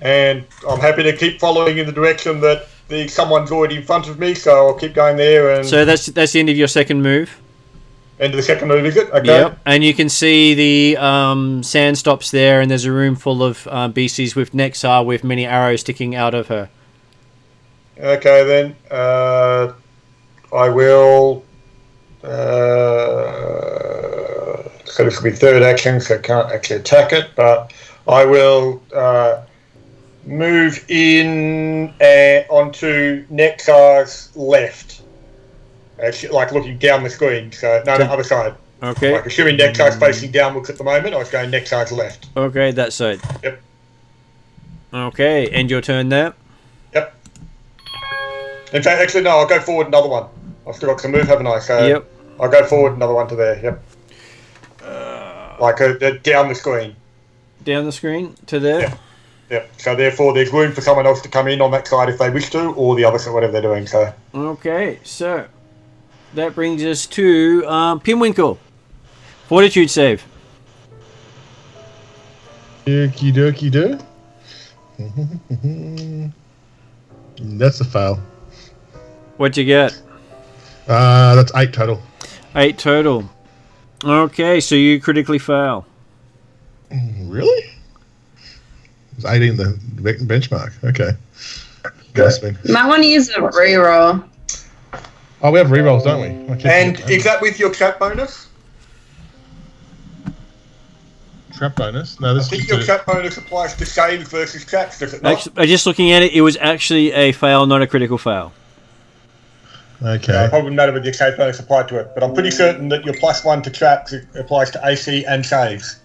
And I'm happy to keep following in the direction that someone's already in front of me, so I'll keep going there. And so that's the end of your second move. End of the second move, is it? Okay. Yep. And you can see the sand stops there, and there's a room full of beasties with Nexar with many arrows sticking out of her. Okay, then I will. So this will be third action, so I can't actually attack it, but I will move in onto Nexar's left. Actually, like looking down the screen, so no, the other side. Okay. Like assuming Nexar's facing downwards at the moment, I was going Nexar's left. Okay, that side. Yep. Okay, end your turn there. Yep. In fact, actually, no, I'll go forward another one. I've still got some move, haven't I? So yep. I'll go forward another one to there, yep. Like down the screen. Down the screen to there? Yep. Yep. So therefore, there's room for someone else to come in on that side if they wish to, or the other side, whatever they're doing. So. Okay, so that brings us to Pinwinkle. Fortitude save. Okie dokie do. That's a fail. What'd you get? That's 8 total. 8 total. Okay, so you critically fail. Really? It was 18 the benchmark. Okay. Gasping. Might want to use a reroll. Oh, we have rerolls, don't we? And is that with your trap bonus? Trap bonus? No, this I think your trap bonus applies to saves versus traps, does it not? Actually, just looking at it, it was actually a fail, not a critical fail. Okay. It probably matter with your trap bonus applied to it, but I'm pretty certain that your +1 to traps applies to AC and saves.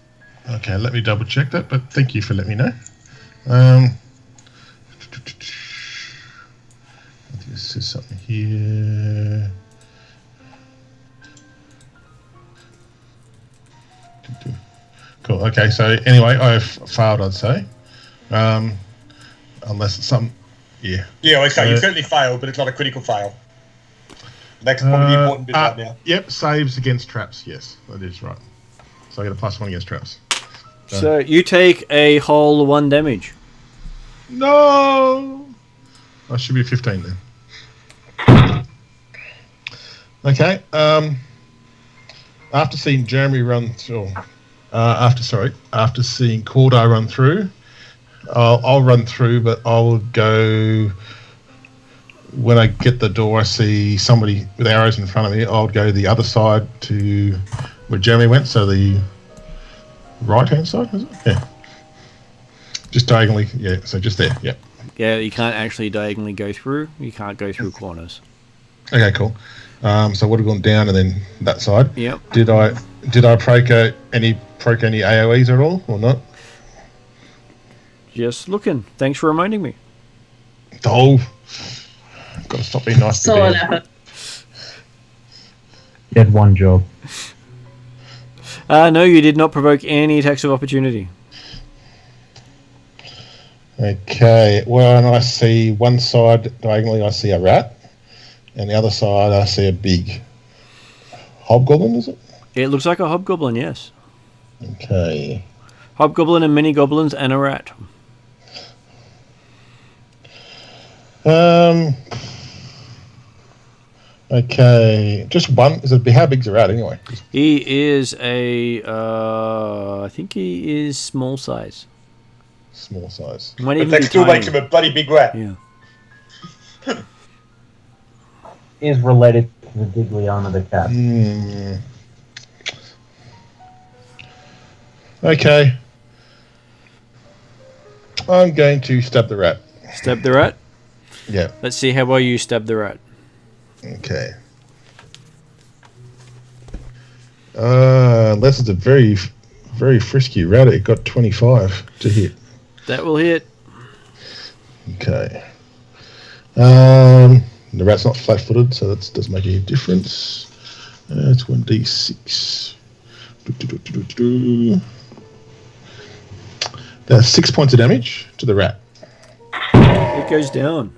Okay, let me double check that, but thank you for letting me know. This is something here. Okay, so anyway, I've failed, I'd say. Unless it's some... Yeah. Yeah, okay, you certainly failed, but it's not a critical fail. That's probably the important bit right now. Yep, saves against traps, yes. That is right. So I get a +1 against traps. So you take a whole 1 damage. No! I should be 15 then. Okay, after seeing Jeremy run through... after seeing Cordar run through, I'll run through, but I'll go... When I get the door, I see somebody with arrows in front of me. I'll go the other side to where Jeremy went, so the right-hand side, is it? Yeah. Just diagonally, yeah, so just there, yeah. Yeah, you can't actually diagonally go through. You can't go through corners. Okay, cool. So would have gone down and then that side. Yep. Did I proc any AoEs at all, or not? Just looking. Thanks for reminding me. Oh, got to stop being nice. Solid effort. You had one job. No, you did not provoke any attacks of opportunity. Okay, well, and I see one side diagonally, I see a rat, and the other side, I see a big hobgoblin, is it? It looks like a hobgoblin, yes. Okay. Hobgoblin and mini goblins and a rat. Okay, just one. How big's a rat anyway? He is I think he is small size. Small size. Might even But that be still tiny. makes him a bloody big rat. Yeah. Is related to the Digliana the cat. Okay. I'm going to stab the rat. Stab the rat? Yeah. Let's see how well you stab the rat. Okay. Unless it's a very, very frisky rat, it got 25 to hit. That will hit. Okay. The rat's not flat-footed, so that doesn't make any difference. It's 1d6. That's 6 points of damage to the rat. It goes down.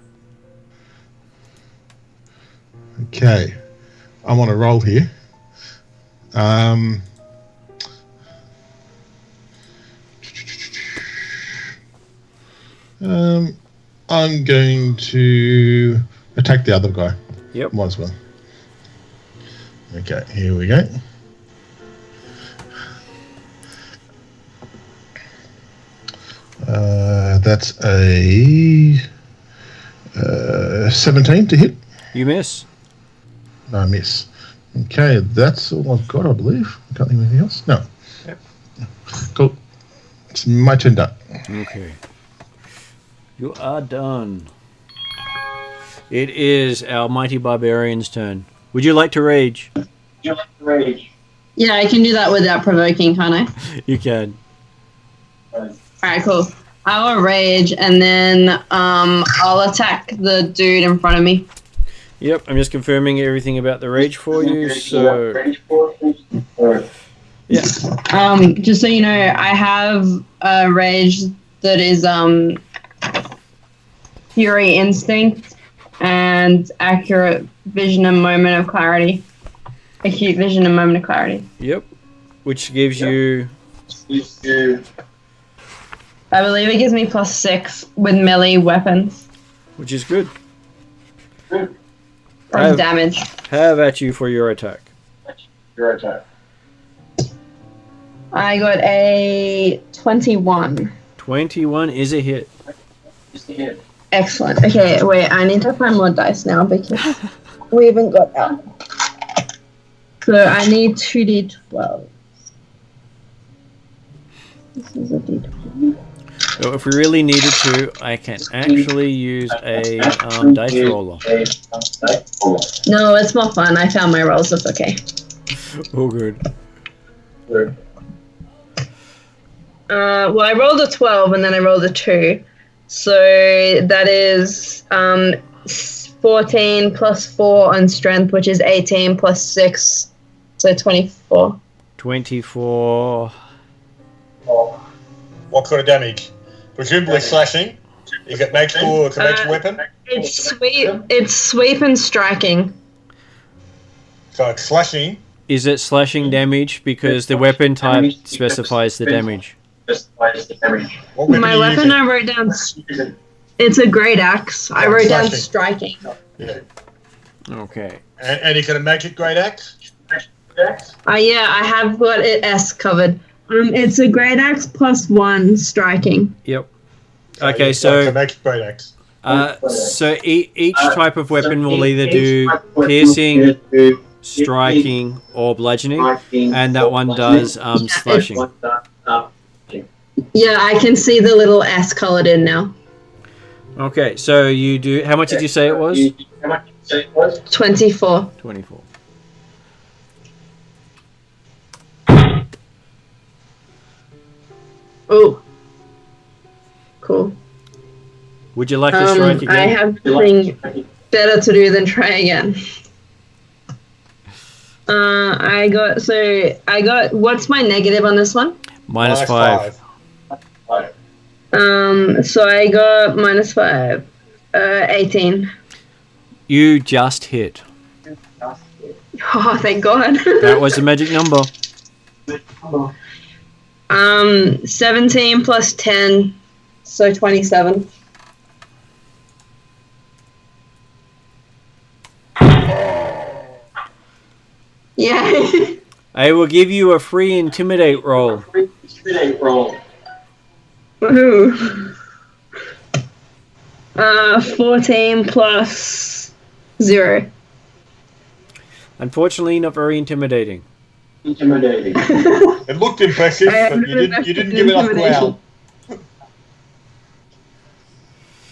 Okay. I'm on a roll here. I'm going to attack the other guy. Yep. Might as well. Okay, here we go. That's a 17 to hit. You miss. No, I miss. Okay, that's all I've got, I believe. I can't think of anything else. No. Yep. Cool. It's my turn done. Okay. You are done. It is our mighty barbarian's turn. Would you like to rage? Yeah, I can do that without provoking, can't I? You can. Alright, cool. I will rage, and then I'll attack the dude in front of me. Yep, I'm just confirming everything about the rage for you, so... Yeah. Just so you know, I have a rage that is Fury Instinct and Accurate Vision and Moment of Clarity. Acute Vision and Moment of Clarity. Yep. Which gives you... I believe it gives me +6 with melee weapons. Which is good. From damage. Have at you for your attack. I got a 21. 21 is a hit. Excellent. Okay, wait, I need to find more dice now because we haven't got out. So I need 2d12. This is a d12. So if we really needed to, I can actually use a dice roller. No, it's more fun. I found my rolls. It's okay. Oh, good. Well, I rolled a 12 and then I rolled a 2. So that is 14 plus 4 on strength, which is 18 plus 6. So 24. 24. What kind of damage? Presumably slashing. Is it magical or it's a magic weapon? It's sweep and striking. So it's slashing. Is it slashing damage? Because the weapon type specifies the damage. What weapon My are you weapon using? I wrote down. It's a great axe. I wrote down slashing. striking. Yeah. Okay. And is it a magic great axe? Yeah, I have got it S covered. It's a great axe +1 striking. Yep. Yeah, Okay, it's a so magic great axe. each type of weapon will either do piercing, striking, or bludgeoning, and that one does slashing. Yeah, I can see the little S colored in now. Okay, so you do. How much did you say it was? 24. 24. Oh. Cool. Would you like to strike again? I have nothing better to do than try again. I got what's my negative on this one? -5. So I got -5. 18. You just hit. Oh, thank God. That was the magic number. 17 plus 10, so 27. Yeah. I will give you a free intimidate roll. Woohoo. 14 plus 0. Unfortunately, not very intimidating. It looked impressive, but you didn't give enough ground.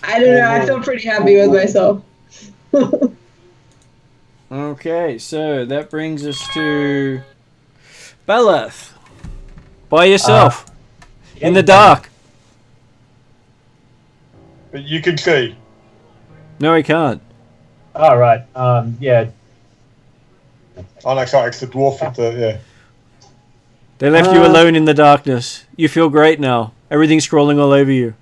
I don't know, I feel pretty happy with myself. Okay, so that brings us to Beleth. By yourself. In the dark. But you can see. No, he can't. All right. Yeah. Oh no, sorry, it's the dwarf with the They left you alone in the darkness. You feel great now. Everything's crawling all over you.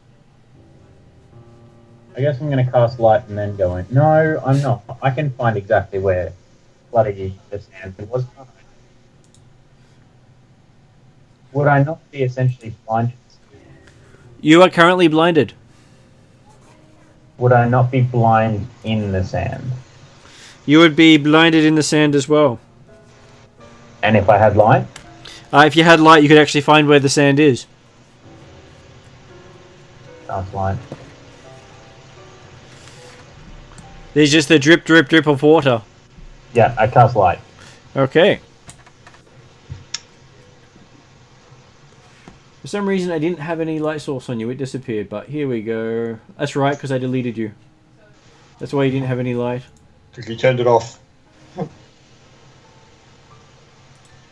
I guess I'm going to cast light and then go in. No, I'm not. I can find exactly where bloody the sand was. Would I not be essentially blind? You are currently blinded. Would I not be blind in the sand? You would be blinded in the sand as well. And if I had light? If you had light, you could actually find where the sand is. Cast light. There's just the drip, drip, drip of water. Yeah, I cast light. Okay. For some reason, I didn't have any light source on you. It disappeared, but here we go. That's right, because I deleted you. That's why you didn't have any light. because you turned it off.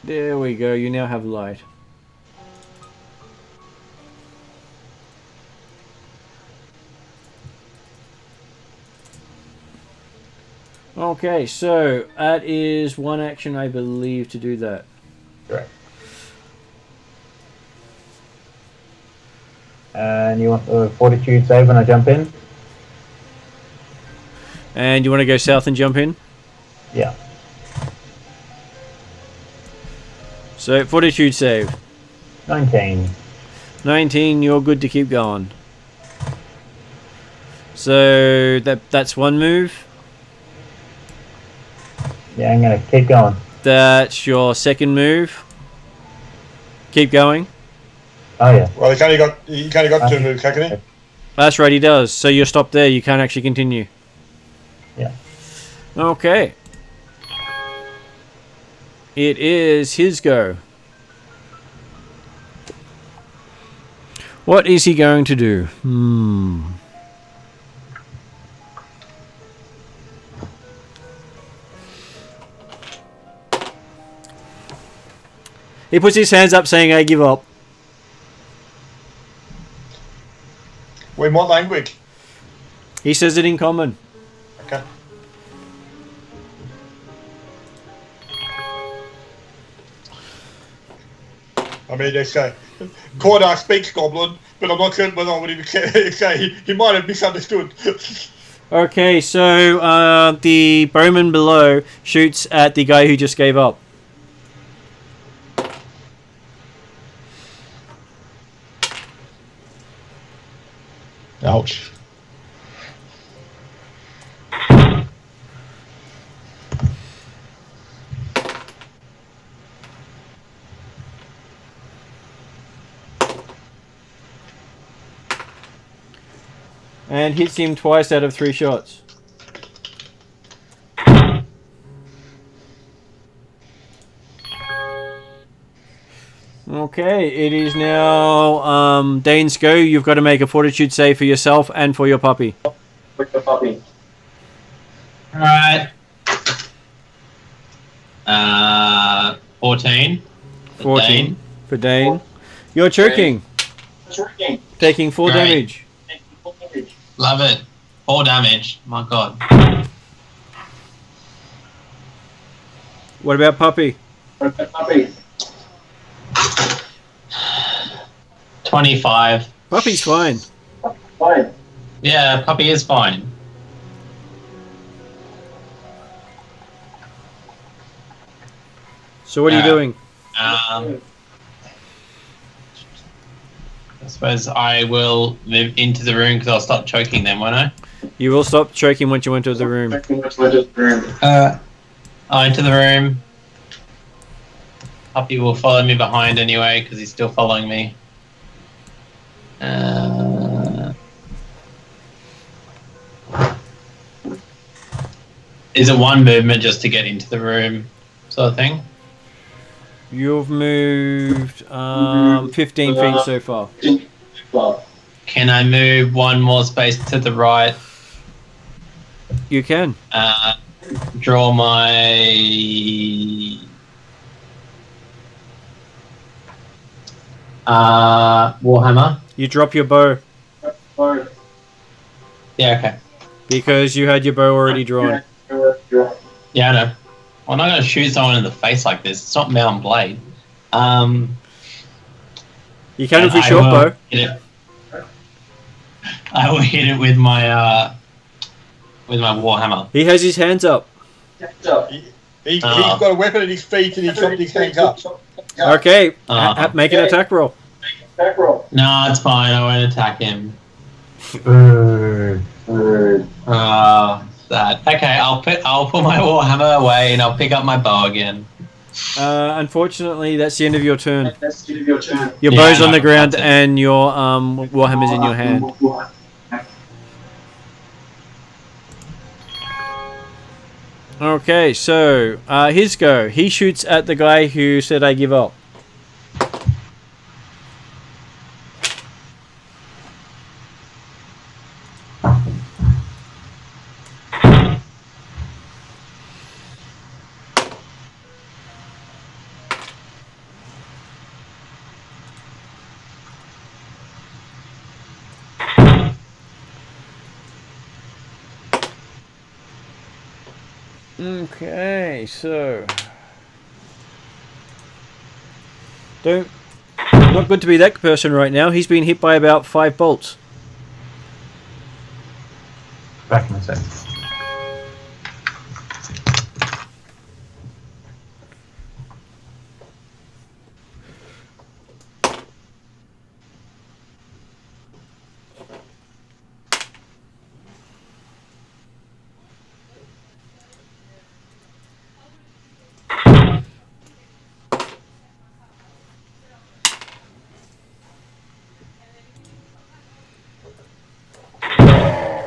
There we go. You now have light. Okay, so that is one action, I believe, to do that. Correct. And you want the fortitude save when I jump in? And you want to go south and jump in? Yeah. So, fortitude save. 19. 19, you're good to keep going. So, that's one move. Yeah, I'm going to keep going. That's your second move. Keep going. Oh, yeah. Well, he kind of got two moves, hasn't he? That's right, he does. So you're stopped there. You can't actually continue. Yeah. Okay. It is his go. What is he going to do? He puts his hands up saying, I give up. In what language? He says it in common. Okay. I mean, they say Cordar speaks Goblin, but I'm not certain whether I would even say he might have misunderstood. Okay, so the bowman below shoots at the guy who just gave up. Ouch. And hits him twice out of 3 shots. Okay, it is now Dane's go. You've got to make a fortitude save for yourself and for your puppy. Alright. 14. 14 for Dane. You're choking. Taking 4 Great. damage. Love it. 4 damage. My god. What about puppy? 25. Puppy's fine. Yeah, puppy is fine. So what are you doing? I suppose I will move into the room because I'll stop choking them, won't I? You will stop choking once you enter the room. I'll enter the room. Puppy will follow me behind anyway because he's still following me. Is it one movement just to get into the room, sort of thing? You've moved 15 feet so far. Can I move one more space to the right? You can. Draw my Warhammer. You drop your bow Yeah, okay. because you had your bow already drawn. Yeah, I know. I'm not going to shoot someone in the face like this. It's not Mountain Blade. You can with your I short will bow. hit it. I will hit it with my Warhammer. He has his hands up. He's got a weapon at his feet and he chopped his hands up. Okay, make an attack roll. No, it's fine. I won't attack him. That. Okay, I'll put my Warhammer away and I'll pick up my bow again. Unfortunately, that's the end of your turn. Your bow's on the ground and your Warhammer's in your hand. Okay, so his go. He shoots at the guy who said I give up. Okay, so not good to be that person right now. He's been hit by about 5 bolts. Back in a sec.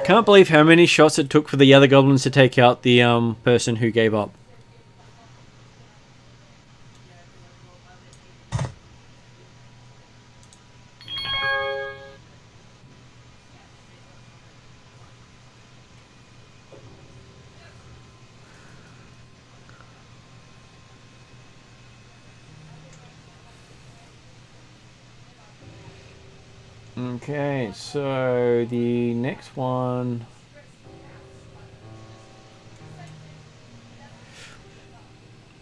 Can't believe how many shots it took for the other goblins to take out the person who gave up. Okay, so the next one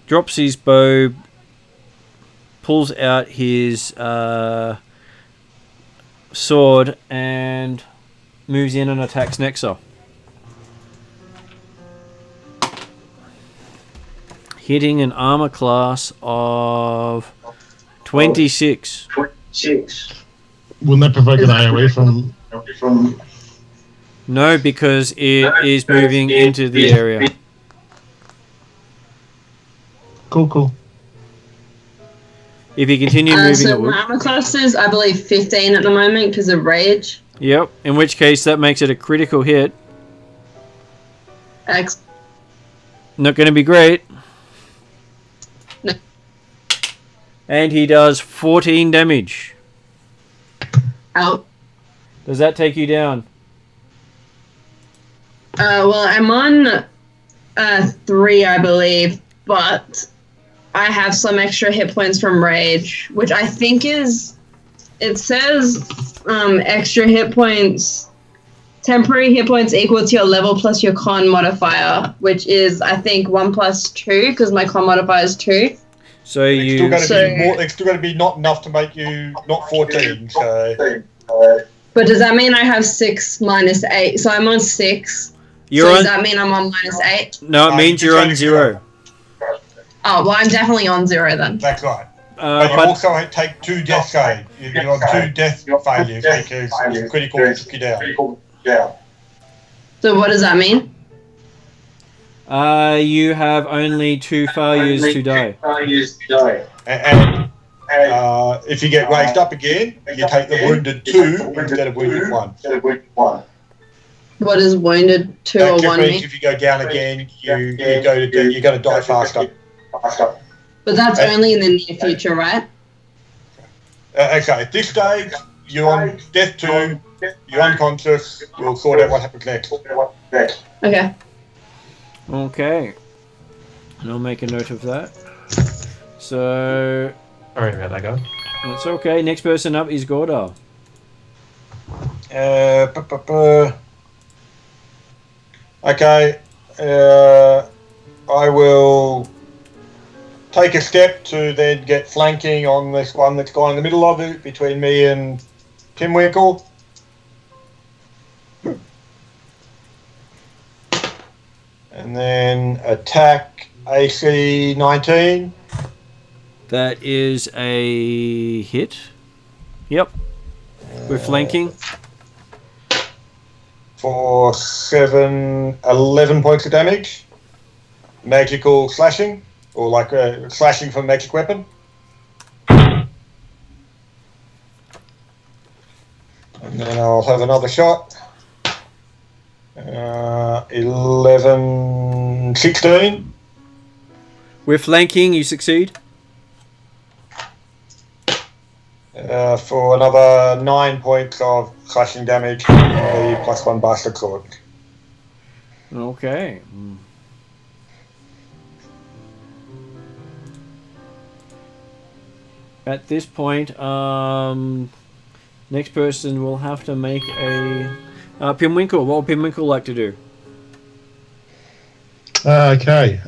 drops his bow, pulls out his sword and moves in and attacks Nexa. Hitting an armor class of 26. 26. Wouldn't that provoke an AoE from? No, because it is moving into the area. Cool. If you continue moving, so it would. my armor class is, I believe, 15 at the moment because of rage. Yep. In which case, that makes it a critical hit. Not going to be great. No. And he does 14 damage. Out. Does that take you down? Well, I'm on 3, I believe, but I have some extra hit points from rage, which I think is. It says extra hit points, temporary hit points equal to your level plus your con modifier, which is, I think, 1 + 2, because my con modifier is 2. So It's still going to be more. It's still going to be not enough to make you not 14. So. But does that mean I have 6 minus 8? So I'm on 6. Does that mean I'm on -8? No, it means you're on 0. Oh, well, I'm definitely on 0 then. That's right. But you also take 2 death saves. You're on 2 death failures because it's critical to took you down. So what does that mean? You have only 2 failures to die. And if you get raised up again, you take the wounded 2 instead of wounded 1. What is wounded 2 That or just 1 means mean? if you go down again, you're going to die faster. But that's only in the near future, right? Okay, at this stage, you're on death 2, you're unconscious, we'll sort out what happens next. Okay. Okay. And I'll make a note of that. So... Sorry about that, guys. It's okay. Next person up is Gordar. Okay, I will take a step to then get flanking on this one that's gone in the middle of it between me and Timwinkle. And then attack AC 19. That is a hit. Yep. We're flanking. For 11 points of damage. Magical slashing, or like slashing from a magic weapon. And then I'll have another shot. 11, 16. We're flanking, you succeed. For another 9 points of slashing damage, the +1 bastard sword. Okay. At this point, next person will have to make a... Pinwinkle, what would Pinwinkle like to do? Okay.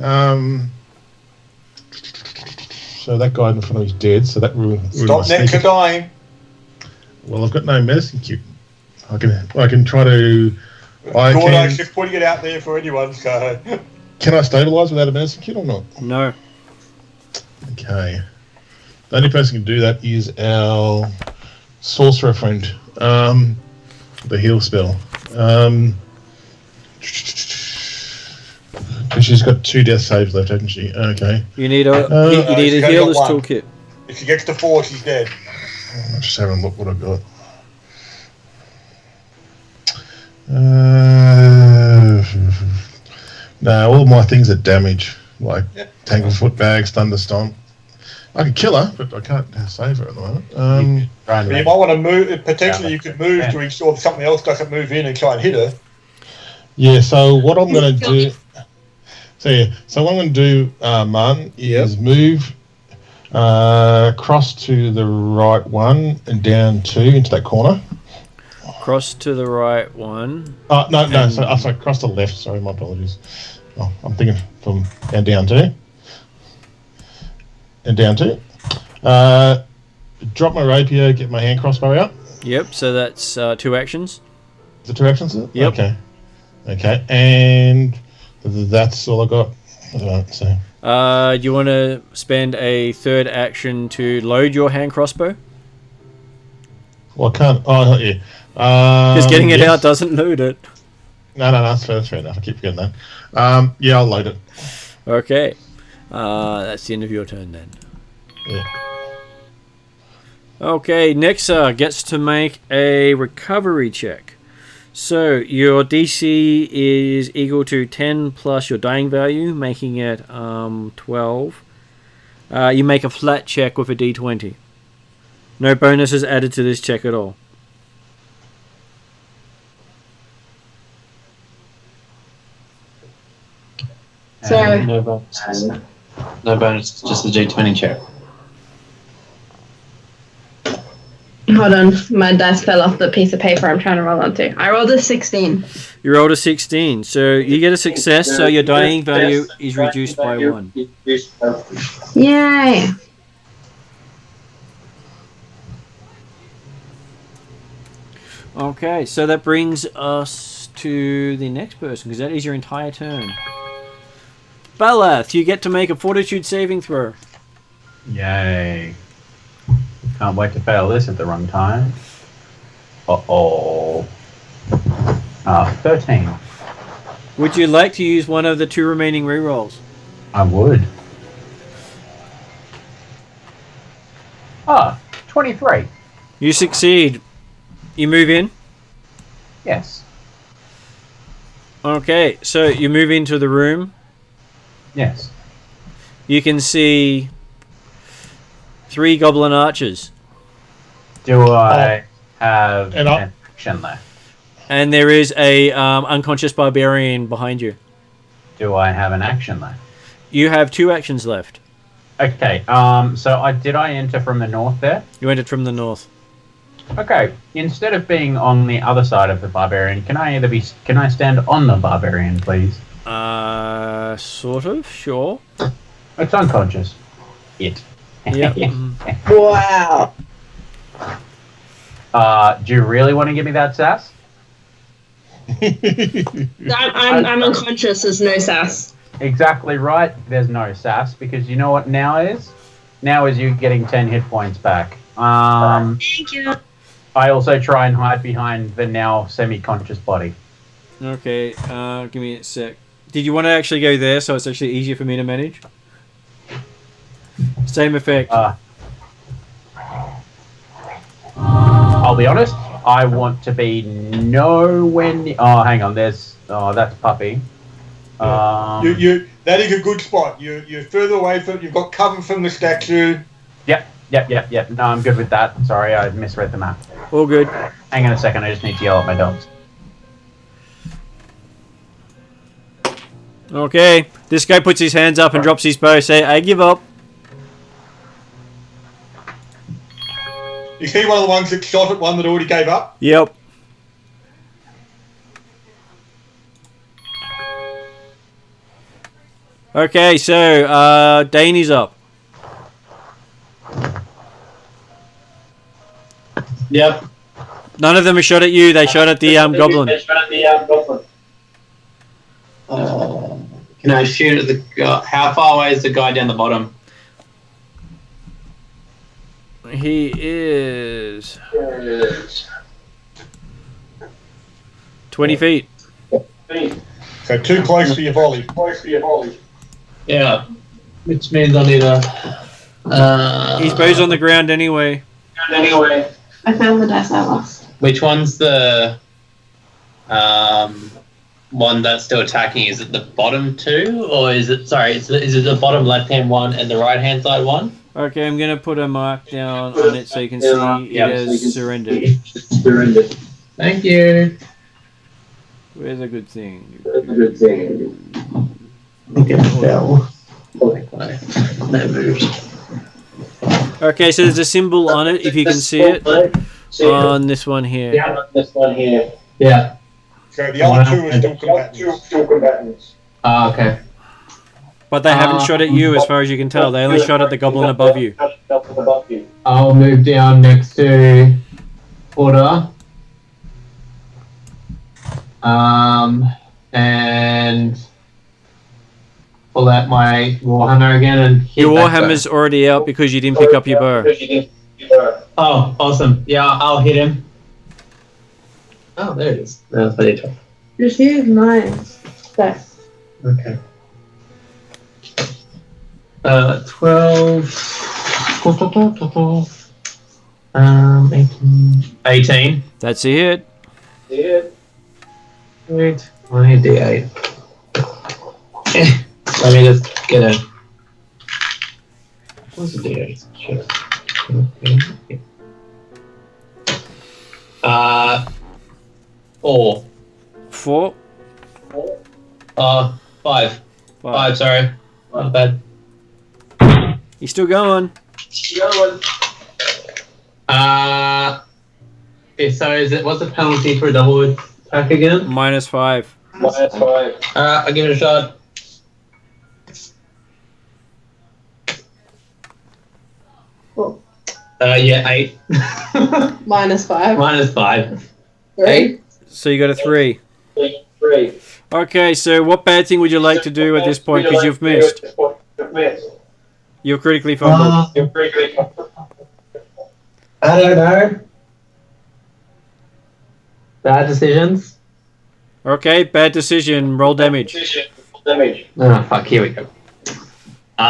So that guy in front of me is dead, so that ruined Stop next to dying. Well, I've got no medicine kit. I can try to... Gordo's just putting it out there for anyone, so... Can I stabilise without a medicine kit or not? No. Okay. The only person who can do that is our sorcerer friend. The heal spell. And she's got 2 death saves left, hasn't she? Okay. You need a healer's toolkit. If she gets to 4, she's dead. I'm just having a look what I've got. No, all my things are damage, like Tanglefoot Bags, Thunderstomp. I could kill her, but I can't save her at the moment. You might want to move. Potentially, you could move to ensure that something else doesn't move in and try and hit her. Yeah. So what I'm going to do. So what I'm going to do, Martin, is move cross to the right 1 and down 2 into that corner. Cross to the right 1. No. Sorry, cross to the left. Sorry, my apologies. Oh, I'm thinking from down 2. And down 2. Drop my rapier, get my hand crossbow out. Yep, so that's 2 actions. Is it 2 actions? Yep. Okay, and that's all I got. So. Do you want to spend a 3rd action to load your hand crossbow? Well, I can't. Oh, yeah. Because getting it out doesn't load it. No, that's fair enough. I keep forgetting that. Yeah, I'll load it. Okay. That's the end of your turn then. Yeah. Okay, Nexa gets to make a recovery check. So your DC is equal to 10 plus your dying value, making it 12. You make a flat check with a D20. No bonuses added to this check at all. So No bonus. No bonus, just the D20 check. hold on, my dice fell off the piece of paper I'm trying to roll onto. I rolled a 16. You rolled a 16, so you get a success, so your dying value is reduced by 1. Yay! Okay, so that brings us to the next person, because that is your entire turn. Balath, you get to make a fortitude saving throw. Yay. Can't wait to fail this at the wrong time. Uh-oh. 13. Would you like to use one of the 2 remaining rerolls? I would. 23. You succeed. You move in? Yes. Okay, so you move into the room. Yes. You can see 3 goblin archers. Do I have and an action left? And there is a unconscious barbarian behind you. Do I have an action left? You have 2 actions left. Okay, so did I enter from the north there? You entered from the north. Okay, instead of being on the other side of the barbarian, can I stand on the barbarian, please? Sort of, sure. It's unconscious. Yep. Wow. Do you really want to give me that sass? I'm unconscious, there's no sass. Exactly right. There's no sass, because you know what now is? Now is you getting 10 hit points back. Thank you. I also try and hide behind the now semi-conscious body. Okay, give me a sec. Did you want to actually go there so it's actually easier for me to manage? Same effect. I'll be honest, I want to be nowhere near... Oh, hang on, that's Puppy. That is a good spot. You're further away from. You've got cover from the statue. Yep. No, I'm good with that. Sorry, I misread the map. All good. Hang on a second, I just need to yell at my dogs. Okay, this guy puts his hands up and drops his bow. Say, I give up. You see one of the ones that shot at one that already gave up? Yep. Okay, so Dane is up. Yep. None of them are shot at you. They shot at the goblin. Can I shoot at the guy? How far away is the guy down the bottom? He is 20 feet. So too close for your volley. Yeah. Which means I need a... His bow's on the ground anyway. I found the dice I lost. Which one's the one that's still attacking? Is it the bottom 2, or is it is it the bottom left hand one and the right hand side one? Okay, I'm gonna put a mark down on it so you can see it has surrendered. Thank you. Where's a good thing? That moves. Okay, so there's a symbol on it if you can see it on this one here. Yeah. So the other 2 are still combatants. Ah, okay. But they haven't shot at you, as far as you can tell. They only shot at the goblin above you. I'll move down next to Order. And pull out my Warhammer again and hit Your that guy. Warhammer's already out because you didn't pick up your bow. Oh, awesome. Yeah, I'll hit him. Oh, there it is. That's what you Just use mine. Best. Okay. 12. 18. That's a hit. Wait, my D8. Let me just get a. What's the D8? Sure. Okay. 4. 4. 5. 5, sorry. Not bad. You're still going. So is it, what's the penalty for a double attack again? -5. I'll give it a shot. Cool. Yeah, 8. -5. -5. 8. So you got a 3. Okay, so what bad thing would you like to do at this point? Because you've missed. You're critically fumbled. I don't know. Bad decisions. Okay, bad decision. Roll damage. Oh, fuck, here we go.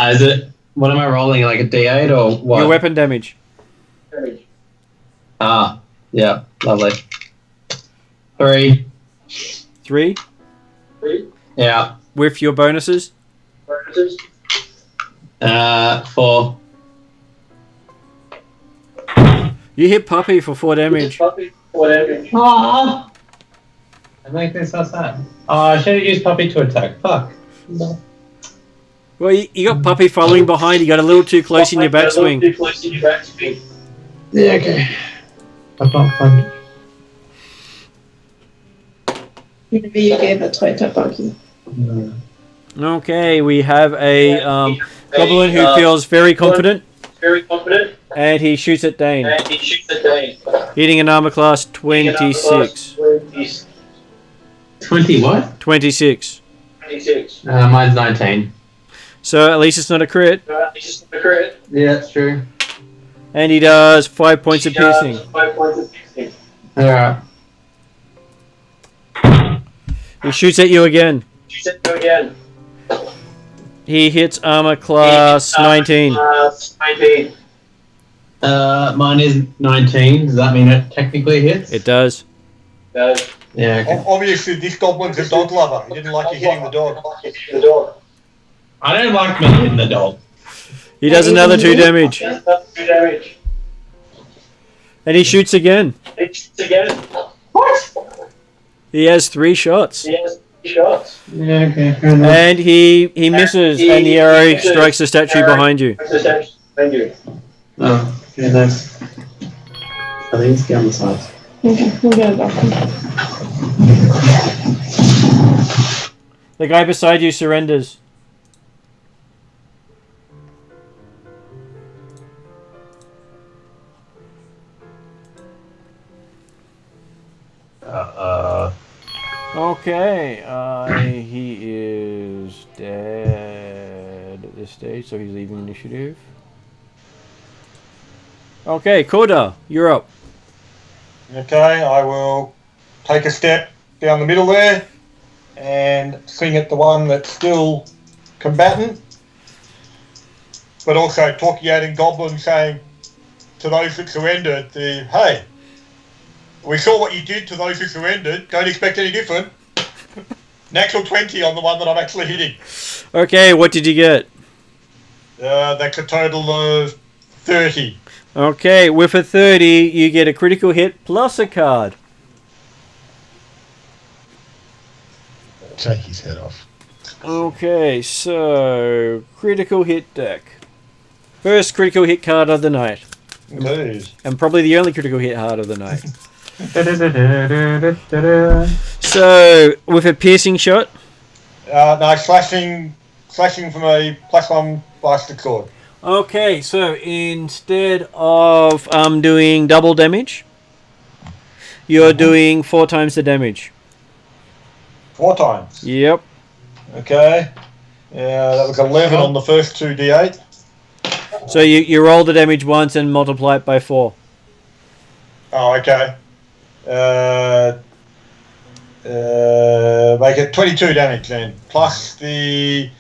Is it, what am I rolling, like a D8 or what? Your weapon damage. Yeah, lovely. 3. 3. Yeah. With your bonuses? 4. You hit Puppy for 4 damage. Aww. I make this so sad. Oh, I should have used Puppy to attack. Fuck. Well, you got Puppy following behind. You got a little too close in your backswing. Yeah, okay. I'm not fun. Maybe you gave a toy to Bucky. Okay, we have a goblin who feels very confident. And he shoots at Dane. Hitting an armor class 26. 20 what? 26. Mine's 19. So at least it's not a crit. Yeah, that's true. And he does 5 points of piercing. Alright. He shoots at you again. He hits armor class 19. Mine is 19. Does that mean it technically hits? It does. Yeah, okay. Obviously, this goblin's a dog lover. He didn't like you hitting the dog. I don't like me hitting the dog. He does another 2 damage. And he shoots again. What? He has 3 shots. Yeah, okay, fair enough. And he misses, and the arrow strikes the statue behind you. Oh, yeah, nice. I think it's on the side. Okay, we'll get it back. The guy beside you surrenders. Okay, he is dead at this stage, so he's leaving initiative. Okay, Koda, you're up. Okay, I will take a step down the middle there and swing at the one that's still combatant, but also talking out in Goblin, saying to those that surrendered, hey, we saw what you did to those who surrendered, don't expect any different. Natural 20 on the one that I'm actually hitting. Okay, what did you get? That's a total of 30. Okay, with a 30, you get a critical hit plus a card. Take his head off. Okay, so critical hit deck. First critical hit card of the night. Indeed. And probably the only critical hit card of the night. So, with a piercing shot? No, slashing slashing from a +1 blasted sword. Okay, so instead of doing double damage, you're doing 4 times the damage. 4 times. Yep. Okay. Yeah, that was 11 on the first 2d8. So you roll the damage once and multiply it by 4. Oh, okay. Make it 22 damage then, plus the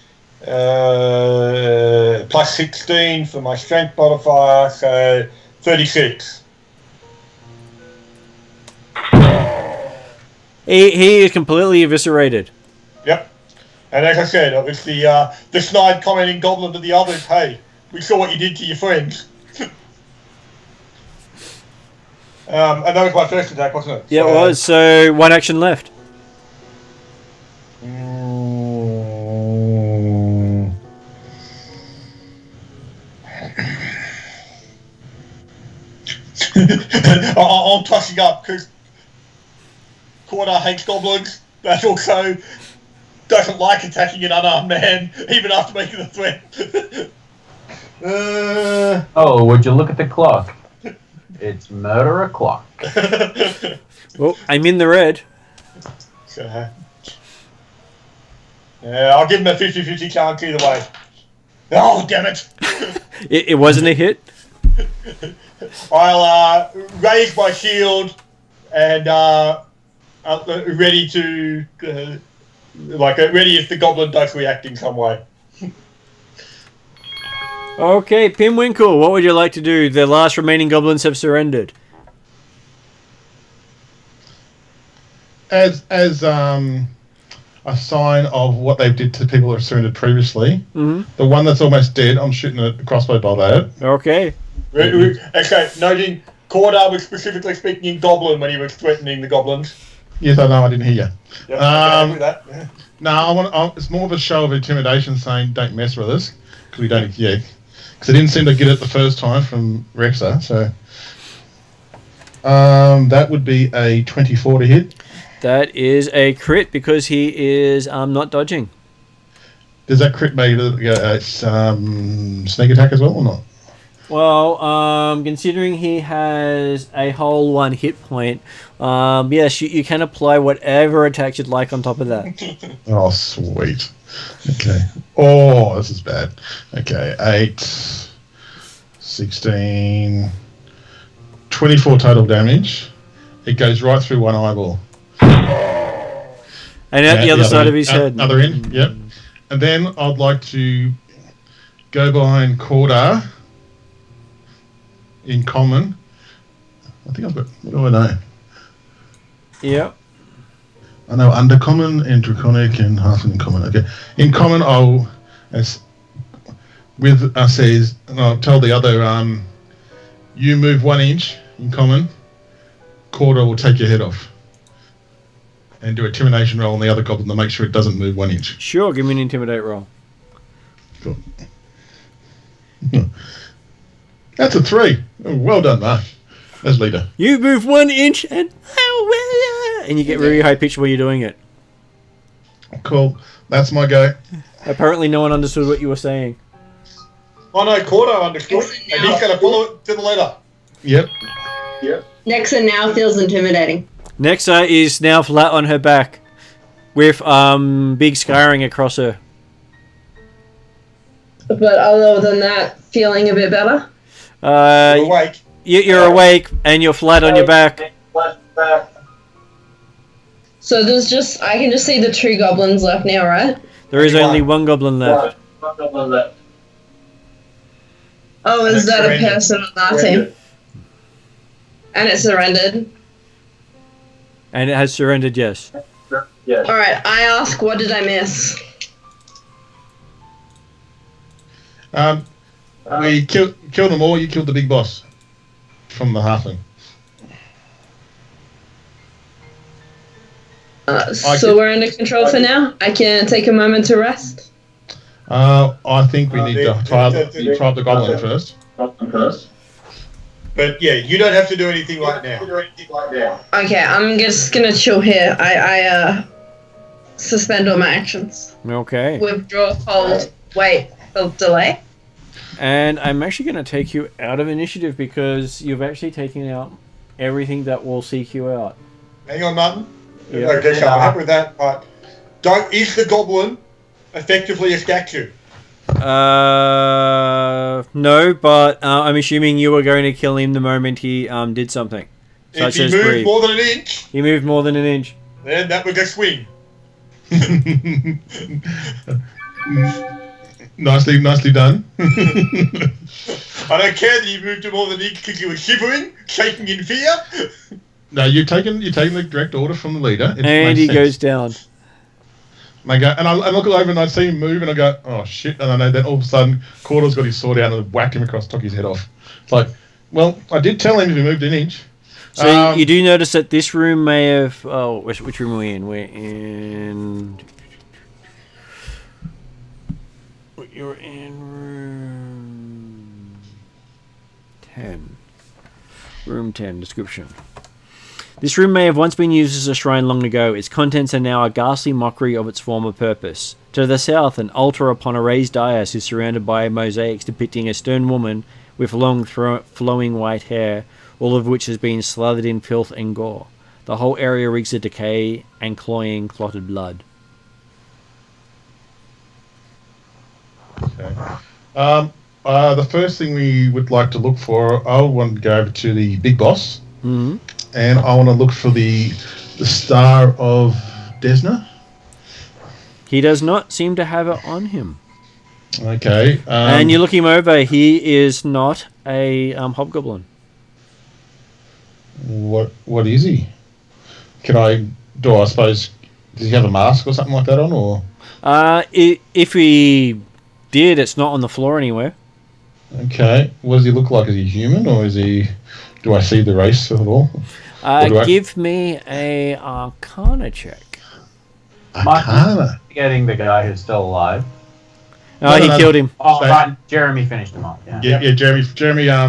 plus 16 for my strength modifier, so 36. He is completely eviscerated. Yep. And as I said, it was the snide commenting goblin to the others, hey, we saw what you did to your friends. And that was my first attack, wasn't it? Yeah, it was. So 1 action left. I'm tossing up because Corda hates goblins, but also doesn't like attacking an unarmed man, even after making the threat. Oh, would you look at the clock? It's murder o'clock. Well, I'm in the red. So, yeah, I'll give him a 50-50 chance either way. Oh, damn it! It wasn't a hit. I'll raise my shield and ready to ready if the goblin does react in some way. Okay, Pinwinkle, what would you like to do? The last remaining goblins have surrendered. As a sign of what they did to people who have surrendered previously, the one that's almost dead, I'm shooting a crossbow bolt at it. Okay. Okay, noting Corda was specifically speaking in goblin when he was threatening the goblins. Yes, I know, I didn't hear you. Yep, okay, with that. Yeah. No, it's more of a show of intimidation saying don't mess with us, because we don't, because I didn't seem to get it the first time from Rexa, so that would be a 24 to hit. That is a crit because he is not dodging. Does that crit make it sneak attack as well or not? Well, considering he has a whole 1 hit point, yes, you can apply whatever attacks you'd like on top of that. Oh, sweet. Okay. Oh, this is bad. Okay, 8, 16, 24 total damage. It goes right through one eyeball. And out the other side of his head. Other end, yep. And then I'd like to go behind Cordar in common. I think I've got, what do I know? Yep. I know undercommon and draconic and half in common. Okay. In common, I'll, says, and I'll tell the other, you move 1 inch in common, Cordar will take your head off. And do a intimidation roll on the other goblin to make sure it doesn't move 1 inch. Sure, give me an intimidate roll. Cool. That's a 3. Oh, well done, Mark. As leader. You move 1 inch and you get really high pitched while you're doing it. Cool. That's my go. Apparently no one understood what you were saying. Oh no, Cordo understood, and he's going to follow it to the letter. Yep. Nexa now feels intimidating. Nexa is now flat on her back with big scarring across her. But other than that, feeling a bit better? You're awake. You're awake and you're flat on your back. So there's I can just see the 2 goblins left now, right? There is only 1 goblin left. Oh, is that a person on our team? And it surrendered? And it has surrendered, yes. Alright, I ask, what did I miss? We killed them all. You killed the big boss from the halfling. So we're under control for now? I can take a moment to rest? I think we need to try the goblin first. But yeah, you don't have to do anything right now. Okay, I'm just gonna chill here. suspend all my actions. Okay. Withdraw, hold, wait, or delay. And I'm actually going to take you out of initiative because you've actually taken out everything that will seek you out. Hang on, Martin. Yeah. Okay, so I'm happy with that. But is the goblin effectively a statue? No, but I'm assuming you were going to kill him the moment he did something. So If he moved more than an inch, he moved more than an inch. then that was a swing. Nicely done. I don't care that you moved more than an inch because you were shivering, shaking in fear. No, you've taken the direct order from the leader. It And makes he sense. goes down. And I go, and I look over and I see him move, and I go, oh shit! And I know that all of a sudden, Cordell's got his sword out and whacked him across, took his head off. It's like, well, I did tell him if he moved an inch. So you do notice that this room may have. Oh, which room are we in? We're in. You're in room 10. Room 10. Description. This room may have once been used as a shrine long ago. Its contents are now a ghastly mockery of its former purpose. To the south, an altar upon a raised dais is surrounded by mosaics depicting a stern woman with long flowing white hair, all of which has been slathered in filth and gore. The whole area reeks of decay and cloying, clotted blood. Okay. The first thing we would like to look for, I want to go over to the big boss, Mm-hmm. and I want to look for the Star of Desna. He does not seem to have it on him. Okay. And you look him over, he is not a hobgoblin. What is he? I suppose, does he have a mask or something like that on, or? If he did, it's not on the floor anywhere. Okay. What does he look like? Is he human, or is he? Do I see the race at all? Give me a Arcana check. Arcana. Getting the guy who's still alive. Oh, he killed him. Oh, So- right. Jeremy finished him off. Yeah. Yeah. Jeremy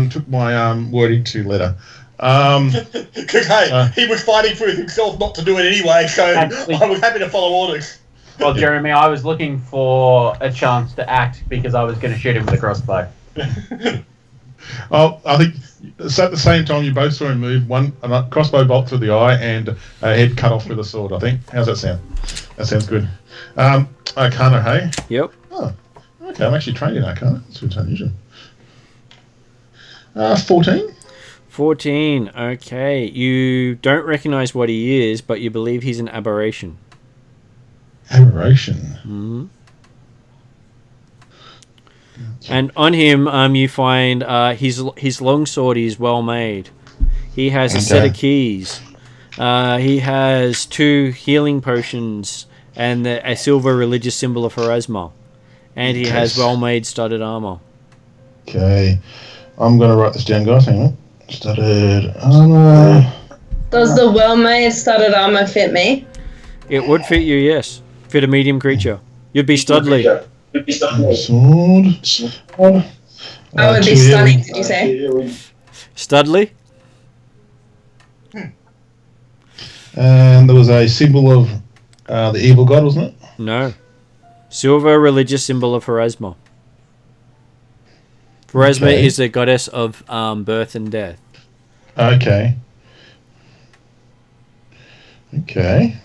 took my wording to letter. Because, he was fighting for himself not to do it anyway, so Actually- I was happy to follow orders. Well, Jeremy, I was looking for a chance to act because I was going to shoot him with a crossbow. Oh, I think so at the same time you both saw him move, a crossbow bolt through the eye and a head cut off with a sword, I think. How's that sound? That sounds good. Arcana, hey? Yep. Oh, okay, I'm actually trained in Arcana. That's unusual. 14? 14. Okay. You don't recognize what he is, but you believe he's an aberration. Aberration. Mm-hmm. And on him, you find his longsword is well made. He has a set of keys. He has 2 healing potions and a silver religious symbol of Pharasma. And he has well-made studded armor. Okay. I'm going to write this down, guys. Hang on. Studded armor. Does the well-made studded armor fit me? It would fit you, yes. Fit a medium creature. You'd be Studley. Sword. I would be stunning, did you say? Studley? And there was a symbol of the evil god, wasn't it? No. Silver religious symbol of Pharasma. Pharasma is the goddess of birth and death. Okay. Okay.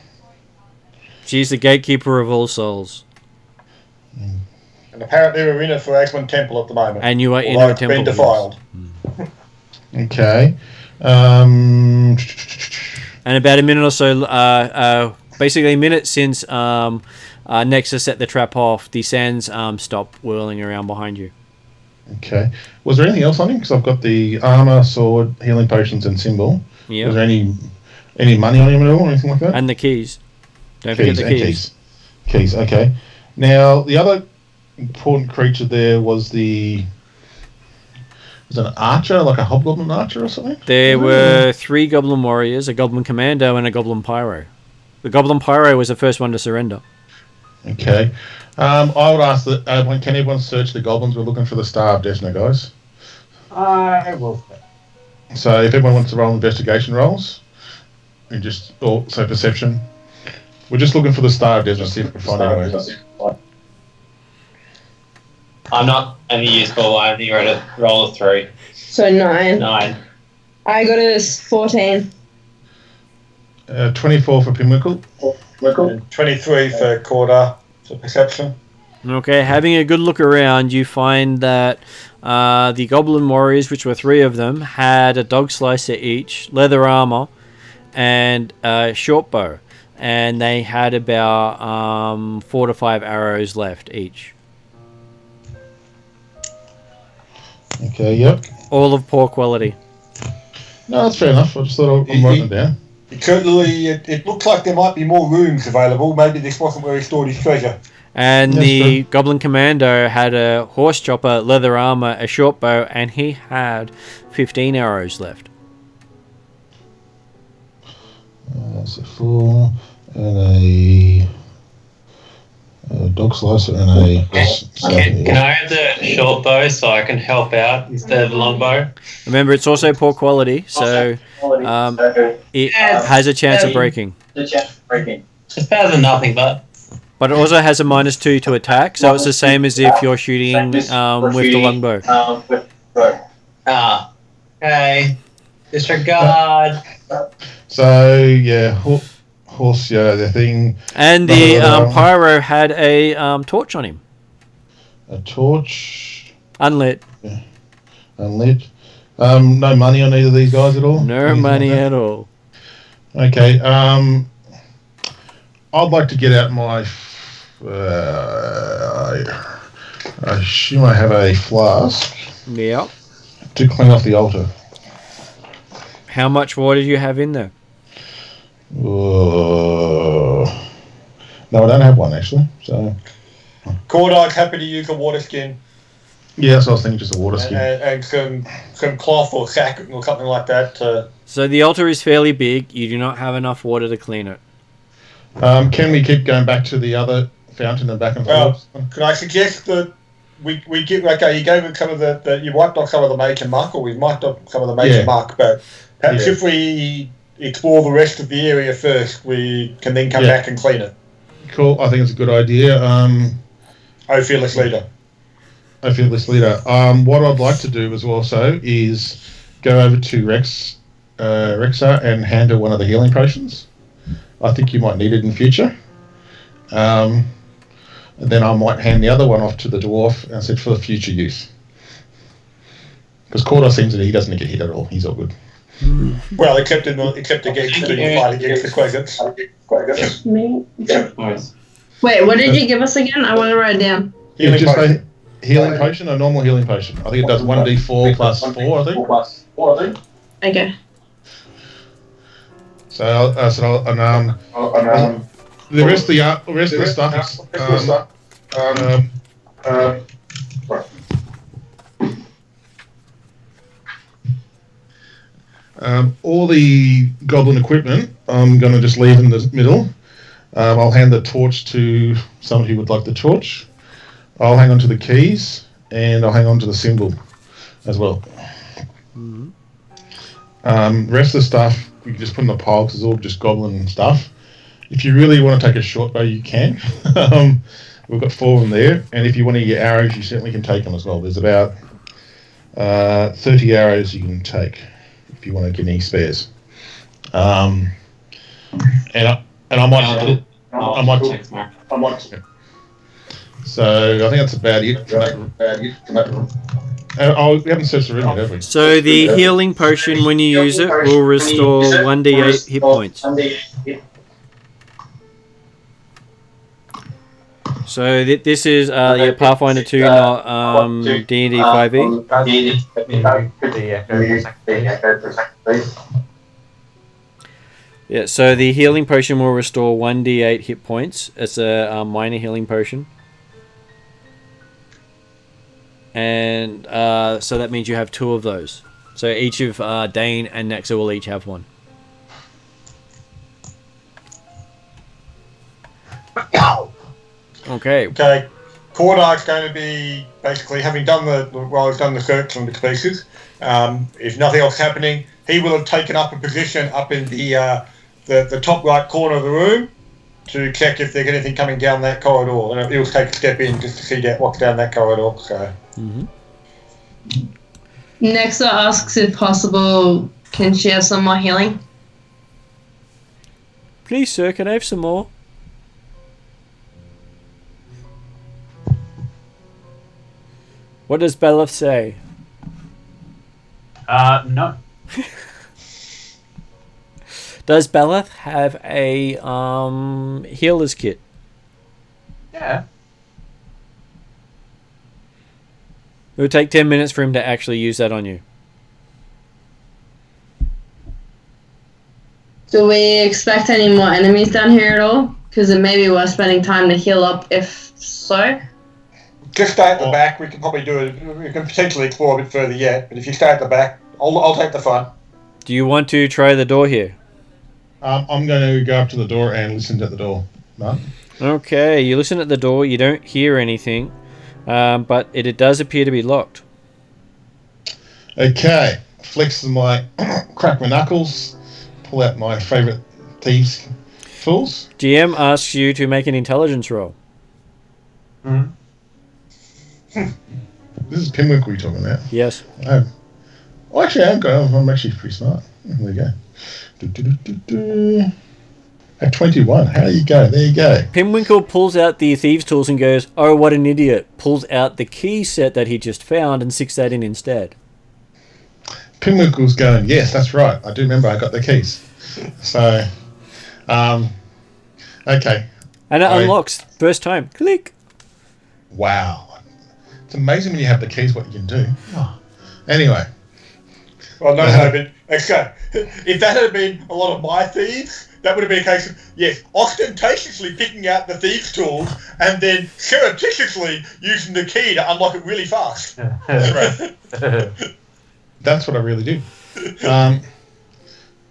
She's the gatekeeper of all souls. And apparently we're in a Pharasman temple at the moment. And you are in although a it's temple. been defiled. Okay. And about a minute or so, basically a minute since Nexus set the trap off, the sands stop whirling around behind you. Okay. Was there anything else on him? Because I've got the armor, sword, healing potions, and symbol. Yeah. Was there any money on him at all or anything like that? And the keys. Don't forget the keys. Keys, okay. Now, the other important creature there was an archer, like a hobgoblin archer or something? There were 3 goblin warriors, a goblin commando, and a goblin pyro. The goblin pyro was the first one to surrender. Okay. I would ask that, can everyone search the goblins? We're looking for the Star of Desna, guys. I will. So if everyone wants to roll investigation rolls, and so perception. We're just looking for the Star of Desmond, see if we can find anywhere. I'm not any useful. I only roll a 3. So 9. 9. I got a 14. 24 for Pinwinkle. And 23 for Corda, for perception. Okay, having a good look around, you find that the Goblin Warriors, which were 3 of them, had a dog slicer each, leather armor, and a short bow. And they had about 4 to 5 arrows left each. Okay, yep. All of poor quality. No, that's fair enough. I just thought I'm writing it down. It looks like there might be more rooms available. Maybe this wasn't where he stored his treasure. And That's the true. Goblin Commando had a horse chopper, leather armor, a short bow, and he had 15 arrows left. So 4 and a dog slicer and a. Can I have the short bow so I can help out instead of the long bow? Remember, it's also poor quality, so it has a chance of breaking. It's better than nothing, but But it also has a -2 to attack, so it's the same as if you're shooting with the longbow. Okay. Disregard. So yeah, horse, yeah, the thing. And the pyro had a torch on him, A torch, unlit. unlit. No money on either of these guys at all. No Anything money like that? at all. Okay. I'd like to get out my. I assume I have a flask Yep. to clean off the altar. How much water do you have in there? No, I don't have one actually. So Cordag's happy to use a water skin yeah, so I was thinking just a water skin. and some cloth or sack or something like that. So the altar is fairly big. You do not have enough water to clean it. Can we keep going back to the other fountain and back and forth? Can I suggest that we give you gave him some of the you wiped off some of the major muck, or we've wiped off some of the major muck, but perhaps if we explore the rest of the area first, we can then come back and clean it. Cool. I think it's a good idea. Oh, fearless leader. I feel this leader. What I'd like to do is go over to Rexa and hand her one of the healing potions. I think you might need it in future. And then I might hand the other one off to the dwarf and said for future use. Because Cordar seems that he doesn't get hit at all. He's all good. Well, except against the fight against the Quaggas. Me? Nice. Wait, what did you give us again? I want to write it down. Healing potion. Healing potion, a normal healing potion. I think it does 1d4 plus 4, I think. Okay. So, the rest of the stuff is all the goblin equipment I'm going to just leave in the middle. I'll hand the torch to someone who would like the torch. I'll hang on to the keys, and I'll hang on to the symbol as well. Mm-hmm. Rest of the stuff you can just put in the pile because it's all just goblin stuff. If you really want to take a short bow, you can. We've got 4 of them there, and if you want to get arrows, you certainly can take them as well. There's about 30 arrows you can take if you want to get any spares. And I might. So I think that's about it. We haven't searched the room yet, have we? So the healing potion, when you use it, will restore 1d8 hit points. So this is your Pathfinder 2, not D&D 5e. Yeah, so the healing potion will restore 1d8 hit points. It's a minor healing potion. And so that means you have 2 of those. So each of Dane and Nexa will each have 1. Okay. Okay. Cordag's going to be basically having done the search on the spaces. If nothing else happening, he will have taken up a position up in the top right corner of the room, to check if there's anything coming down that corridor, and he'll take a step in just to see what's down that corridor. So. Nexa asks if possible, can she have some more healing? Please, sir, can I have some more? What does Beleth say? No. Does Beleth have a healer's kit? Yeah. It would take 10 minutes for him to actually use that on you. Do we expect any more enemies down here at all? Because it may be worth spending time to heal up if so. Just stay at the back. We can probably do it. We can potentially explore a bit further yet. But if you stay at the back, I'll take the front. Do you want to try the door here? I'm going to go up to the door and listen at the door. No? Okay, you listen at the door. You don't hear anything, but it does appear to be locked. Okay. Flex my crack my knuckles. Pull out my favourite thieves' tools. GM asks you to make an intelligence roll. This is Pinwick we're talking about. Yes. Well, actually, I'm actually pretty smart. There we go. At 21. How do you go? There you go. Pinwinkle pulls out the thieves' tools and goes, "Oh, what an idiot." Pulls out the key set that he just found and sticks that in instead. Pinwinkle's going, yes, that's right. I do remember I got the keys. So, okay. And it unlocks first time. Click. Wow. It's amazing when you have the keys what you can do. Anyway. Well, no, but okay. If that had been a lot of my thieves, that would have been a case of, yes, ostentatiously picking out the thieves' tools and then surreptitiously using the key to unlock it really fast. That's right. That's what I really do.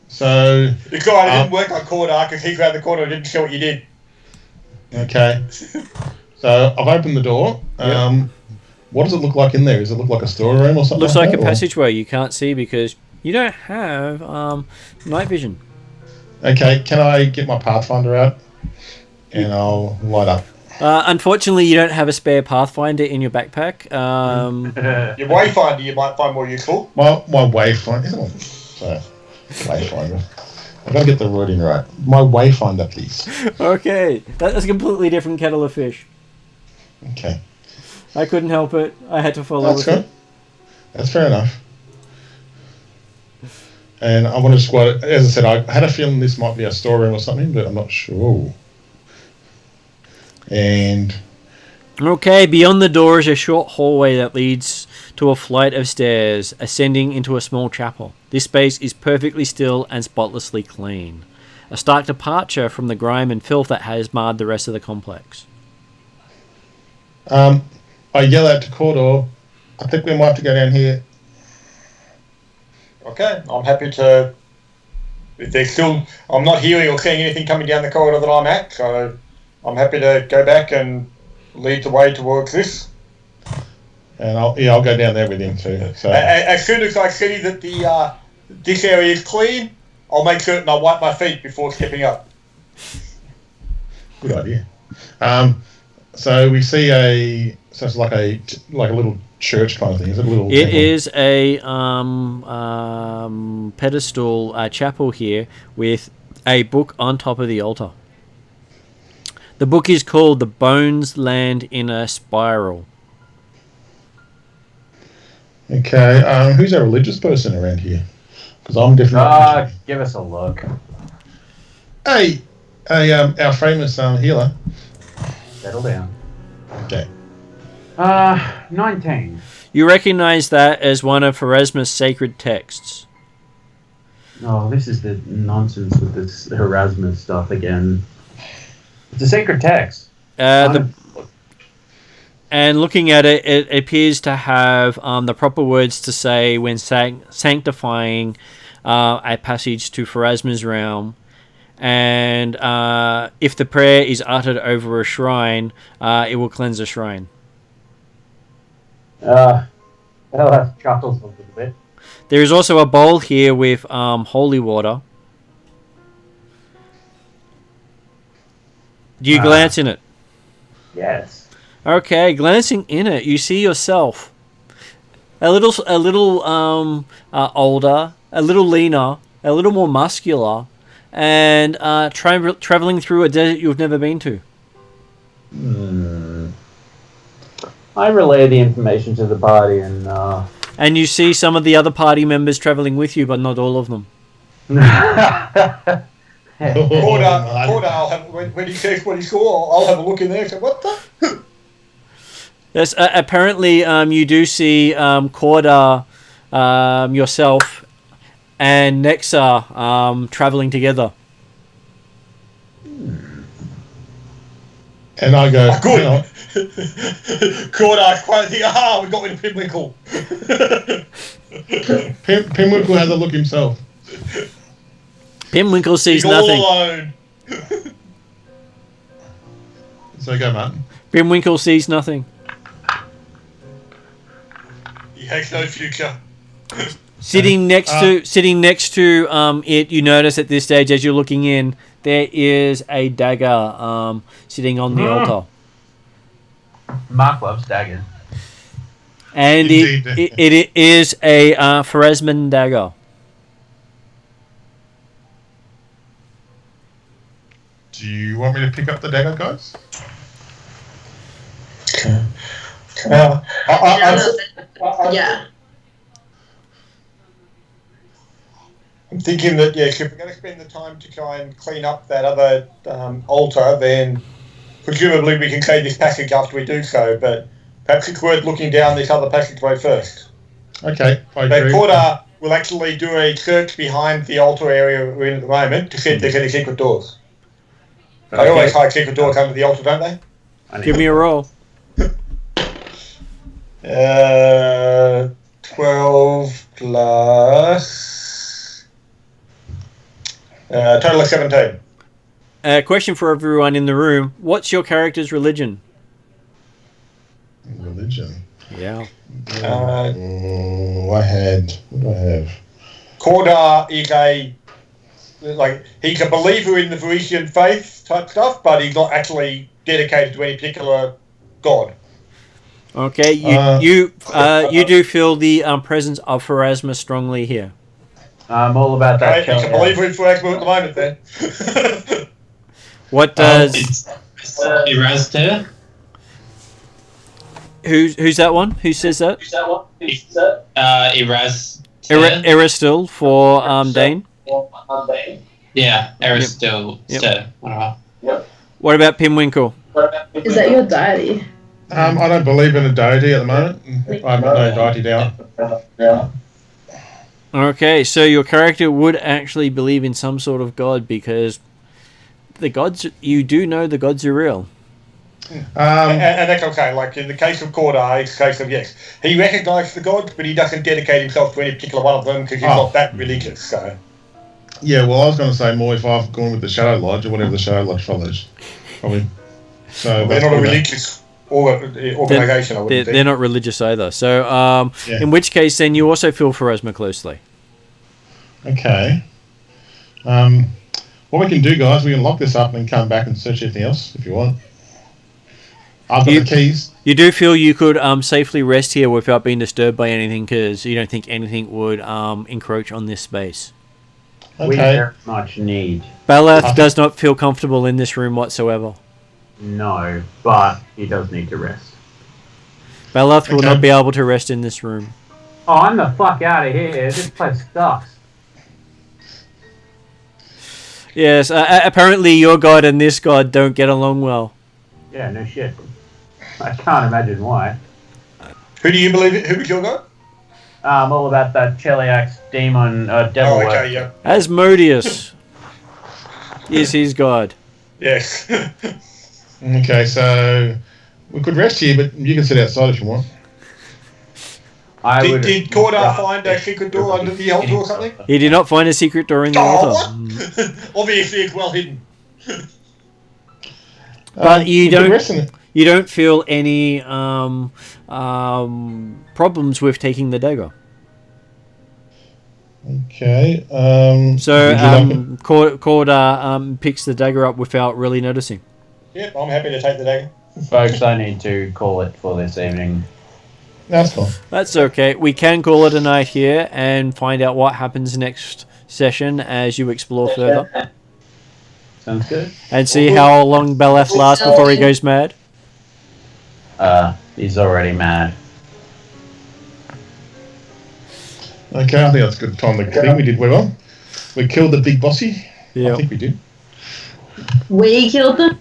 So... The guy didn't work on corridor because he grabbed the corridor and didn't show what you did. Okay. So I've opened the door. What does it look like in there? Does it look like a storeroom or something? Looks like a that, passageway you can't see because you don't have night vision. Okay, can I get my Pathfinder out? And I'll light up. Unfortunately, you don't have a spare Pathfinder in your backpack. Your Wayfinder you might find more useful. My Wayfinder. So, Wayfinder. I've got to get the wording right. My Wayfinder, please. Okay, that's a completely different kettle of fish. Okay. I couldn't help it. I had to follow with it. That's fair enough. And I want to squat. As I said, I had a feeling this might be a storeroom or something, but I'm not sure. And okay, beyond the door is a short hallway that leads to a flight of stairs, ascending into a small chapel. This space is perfectly still and spotlessly clean. A stark departure from the grime and filth that has marred the rest of the complex. I yell out to Cordor, I think we might have to go down here. Okay, I'm happy to... If there's still... I'm not hearing or seeing anything coming down the corridor that I'm at, so I'm happy to go back and lead the way towards this. And I'll go down there with him too. So as soon as I see that this area is clean, I'll make certain I wipe my feet before stepping up. Good idea. So we see so it's like a little church kind of thing. Is it a little? It is a pedestal chapel here with a book on top of the altar. The book is called "The Bones Land in a Spiral." Okay, who's a religious person around here? Because I'm definitely. Give us a look. Hey, our famous healer. Settle down. Okay. 19. You recognize that as one of Pharasma's sacred texts. Oh, this is the nonsense with this Erasmus stuff again. It's a sacred text. And looking at it, it appears to have the proper words to say when sanctifying a passage to Pharasma's realm. And if the prayer is uttered over a shrine, it will cleanse the shrine. That chuckles a little bit. There is also a bowl here with holy water. Do you glance in it? Yes. Okay, glancing in it, you see yourself a little older, a little leaner, a little more muscular, and traveling through a desert you've never been to. I relay the information to the party and. And you see some of the other party members traveling with you, but not all of them. Corda, I'll have, when he says what he saw, I'll have a look in there and say, what the? Yes, apparently you do see Corda, yourself, and Nexa traveling together. And I go, Oh, good. Corda quietly, we got rid of Pinwinkle. Pinwinkle has a look himself. Pinwinkle sees He's nothing. all alone. So go, Martin. Pinwinkle sees nothing. He has no future. Sitting next to it, you notice at this stage as you're looking in, there is a dagger sitting on the altar. Mark loves daggers. And it is a Pharasman dagger. Do you want me to pick up the dagger, guys? Yeah. I'm thinking that, yes, if we're going to spend the time to try and clean up that other altar, then presumably we can clear this passage after we do so, but perhaps it's worth looking down this other passageway first. Okay, I But agree. Porter will actually do a search behind the altar area we're in at the moment to see if there's any secret doors. They always hide secret doors under the altar, don't they? Give me a roll. 12 plus... total of 17. Question for everyone in the room. What's your character's religion? Religion. Yeah. What do I have? Cordar is he's a believer in the Varisian faith type stuff, but he's not actually dedicated to any particular god. Okay, you do feel the presence of Pharasma strongly here. I'm all about that. He's a believer in Pharasma at the moment, then. What does... Eraz there? Who's that one? Who says that? Eraz. Eristil for Dane. Yeah, Eristil. Yep. Yep. What about Pinwinkle? Is that your deity? I don't believe in a deity at the moment. I haven't no deity down. Okay, so your character would actually believe in some sort of god because the gods, you do know the gods are real. And that's okay. Like in the case of Cordar, it's a case of, yes, he recognises the gods, but he doesn't dedicate himself to any particular one of them because he's not that religious. So. Yeah, well, I was going to say more if I've gone with the Shadow Lodge or whatever the Shadow Lodge follows. Probably. So they're not a religious organisation, I wouldn't think. They're not religious either. So, in which case, then you also feel Pharasma closely. Okay. What we can do, guys, we can lock this up and then come back and search anything else if you want. I've got the keys. You do feel you could safely rest here without being disturbed by anything because you don't think anything would encroach on this space. Okay. We very much need. Balath does not feel comfortable in this room whatsoever. No, but he does need to rest. Balath will not be able to rest in this room. Oh, I'm the fuck out of here. This place sucks. Yes, apparently your god and this god don't get along well. Yeah, no shit. I can't imagine why. Who do you believe? Who was your god? I'm all about that Cheliax demon, devil. Oh, okay, yeah. Asmodeus is his god. Yes. Okay, so we could rest here, but you can sit outside if you want. Did Cordar find a secret door under the altar or something? He did not find a secret door in the altar. What? Obviously, it's well hidden. But you don't feel any problems with taking the dagger. Okay. So Cordar picks the dagger up without really noticing. Yep, I'm happy to take the dagger. Folks, I need to call it for this evening. That's cool. That's okay. We can call it a night here and find out what happens next session as you explore further. Sounds good. And see how long Belef lasts before he goes mad. He's already mad. Okay, I think that's a good time to thing. We did well. We killed the big bossy. Yeah. I think we did. We killed them.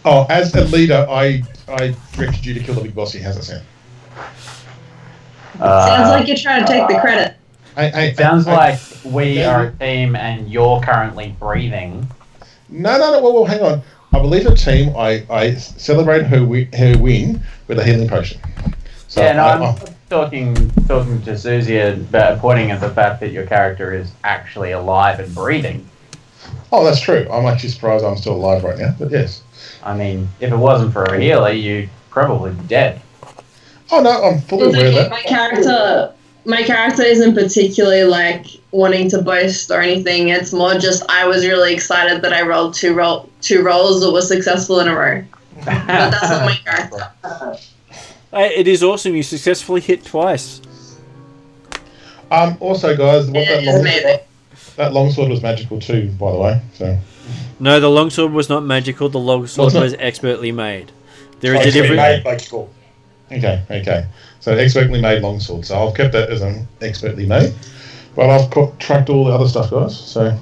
Oh, as a leader, I directed you to kill the big bossy. How's that sound? Sounds like you're trying to take the credit. It sounds like we are a team and you're currently breathing. No. Well, hang on. I believe a team. I celebrate her win with a healing potion. So yeah, no, I'm talking to Susie about pointing at the fact that your character is actually alive and breathing. Oh, that's true. I'm actually surprised I'm still alive right now. But yes. I mean, if it wasn't for a healer, you'd probably be dead. Oh no, I'm fully aware of that. My character isn't particularly like wanting to boast or anything. It's more just I was really excited that I rolled two rolls that were successful in a row. But that's not my character. It is awesome. You successfully hit twice. Also, guys, that longsword was magical too, by the way. So. No, the longsword was not magical. The longsword was expertly made. There is a difference. Okay. So expertly made longsword. So I've kept that as an expertly made. But I've tracked all the other stuff, guys. So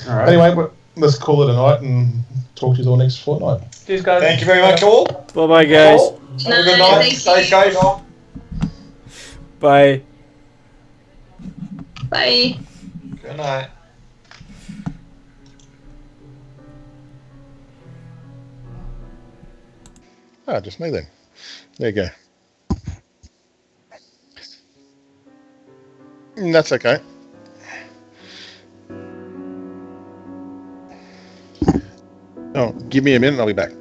anyway, let's call it a night and talk to you all next fortnight. Cheers, guys. Thank you very much, all. Bye, guys. Have a good night. Stay safe. Bye. Bye. Good night. Just me then. There you go. That's okay. Oh, give me a minute and I'll be back.